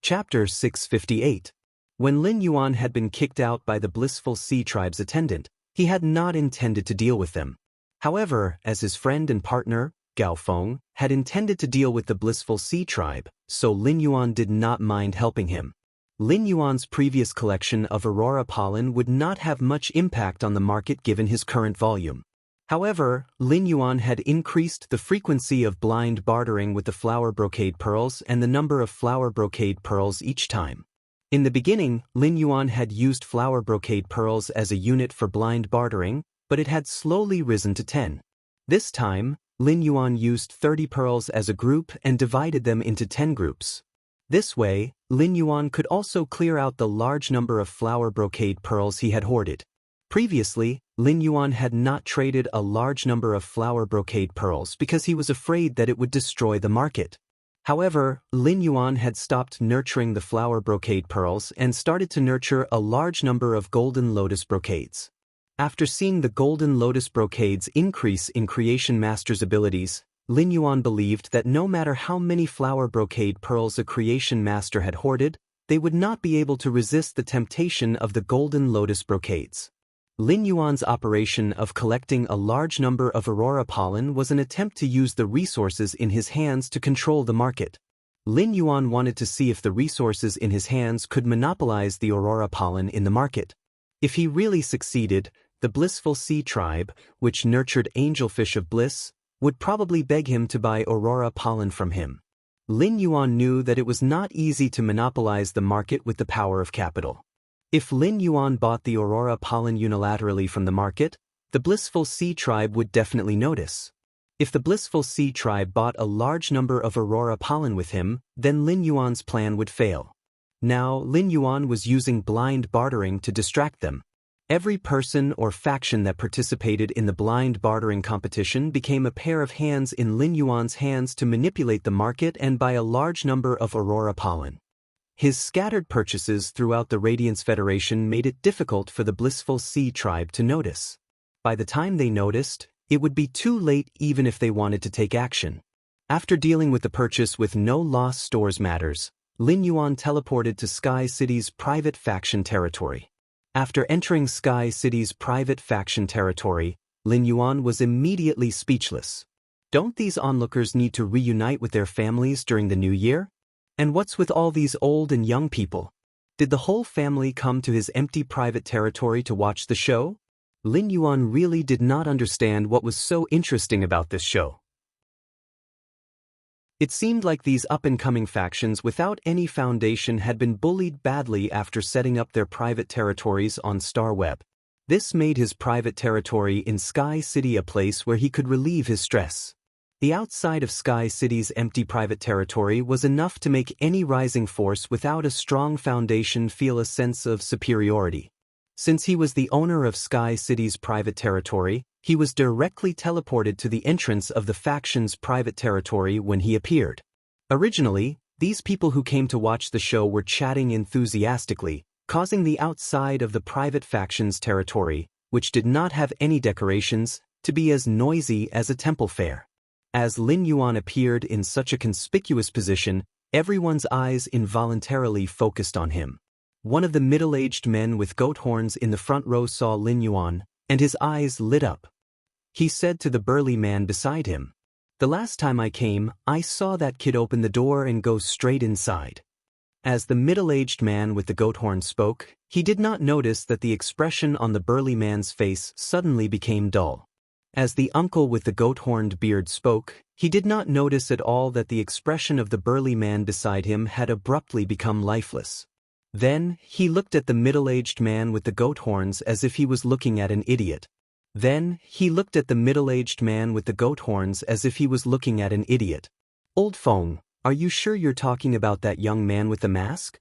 Chapter 658. When Lin Yuan had been kicked out by the Blissful Sea Tribe's attendant, he had not intended to deal with them. However, as his friend and partner, Gao Feng, had intended to deal with the Blissful Sea Tribe, so Lin Yuan did not mind helping him. Lin Yuan's previous collection of aurora pollen would not have much impact on the market given his current volume. However, Lin Yuan had increased the frequency of blind bartering with the flower brocade pearls and the number of flower brocade pearls each time. In the beginning, Lin Yuan had used flower brocade pearls as a unit for blind bartering, but it had slowly risen to 10. This time, Lin Yuan used 30 pearls as a group and divided them into 10 groups. This way, Lin Yuan could also clear out the large number of flower brocade pearls he had hoarded. Previously, Lin Yuan had not traded a large number of flower brocade pearls because he was afraid that it would destroy the market. However, Lin Yuan had stopped nurturing the flower brocade pearls and started to nurture a large number of golden lotus brocades. After seeing the golden lotus brocades increase in Creation Master's abilities, Lin Yuan believed that no matter how many flower brocade pearls a Creation Master had hoarded, they would not be able to resist the temptation of the golden lotus brocades. Lin Yuan's operation of collecting a large number of aurora pollen was an attempt to use the resources in his hands to control the market. Lin Yuan wanted to see if the resources in his hands could monopolize the aurora pollen in the market. If he really succeeded, the Blissful Sea Tribe, which nurtured angelfish of bliss, would probably beg him to buy aurora pollen from him. Lin Yuan knew that it was not easy to monopolize the market with the power of capital. If Lin Yuan bought the aurora pollen unilaterally from the market, the Blissful Sea Tribe would definitely notice. If the Blissful Sea Tribe bought a large number of aurora pollen with him, then Lin Yuan's plan would fail. Now, Lin Yuan was using blind bartering to distract them. Every person or faction that participated in the blind bartering competition became a pair of hands in Lin Yuan's hands to manipulate the market and buy a large number of aurora pollen. His scattered purchases throughout the Radiance Federation made it difficult for the Blissful Sea Tribe to notice. By the time they noticed, it would be too late even if they wanted to take action. After dealing with the purchase with no loss stores matters, Lin Yuan teleported to Sky City's private faction territory. After entering Sky City's private faction territory, Lin Yuan was immediately speechless. Don't these onlookers need to reunite with their families during the new year? And what's with all these old and young people? Did the whole family come to his empty private territory to watch the show? Lin Yuan really did not understand what was so interesting about this show. It seemed like these up-and-coming factions without any foundation had been bullied badly after setting up their private territories on StarWeb. This made his private territory in Sky City a place where he could relieve his stress. The outside of Sky City's empty private territory was enough to make any rising force without a strong foundation feel a sense of superiority. Since he was the owner of Sky City's private territory, he was directly teleported to the entrance of the faction's private territory when he appeared. Originally, these people who came to watch the show were chatting enthusiastically, causing the outside of the private faction's territory, which did not have any decorations, to be as noisy as a temple fair. As Lin Yuan appeared in such a conspicuous position, everyone's eyes involuntarily focused on him. One of the middle-aged men with goat horns in the front row saw Lin Yuan, and his eyes lit up. He said to the burly man beside him, "The last time I came, I saw that kid open the door and go straight inside." As the middle-aged man with the goat horn spoke, he did not notice that the expression on the burly man's face suddenly became dull. As the uncle with the goat-horned beard spoke, he did not notice at all that the expression of the burly man beside him had abruptly become lifeless. Then, he looked at the middle-aged man with the goat horns as if he was looking at an idiot. Then, he looked at the middle-aged man with the goat horns as if he was looking at an idiot. Old Feng, are you sure you're talking about that young man with the mask?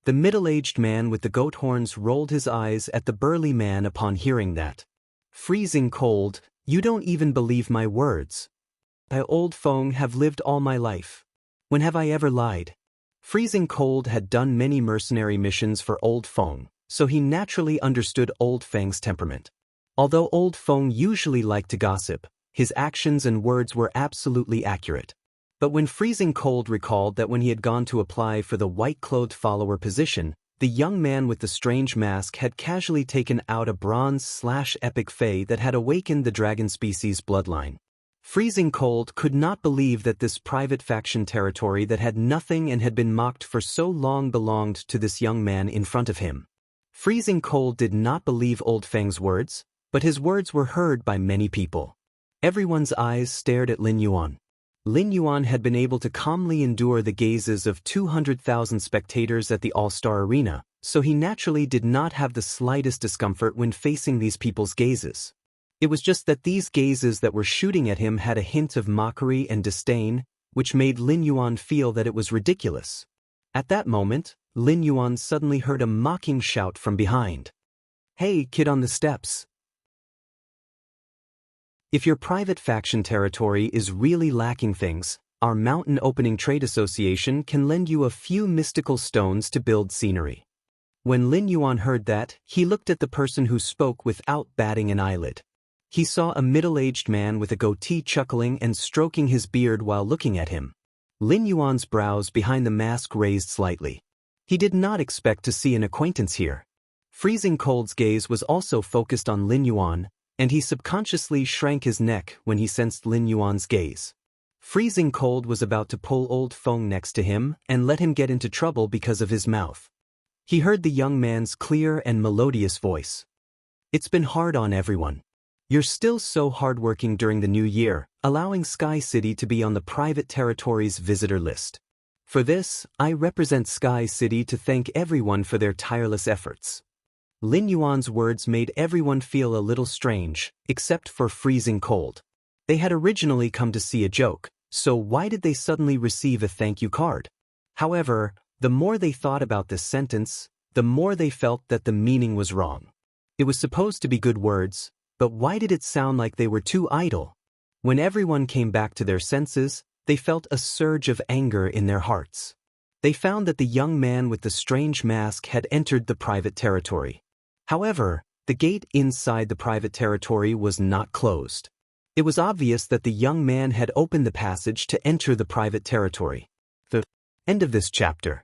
The middle-aged man with the goat horns rolled his eyes at the burly man upon hearing that. Freezing cold, you don't even believe my words. I, Old Feng, have lived all my life. When have I ever lied? Freezing Cold had done many mercenary missions for Old Feng, so he naturally understood Old Feng's temperament. Although Old Feng usually liked to gossip, his actions and words were absolutely accurate. But when Freezing Cold recalled that when he had gone to apply for the white-clothed follower position, the young man with the strange mask had casually taken out a bronze/epic fae that had awakened the dragon species bloodline. Freezing Cold could not believe that this private faction territory that had nothing and had been mocked for so long belonged to this young man in front of him. Freezing Cold did not believe Old Feng's words, but his words were heard by many people. Everyone's eyes stared at Lin Yuan. Lin Yuan had been able to calmly endure the gazes of 200,000 spectators at the All-Star Arena, so he naturally did not have the slightest discomfort when facing these people's gazes. It was just that these gazes that were shooting at him had a hint of mockery and disdain, which made Lin Yuan feel that it was ridiculous. At that moment, Lin Yuan suddenly heard a mocking shout from behind. "Hey, kid on the steps! If your private faction territory is really lacking things, our Mountain Opening Trade Association can lend you a few mystical stones to build scenery." When Lin Yuan heard that, he looked at the person who spoke without batting an eyelid. He saw a middle-aged man with a goatee chuckling and stroking his beard while looking at him. Lin Yuan's brows behind the mask raised slightly. He did not expect to see an acquaintance here. Freezing Cold's gaze was also focused on Lin Yuan, and he subconsciously shrank his neck when he sensed Lin Yuan's gaze. Freezing Cold was about to pull Old Feng next to him and let him get into trouble because of his mouth. He heard the young man's clear and melodious voice. "It's been hard on everyone. You're still so hardworking during the new year, allowing Sky City to be on the private territory's visitor list. For this, I represent Sky City to thank everyone for their tireless efforts." Lin Yuan's words made everyone feel a little strange, except for Freezing Cold. They had originally come to see a joke, so why did they suddenly receive a thank you card? However, the more they thought about this sentence, the more they felt that the meaning was wrong. It was supposed to be good words, but why did it sound like they were too idle? When everyone came back to their senses, they felt a surge of anger in their hearts. They found that the young man with the strange mask had entered the private territory. However, the gate inside the private territory was not closed. It was obvious that the young man had opened the passage to enter the private territory. The end of this chapter.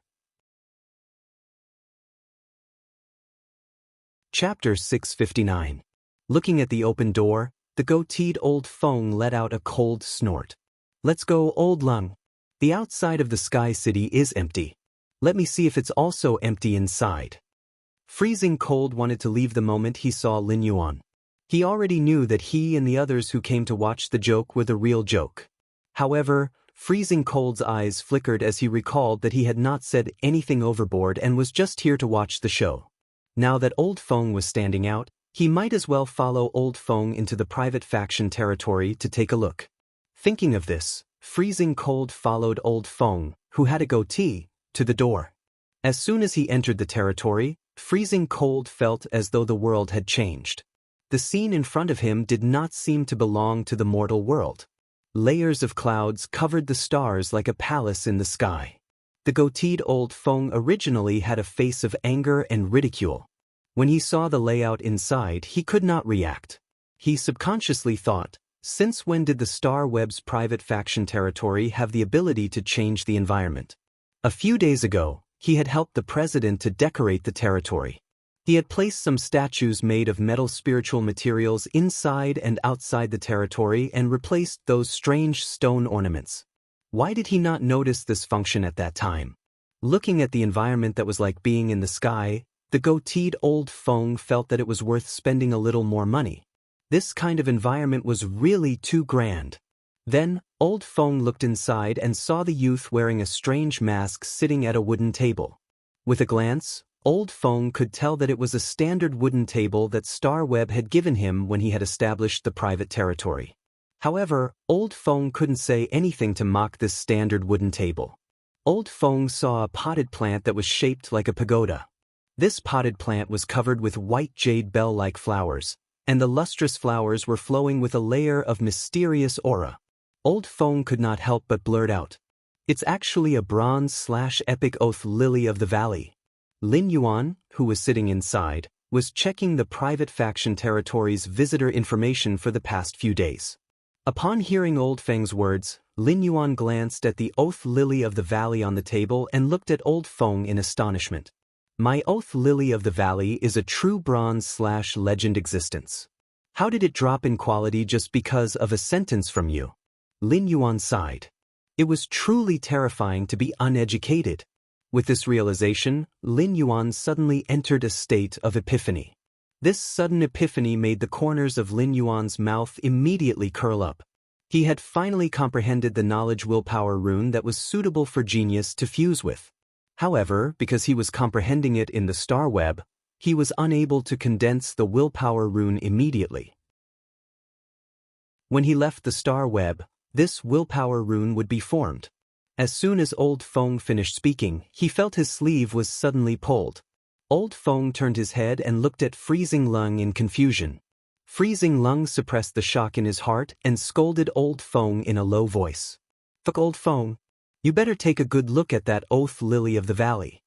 Chapter 659. Looking at the open door, the goateed Old Feng let out a cold snort. "Let's go, Old Lung. The outside of the Sky City is empty. Let me see if it's also empty inside." Freezing Cold wanted to leave the moment he saw Lin Yuan. He already knew that he and the others who came to watch the joke were the real joke. However, Freezing Cold's eyes flickered as he recalled that he had not said anything overboard and was just here to watch the show. Now that Old Feng was standing out, he might as well follow Old Feng into the private faction territory to take a look. Thinking of this, Freezing Cold followed Old Feng, who had a goatee, to the door. As soon as he entered the territory, Freezing Cold felt as though the world had changed. The scene in front of him did not seem to belong to the mortal world. Layers of clouds covered the stars like a palace in the sky. The goateed Old Feng originally had a face of anger and ridicule. When he saw the layout inside, he could not react. He subconsciously thought, since when did the Star Web's private faction territory have the ability to change the environment? A few days ago, he had helped the president to decorate the territory. He had placed some statues made of metal spiritual materials inside and outside the territory and replaced those strange stone ornaments. Why did he not notice this function at that time? Looking at the environment that was like being in the sky, the goateed Old Feng felt that it was worth spending a little more money. This kind of environment was really too grand. Then, Old Feng looked inside and saw the youth wearing a strange mask sitting at a wooden table. With a glance, Old Feng could tell that it was a standard wooden table that Star Web had given him when he had established the private territory. However, Old Feng couldn't say anything to mock this standard wooden table. Old Feng saw a potted plant that was shaped like a pagoda. This potted plant was covered with white jade bell-like flowers, and the lustrous flowers were flowing with a layer of mysterious aura. Old Feng could not help but blurt out, "It's actually a bronze/epic oath lily of the valley." Lin Yuan, who was sitting inside, was checking the private faction territory's visitor information for the past few days. Upon hearing Old Feng's words, Lin Yuan glanced at the oath lily of the valley on the table and looked at Old Feng in astonishment. "My oath lily of the valley is a true bronze/legend existence. How did it drop in quality just because of a sentence from you?" Lin Yuan sighed. It was truly terrifying to be uneducated. With this realization, Lin Yuan suddenly entered a state of epiphany. This sudden epiphany made the corners of Lin Yuan's mouth immediately curl up. He had finally comprehended the knowledge willpower rune that was suitable for genius to fuse with. However, because he was comprehending it in the star web, he was unable to condense the willpower rune immediately. When he left the star web, this willpower rune would be formed. As soon as Old Feng finished speaking, he felt his sleeve was suddenly pulled. Old Feng turned his head and looked at Freezing Lung in confusion. Freezing Lung suppressed the shock in his heart and scolded Old Feng in a low voice. "Fuck, Old Feng. You better take a good look at that oath lily of the valley.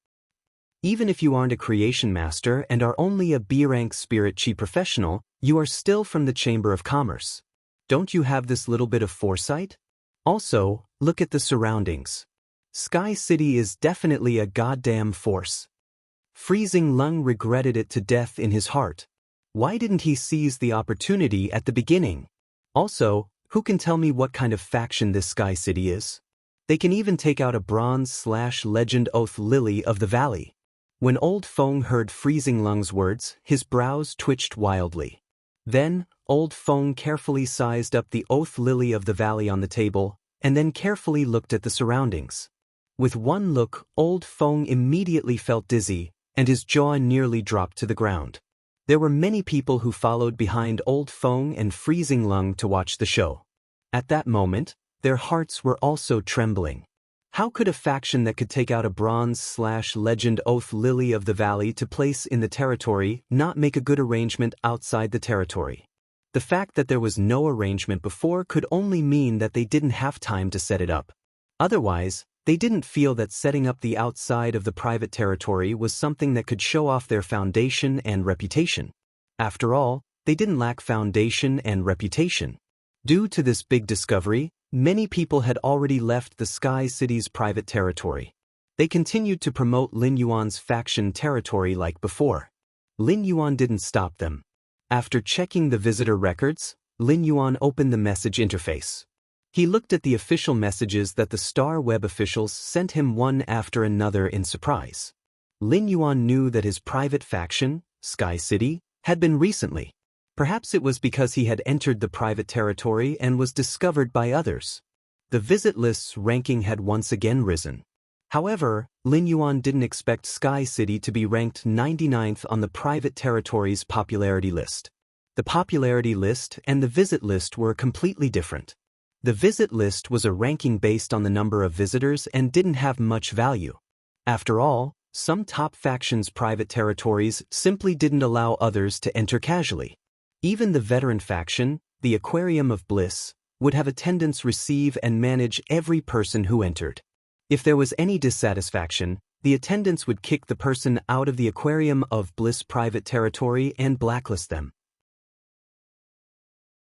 Even if you aren't a creation master and are only a B-rank spirit chi professional, you are still from the Chamber of Commerce. Don't you have this little bit of foresight? Also, look at the surroundings. Sky City is definitely a goddamn force." Freezing Lung regretted it to death in his heart. Why didn't he seize the opportunity at the beginning? Also, who can tell me what kind of faction this Sky City is? They can even take out a bronze/legend oath lily of the valley. When Old Feng heard Freezing Lung's words, his brows twitched wildly. Then, Old Feng carefully sized up the oath lily of the valley on the table, and then carefully looked at the surroundings. With one look, Old Feng immediately felt dizzy, and his jaw nearly dropped to the ground. There were many people who followed behind Old Feng and Freezing Lung to watch the show. At that moment, their hearts were also trembling. How could a faction that could take out a bronze/legend oath lily of the valley to place in the territory not make a good arrangement outside the territory? The fact that there was no arrangement before could only mean that they didn't have time to set it up. Otherwise, they didn't feel that setting up the outside of the private territory was something that could show off their foundation and reputation. After all, they didn't lack foundation and reputation. Due to this big discovery, many people had already left the Sky City's private territory. They continued to promote Lin Yuan's faction territory like before. Lin Yuan didn't stop them. After checking the visitor records, Lin Yuan opened the message interface. He looked at the official messages that the Star Web officials sent him one after another in surprise. Lin Yuan knew that his private faction, Sky City, had been recently. Perhaps it was because he had entered the private territory and was discovered by others. The visit list's ranking had once again risen. However, Lin Yuan didn't expect Sky City to be ranked 99th on the private territory's popularity list. The popularity list and the visit list were completely different. The visit list was a ranking based on the number of visitors and didn't have much value. After all, some top factions' private territories simply didn't allow others to enter casually. Even the veteran faction, the Aquarium of Bliss, would have attendants receive and manage every person who entered. If there was any dissatisfaction, the attendants would kick the person out of the Aquarium of Bliss private territory and blacklist them.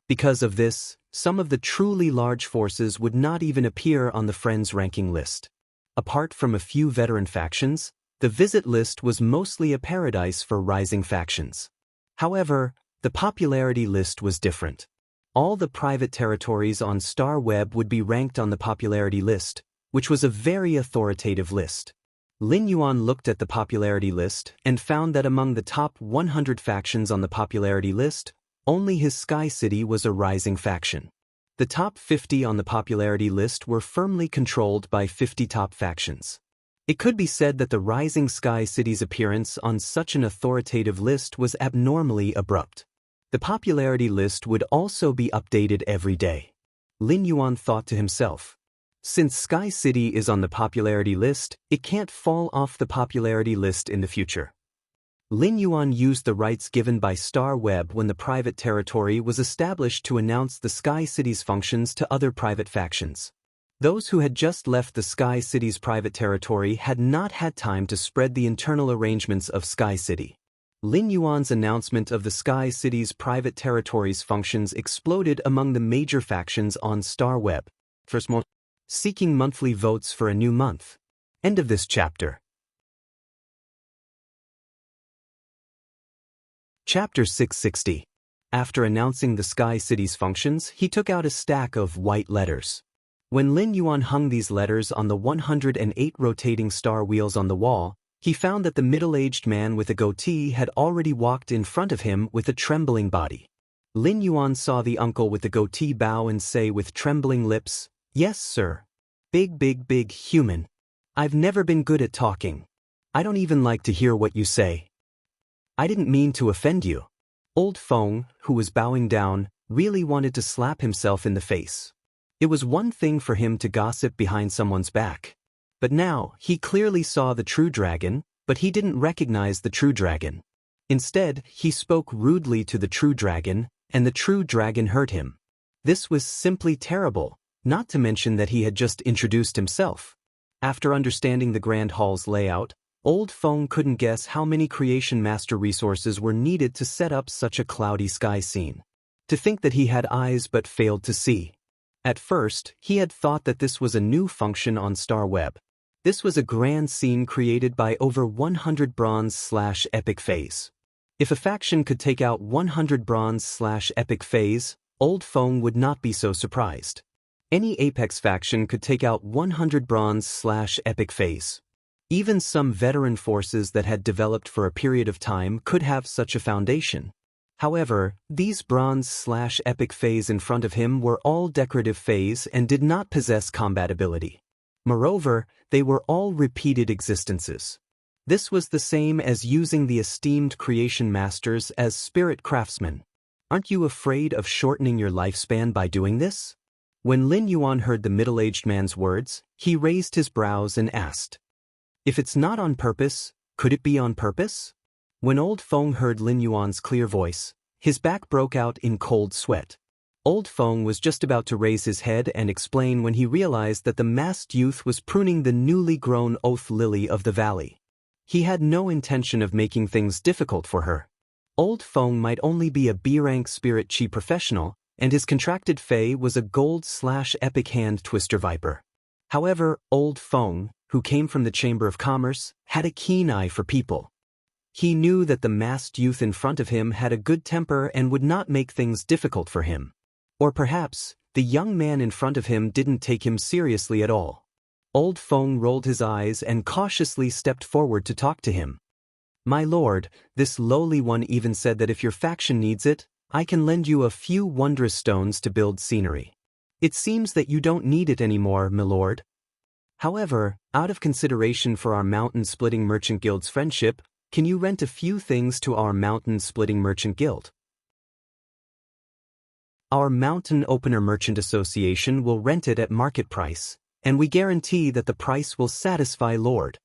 Because of this, some of the truly large forces would not even appear on the Friends ranking list. Apart from a few veteran factions, the visit list was mostly a paradise for rising factions. However, the popularity list was different. All the private territories on Star Web would be ranked on the popularity list, which was a very authoritative list. Lin Yuan looked at the popularity list and found that among the top 100 factions on the popularity list, only his Sky City was a rising faction. The top 50 on the popularity list were firmly controlled by 50 top factions. It could be said that the rising Sky City's appearance on such an authoritative list was abnormally abrupt. The popularity list would also be updated every day. Lin Yuan thought to himself. Since Sky City is on the popularity list, it can't fall off the popularity list in the future. Lin Yuan used the rights given by Star Web when the private territory was established to announce the Sky City's functions to other private factions. Those who had just left the Sky City's private territory had not had time to spread the internal arrangements of Sky City. Lin Yuan's announcement of the Sky City's private territory's functions exploded among the major factions on Star Web. First month, seeking monthly votes for a new month. End of this chapter. Chapter 660. After announcing the Sky City's functions, he took out a stack of white letters. When Lin Yuan hung these letters on the 108 rotating star wheels on the wall, he found that the middle-aged man with a goatee had already walked in front of him with a trembling body. Lin Yuan saw the uncle with the goatee bow and say with trembling lips, "Yes, sir. Big human. I've never been good at talking. I don't even like to hear what you say. I didn't mean to offend you." Old Feng, who was bowing down, really wanted to slap himself in the face. It was one thing for him to gossip behind someone's back. But now, he clearly saw the true dragon, but he didn't recognize the true dragon. Instead, he spoke rudely to the true dragon, and the true dragon heard him. This was simply terrible, not to mention that he had just introduced himself. After understanding the Grand Hall's layout, Old Feng couldn't guess how many Creation Master resources were needed to set up such a cloudy sky scene. To think that he had eyes but failed to see. At first, he had thought that this was a new function on Star Web. This was a grand scene created by over 100 bronze/epic phase. If a faction could take out 100 bronze/epic phase, Old Feng would not be so surprised. Any Apex faction could take out 100 bronze/epic phase. Even some veteran forces that had developed for a period of time could have such a foundation. However, these bronze/epic phase in front of him were all decorative phase and did not possess combat ability. Moreover, they were all repeated existences. This was the same as using the esteemed Creation Masters as spirit craftsmen. Aren't you afraid of shortening your lifespan by doing this? When Lin Yuan heard the middle-aged man's words, he raised his brows and asked, "If it's not on purpose, could it be on purpose?" When Old Feng heard Lin Yuan's clear voice, his back broke out in cold sweat. Old Feng was just about to raise his head and explain when he realized that the masked youth was pruning the newly grown oath lily of the valley. He had no intention of making things difficult for her. Old Feng might only be a B-rank spirit chi professional, and his contracted fey was a gold/epic hand twister viper. However, Old Feng, who came from the Chamber of Commerce, had a keen eye for people. He knew that the masked youth in front of him had a good temper and would not make things difficult for him. Or perhaps, the young man in front of him didn't take him seriously at all. Old Feng rolled his eyes and cautiously stepped forward to talk to him. "My lord, this lowly one even said that if your faction needs it, I can lend you a few wondrous stones to build scenery. It seems that you don't need it anymore, my lord. However, out of consideration for our Mountain-Splitting Merchant Guild's friendship, can you rent a few things to our Mountain-Splitting Merchant Guild? Our Mountain Opener Merchant Association will rent it at market price, and we guarantee that the price will satisfy Lord."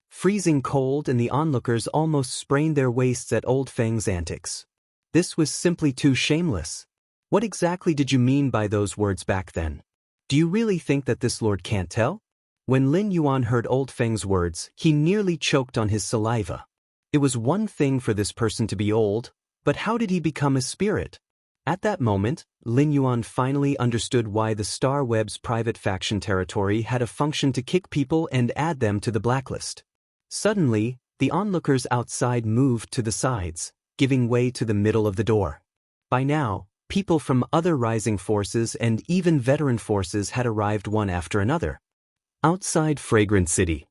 Freezing cold and the onlookers almost sprained their waists at Old Feng's antics. This was simply too shameless. What exactly did you mean by those words back then? Do you really think that this lord can't tell? When Lin Yuan heard Old Feng's words, he nearly choked on his saliva. It was one thing for this person to be old, but how did he become a spirit? At that moment, Lin Yuan finally understood why the Star Web's private faction territory had a function to kick people and add them to the blacklist. Suddenly, the onlookers outside moved to the sides, giving way to the middle of the door. By now, people from other rising forces and even veteran forces had arrived one after another. Outside Fragrant City,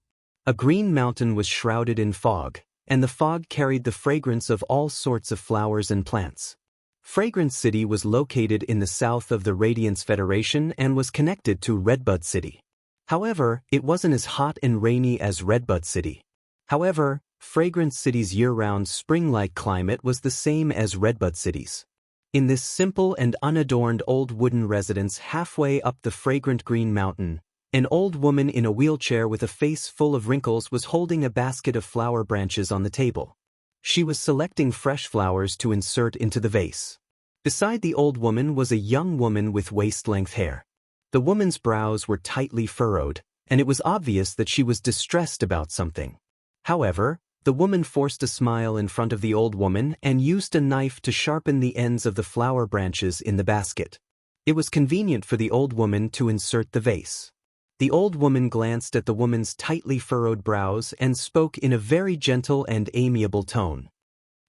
a green mountain was shrouded in fog, and the fog carried the fragrance of all sorts of flowers and plants. Fragrant City was located in the south of the Radiance Federation and was connected to Redbud City. However, it wasn't as hot and rainy as Redbud City. However, Fragrant City's year-round spring-like climate was the same as Redbud City's. In this simple and unadorned old wooden residence halfway up the fragrant green mountain, an old woman in a wheelchair with a face full of wrinkles was holding a basket of flower branches on the table. She was selecting fresh flowers to insert into the vase. Beside the old woman was a young woman with waist-length hair. The woman's brows were tightly furrowed, and it was obvious that she was distressed about something. However, the woman forced a smile in front of the old woman and used a knife to sharpen the ends of the flower branches in the basket. It was convenient for the old woman to insert the vase. The old woman glanced at the woman's tightly furrowed brows and spoke in a very gentle and amiable tone.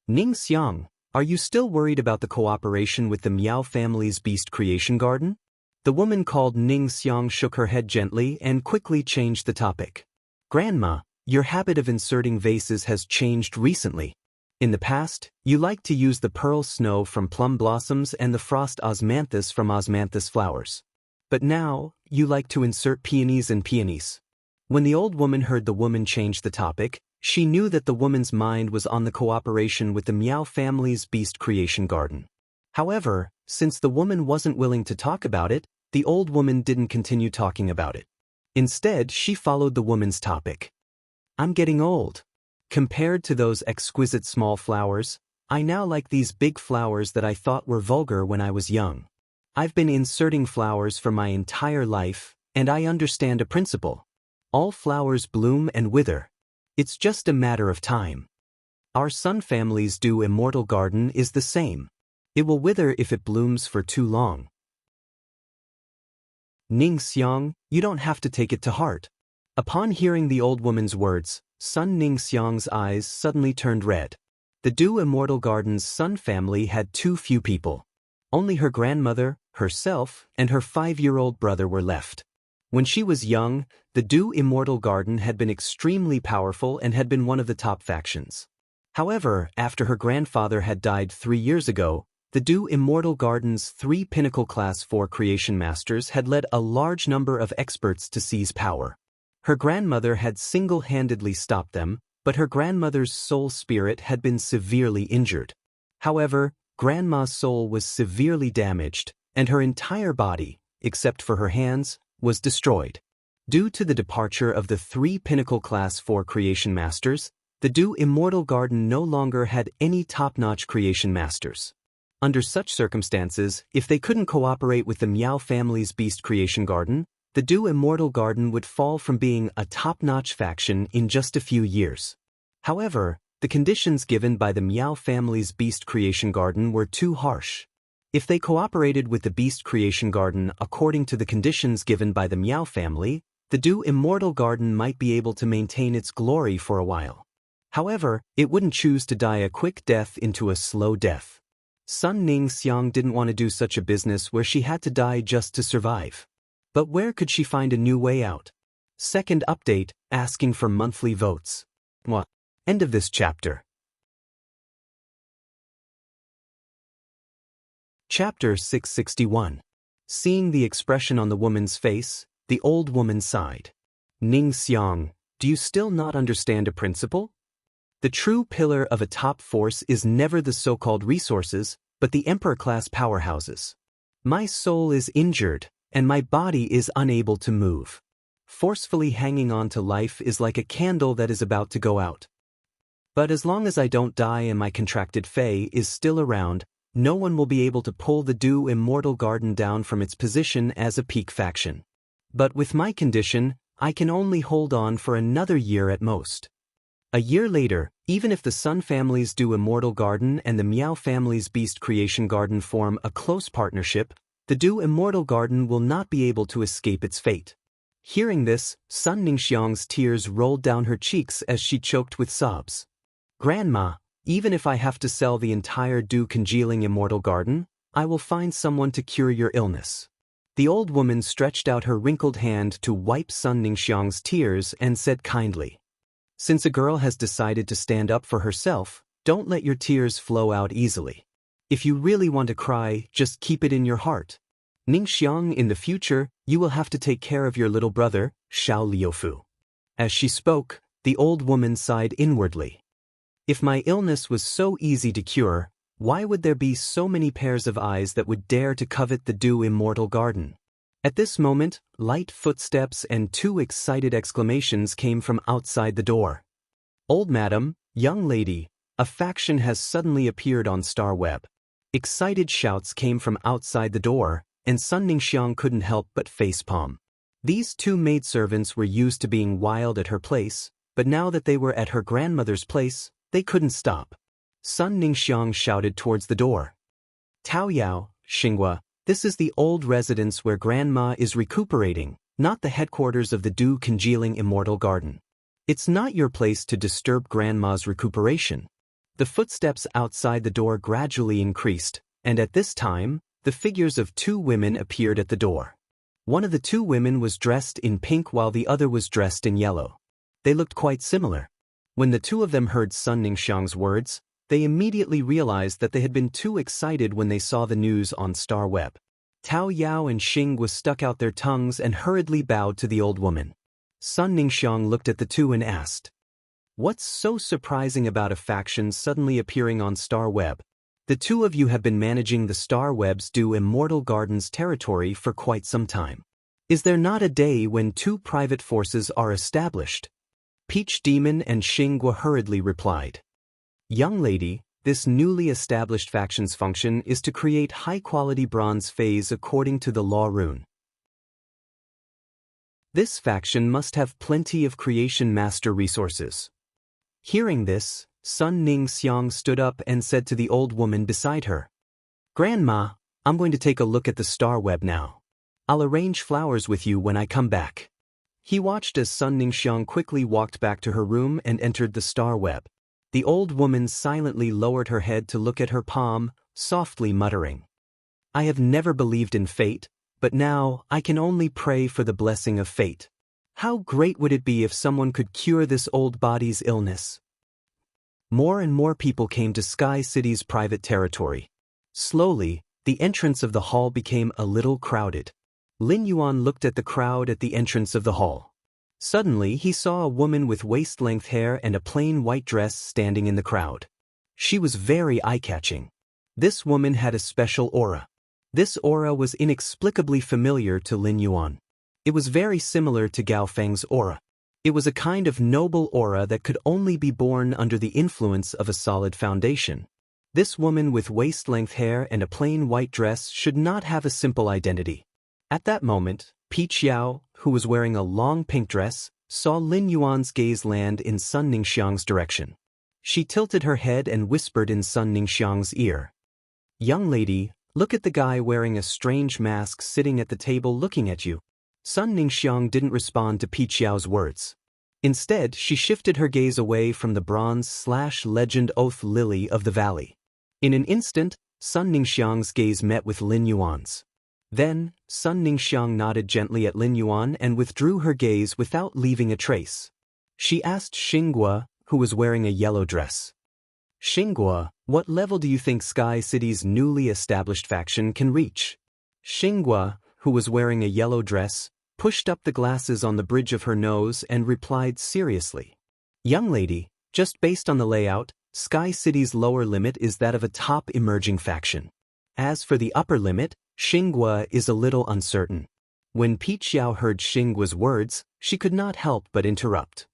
"Ning Xiang, are you still worried about the cooperation with the Miao family's beast creation garden?" The woman called Ning Xiang shook her head gently and quickly changed the topic. "Grandma, your habit of inserting vases has changed recently. In the past, you liked to use the pearl snow from plum blossoms and the frost osmanthus from osmanthus flowers. But now, you like to insert peonies and peonies." When the old woman heard the woman change the topic, she knew that the woman's mind was on the cooperation with the Miao family's beast creation garden. However, since the woman wasn't willing to talk about it, the old woman didn't continue talking about it. Instead, she followed the woman's topic. "I'm getting old. Compared to those exquisite small flowers, I now like these big flowers that I thought were vulgar when I was young. I've been inserting flowers for my entire life, and I understand a principle. All flowers bloom and wither. It's just a matter of time. Our Sun family's dew immortal garden is the same. It will wither if it blooms for too long." "Ning Xiang, you don't have to take it to heart." Upon hearing the old woman's words, Sun Ning Xiang's eyes suddenly turned red. The dew immortal garden's Sun family had too few people. Only her grandmother, herself, and her 5-year-old brother were left. When she was young, the Dew Immortal Garden had been extremely powerful and had been one of the top factions. However, after her grandfather had died 3 years ago, the Dew Immortal Garden's 3 Pinnacle Class 4 Creation Masters had led a large number of experts to seize power. Her grandmother had single-handedly stopped them, but her grandmother's soul spirit had been severely injured. However, Grandma's soul was severely damaged, and her entire body, except for her hands, was destroyed. Due to the departure of the 3 Pinnacle Class 4 Creation Masters, the Dew Immortal Garden no longer had any top-notch Creation Masters. Under such circumstances, if they couldn't cooperate with the Miao family's Beast Creation Garden, the Dew Immortal Garden would fall from being a top-notch faction in just a few years. However, the conditions given by the Miao family's Beast Creation Garden were too harsh. If they cooperated with the Beast Creation Garden according to the conditions given by the Miao family, the Dew Immortal Garden might be able to maintain its glory for a while. However, it wouldn't choose to die a quick death into a slow death. Sun Ning Xiang didn't want to do such a business where she had to die just to survive. But where could she find a new way out? Second update, asking for monthly votes. What? End of this chapter. Chapter 661. Seeing the expression on the woman's face, the old woman sighed. "Ning Xiang, do you still not understand a principle? The true pillar of a top force is never the so-called resources, but the emperor-class powerhouses. My soul is injured, and my body is unable to move. Forcefully hanging on to life is like a candle that is about to go out. But as long as I don't die and my contracted Fae is still around, no one will be able to pull the Dew Immortal Garden down from its position as a peak faction. But with my condition, I can only hold on for another year at most." A year later, even if the Sun family's Dew Immortal Garden and the Miao family's Beast Creation Garden form a close partnership, the Dew Immortal Garden will not be able to escape its fate. Hearing this, Sun Ningxiang's tears rolled down her cheeks as she choked with sobs. "Grandma, even if I have to sell the entire Dew Congealing Immortal Garden, I will find someone to cure your illness." The old woman stretched out her wrinkled hand to wipe Sun Ningxiang's tears and said kindly, "Since a girl has decided to stand up for herself, don't let your tears flow out easily. If you really want to cry, just keep it in your heart. Ningxiang, in the future, you will have to take care of your little brother, Xiao Liufu." As she spoke, the old woman sighed inwardly. If my illness was so easy to cure, Why would there be so many pairs of eyes that would dare to covet the dew immortal garden? At this moment, light footsteps and two excited exclamations came from outside the door. "Old madam, young lady, a faction has suddenly appeared on Star Web." Excited shouts came from outside the door, and Sun Ningxiang couldn't help but facepalm. These two maidservants were used to being wild at her place, but now that they were at her grandmother's place, they couldn't stop. Sun Ningxiang shouted towards the door. "Tao Yao, Xinghua, this is the old residence where Grandma is recuperating, not the headquarters of the dew-congealing immortal garden. It's not your place to disturb Grandma's recuperation." The footsteps outside the door gradually increased, and at this time, the figures of two women appeared at the door. One of the two women was dressed in pink while the other was dressed in yellow. They looked quite similar. When the two of them heard Sun Ningxiang's words, they immediately realized that they had been too excited when they saw the news on Star Web. Tao Yao and Xinghua stuck out their tongues and hurriedly bowed to the old woman. Sun Ningxiang looked at the two and asked, "What's so surprising about a faction suddenly appearing on Star Web? The two of you have been managing the Star Web's Dew Immortal Gardens territory for quite some time. Is there not a day when two private forces are established?" Peach Demon and Xinghua hurriedly replied, "Young lady, this newly established faction's function is to create high-quality bronze phase according to the law rune. This faction must have plenty of creation master resources." Hearing this, Sun Ningxiang stood up and said to the old woman beside her, "Grandma, I'm going to take a look at the Star Web now. I'll arrange flowers with you when I come back." He watched as Sun Ningxiang quickly walked back to her room and entered the Star Web. The old woman silently lowered her head to look at her palm, softly muttering, "I have never believed in fate, but now I can only pray for the blessing of fate. How great would it be if someone could cure this old body's illness?" More and more people came to Sky City's private territory. Slowly, the entrance of the hall became a little crowded. Lin Yuan looked at the crowd at the entrance of the hall. Suddenly, he saw a woman with waist-length hair and a plain white dress standing in the crowd. She was very eye-catching. This woman had a special aura. This aura was inexplicably familiar to Lin Yuan. It was very similar to Gao Feng's aura. It was a kind of noble aura that could only be born under the influence of a solid foundation. This woman with waist-length hair and a plain white dress should not have a simple identity. At that moment, Peach Yao, who was wearing a long pink dress, saw Lin Yuan's gaze land in Sun Ningxiang's direction. She tilted her head and whispered in Sun Ningxiang's ear, "Young lady, look at the guy wearing a strange mask sitting at the table looking at you." Sun Ningxiang didn't respond to Peach Yao's words. Instead, she shifted her gaze away from the bronze/legend oath lily of the valley. In an instant, Sun Ningxiang's gaze met with Lin Yuan's. Then, Sun Ningxiang nodded gently at Lin Yuan and withdrew her gaze without leaving a trace. She asked Xinghua, who was wearing a yellow dress, "Xinghua, what level do you think Sky City's newly established faction can reach?" Xinghua, who was wearing a yellow dress, pushed up the glasses on the bridge of her nose and replied seriously, "Young lady, just based on the layout, Sky City's lower limit is that of a top emerging faction. As for the upper limit, Xinghua is a little uncertain." When Peach Yao heard Xinghua's words, she could not help but interrupt.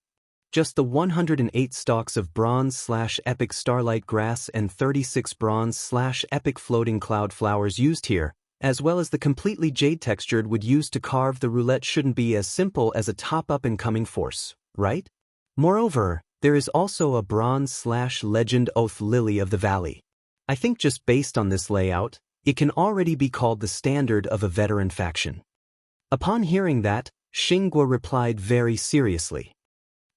"Just the 108 stalks of bronze/epic starlight grass and 36 bronze/epic floating cloud flowers used here, as well as the completely jade-textured wood used to carve the roulette shouldn't be as simple as a top up-and-coming force, right? Moreover, there is also a bronze/legend oath lily of the valley. I think just based on this layout, it can already be called the standard of a veteran faction." Upon hearing that, Xinghua replied very seriously,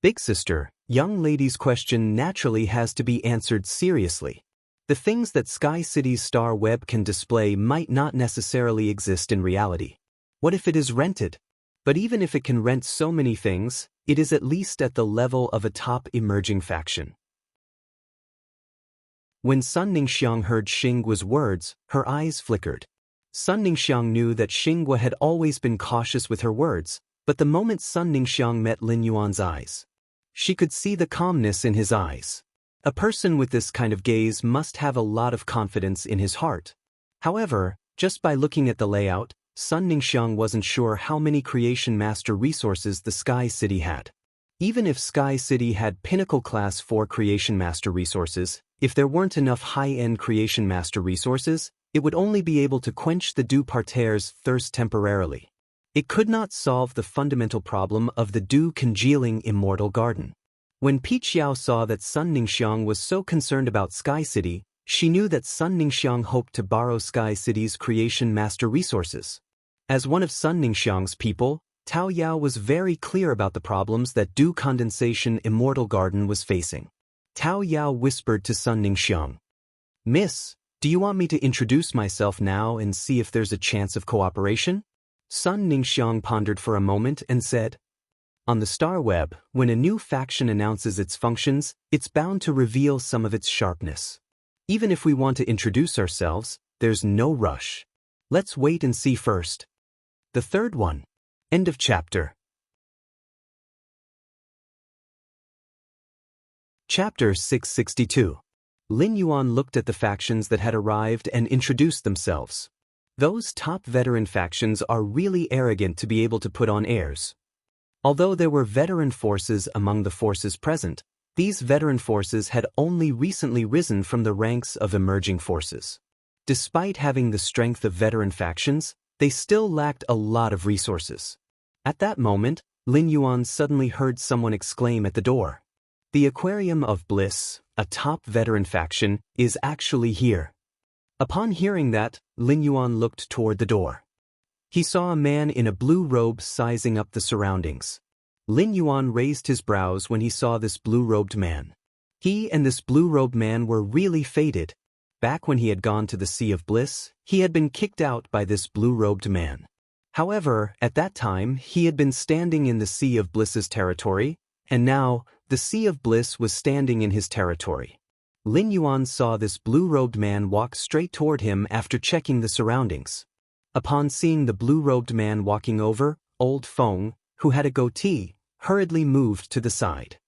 "Big sister, young lady's question naturally has to be answered seriously. The things that Sky City's Star Web can display might not necessarily exist in reality. What if it is rented? But even if it can rent so many things, it is at least at the level of a top emerging faction." When Sun Ningxiang heard Xinghua's words, her eyes flickered. Sun Ningxiang knew that Xinghua had always been cautious with her words, but the moment Sun Ningxiang met Lin Yuan's eyes, she could see the calmness in his eyes. A person with this kind of gaze must have a lot of confidence in his heart. However, just by looking at the layout, Sun Ningxiang wasn't sure how many Creation Master resources the Sky City had. Even if Sky City had Pinnacle Class 4 Creation Master resources, if there weren't enough high-end Creation Master resources, it would only be able to quench the Du Parterre's thirst temporarily. It could not solve the fundamental problem of the Du congealing immortal garden. When Piqiao saw that Sun Ningxiang was so concerned about Sky City, she knew that Sun Ningxiang hoped to borrow Sky City's Creation Master resources. As one of Sun Ningxiang's people, Tao Yao was very clear about the problems that Du Condensation Immortal Garden was facing. Tao Yao whispered to Sun Ningxiang, "Miss, do you want me to introduce myself now and see if there's a chance of cooperation?" Sun Ningxiang pondered for a moment and said, "On the Star Web, when a new faction announces its functions, it's bound to reveal some of its sharpness. Even if we want to introduce ourselves, there's no rush. Let's wait and see first." The third one. End of chapter. Chapter 662. Lin Yuan looked at the factions that had arrived and introduced themselves. Those top veteran factions are really arrogant to be able to put on airs. Although there were veteran forces among the forces present, these veteran forces had only recently risen from the ranks of emerging forces. Despite having the strength of veteran factions, they still lacked a lot of resources. At that moment, Lin Yuan suddenly heard someone exclaim at the door. "The Aquarium of Bliss, a top veteran faction, is actually here." Upon hearing that, Lin Yuan looked toward the door. He saw a man in a blue robe sizing up the surroundings. Lin Yuan raised his brows when he saw this blue-robed man. He and this blue-robed man were really faded. Back when he had gone to the Sea of Bliss, he had been kicked out by this blue-robed man. However, at that time, he had been standing in the Sea of Bliss's territory, and now, the Sea of Bliss was standing in his territory. Lin Yuan saw this blue-robed man walk straight toward him after checking the surroundings. Upon seeing the blue-robed man walking over, Old Feng, who had a goatee, hurriedly moved to the side.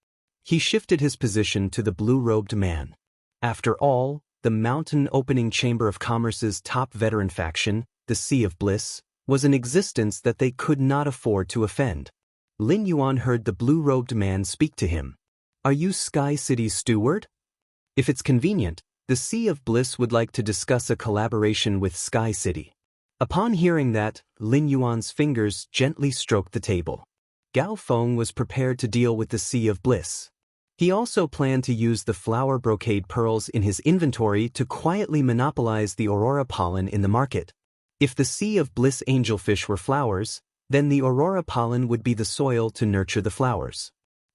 He shifted his position to the blue-robed man. After all, the Mountain Opening Chamber of Commerce's top veteran faction, the Sea of Bliss, was an existence that they could not afford to offend. Lin Yuan heard the blue-robed man speak to him. "Are you Sky City's steward? If it's convenient, the Sea of Bliss would like to discuss a collaboration with Sky City." Upon hearing that, Lin Yuan's fingers gently stroked the table. Gao Feng was prepared to deal with the Sea of Bliss. He also planned to use the flower brocade pearls in his inventory to quietly monopolize the Aurora pollen in the market. If the Sea of Bliss angelfish were flowers, then the Aurora pollen would be the soil to nurture the flowers.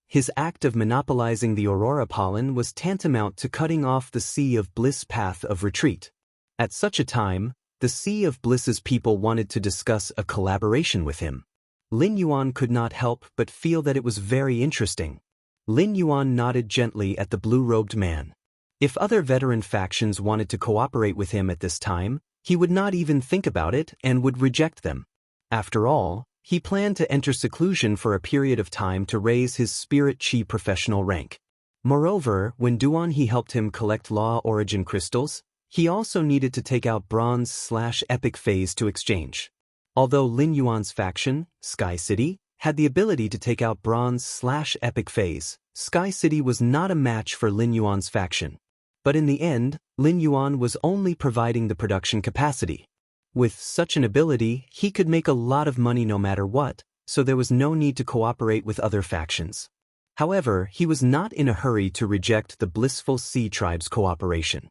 His act of monopolizing the Aurora pollen was tantamount to cutting off the Sea of Bliss path of retreat. At such a time, the Sea of Bliss's people wanted to discuss a collaboration with him. Lin Yuan could not help but feel that it was very interesting. Lin Yuan nodded gently at the blue-robed man. If other veteran factions wanted to cooperate with him at this time, he would not even think about it and would reject them. After all, he planned to enter seclusion for a period of time to raise his Spirit Chi professional rank. Moreover, when Duan He helped him collect Law Origin crystals, he also needed to take out Bronze/Epic Phase to exchange. Although Lin Yuan's faction, Sky City, had the ability to take out Bronze/Epic Phase, Sky City was not a match for Lin Yuan's faction. But in the end, Lin Yuan was only providing the production capacity. With such an ability, he could make a lot of money no matter what, so there was no need to cooperate with other factions. However, he was not in a hurry to reject the Blissful Sea Tribe's cooperation.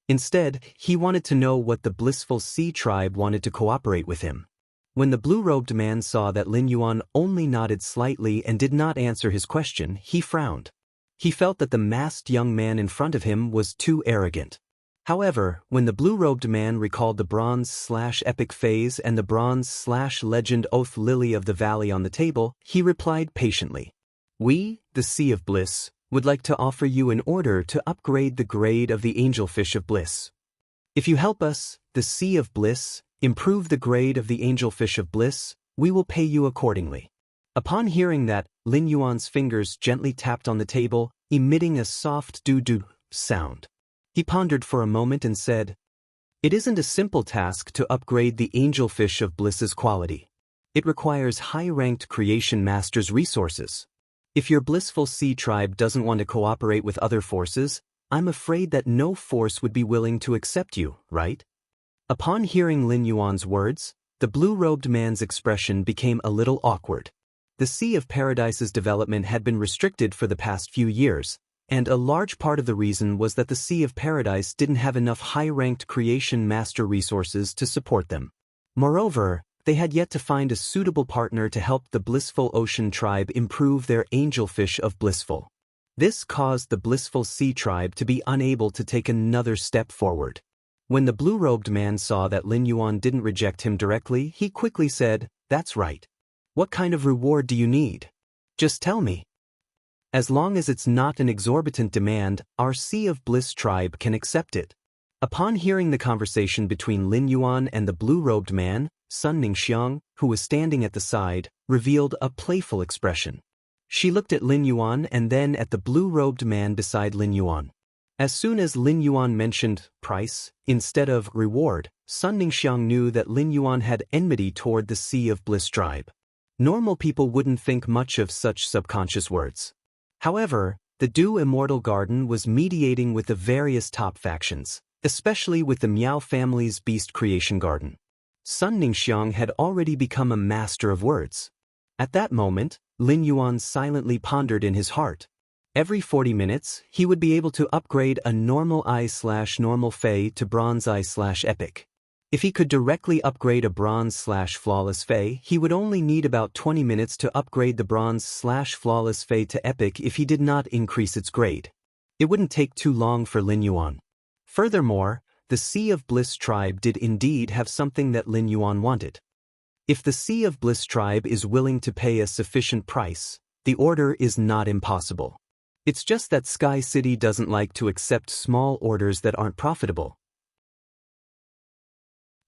Instead, he wanted to know what the Blissful Sea Tribe wanted to cooperate with him. When the blue-robed man saw that Lin Yuan only nodded slightly and did not answer his question, he frowned. He felt that the masked young man in front of him was too arrogant. However, when the blue-robed man recalled the Bronze/Epic Phase and the Bronze/Legend Oath Lily of the Valley on the table, he replied patiently, "We, the Sea of Bliss, would like to offer you an order to upgrade the grade of the Angelfish of Bliss. If you help us, the Sea of Bliss, improve the grade of the Angelfish of Bliss, we will pay you accordingly." Upon hearing that, Lin Yuan's fingers gently tapped on the table, emitting a soft doo-doo sound. He pondered for a moment and said, "It isn't a simple task to upgrade the angelfish of bliss's quality. It requires high-ranked creation master's resources. If your blissful sea tribe doesn't want to cooperate with other forces, I'm afraid that no force would be willing to accept you, right?" Upon hearing Lin Yuan's words, the blue-robed man's expression became a little awkward. The Sea of Paradise's development had been restricted for the past few years, and a large part of the reason was that the Sea of Paradise didn't have enough high-ranked creation master resources to support them. Moreover, they had yet to find a suitable partner to help the Blissful Ocean tribe improve their angelfish of Blissful. This caused the Blissful Sea tribe to be unable to take another step forward. When the blue-robed man saw that Lin Yuan didn't reject him directly, he quickly said, "That's right. What kind of reward do you need? Just tell me. As long as it's not an exorbitant demand, our Sea of Bliss tribe can accept it." Upon hearing the conversation between Lin Yuan and the blue-robed man, Sun Ningxiang, who was standing at the side, revealed a playful expression. She looked at Lin Yuan and then at the blue-robed man beside Lin Yuan. As soon as Lin Yuan mentioned price instead of reward, Sun Ningxiang knew that Lin Yuan had enmity toward the Sea of Bliss tribe. Normal people wouldn't think much of such subconscious words. However, the Du Immortal Garden was mediating with the various top factions, especially with the Miao family's Beast Creation Garden. Sun Ningxiang had already become a master of words. At that moment, Lin Yuan silently pondered in his heart. Every 40 minutes, he would be able to upgrade a normal I/normal Fey to bronze I/epic. If he could directly upgrade a bronze/flawless Fey, he would only need about 20 minutes to upgrade the bronze/flawless Fey to epic if he did not increase its grade. It wouldn't take too long for Lin Yuan. Furthermore, the Sea of Bliss tribe did indeed have something that Lin Yuan wanted. If the Sea of Bliss tribe is willing to pay a sufficient price, the order is not impossible. It's just that Sky City doesn't like to accept small orders that aren't profitable.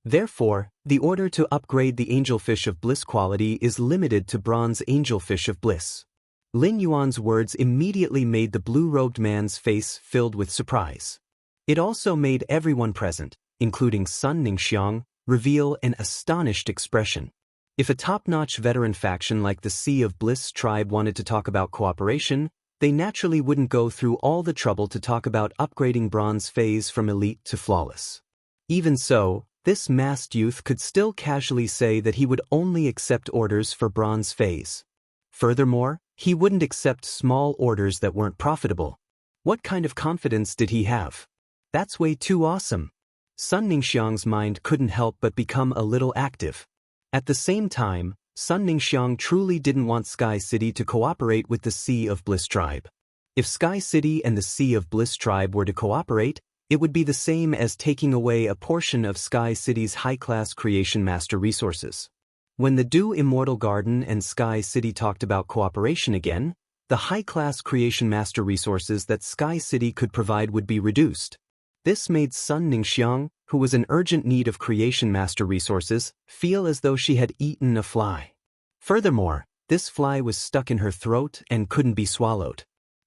Therefore, the order to upgrade the Angelfish of Bliss quality is limited to Bronze Angelfish of Bliss. Lin Yuan's words immediately made the blue-robed man's face filled with surprise. It also made everyone present, including Sun Ningxiang, reveal an astonished expression. If a top-notch veteran faction like the Sea of Bliss tribe wanted to talk about cooperation, they naturally wouldn't go through all the trouble to talk about upgrading bronze phase from elite to flawless. Even so, this masked youth could still casually say that he would only accept orders for bronze phase. Furthermore, he wouldn't accept small orders that weren't profitable. What kind of confidence did he have? That's way too awesome. Sun Ningxiang's mind couldn't help but become a little active. At the same time, Sun Ningxiang truly didn't want Sky City to cooperate with the Sea of Bliss tribe. If Sky City and the Sea of Bliss tribe were to cooperate, it would be the same as taking away a portion of Sky City's high-class creation master resources. When the Du Immortal Garden and Sky City talked about cooperation again, the high-class creation master resources that Sky City could provide would be reduced. This made Sun Ningxiang, who was in urgent need of creation master resources, feel as though she had eaten a fly. Furthermore, this fly was stuck in her throat and couldn't be swallowed.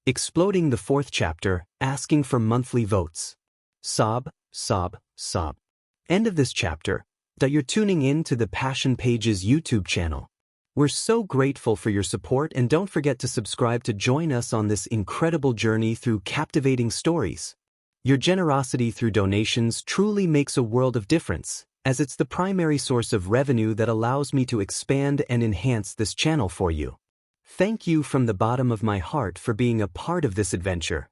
Exploding the 4th chapter, asking for monthly votes. Sob, sob, sob. End of this chapter. That you're tuning in to the Passion Pages YouTube channel. We're so grateful for your support, and don't forget to subscribe to join us on this incredible journey through captivating stories. Your generosity through donations truly makes a world of difference, as it's the primary source of revenue that allows me to expand and enhance this channel for you. Thank you from the bottom of my heart for being a part of this adventure.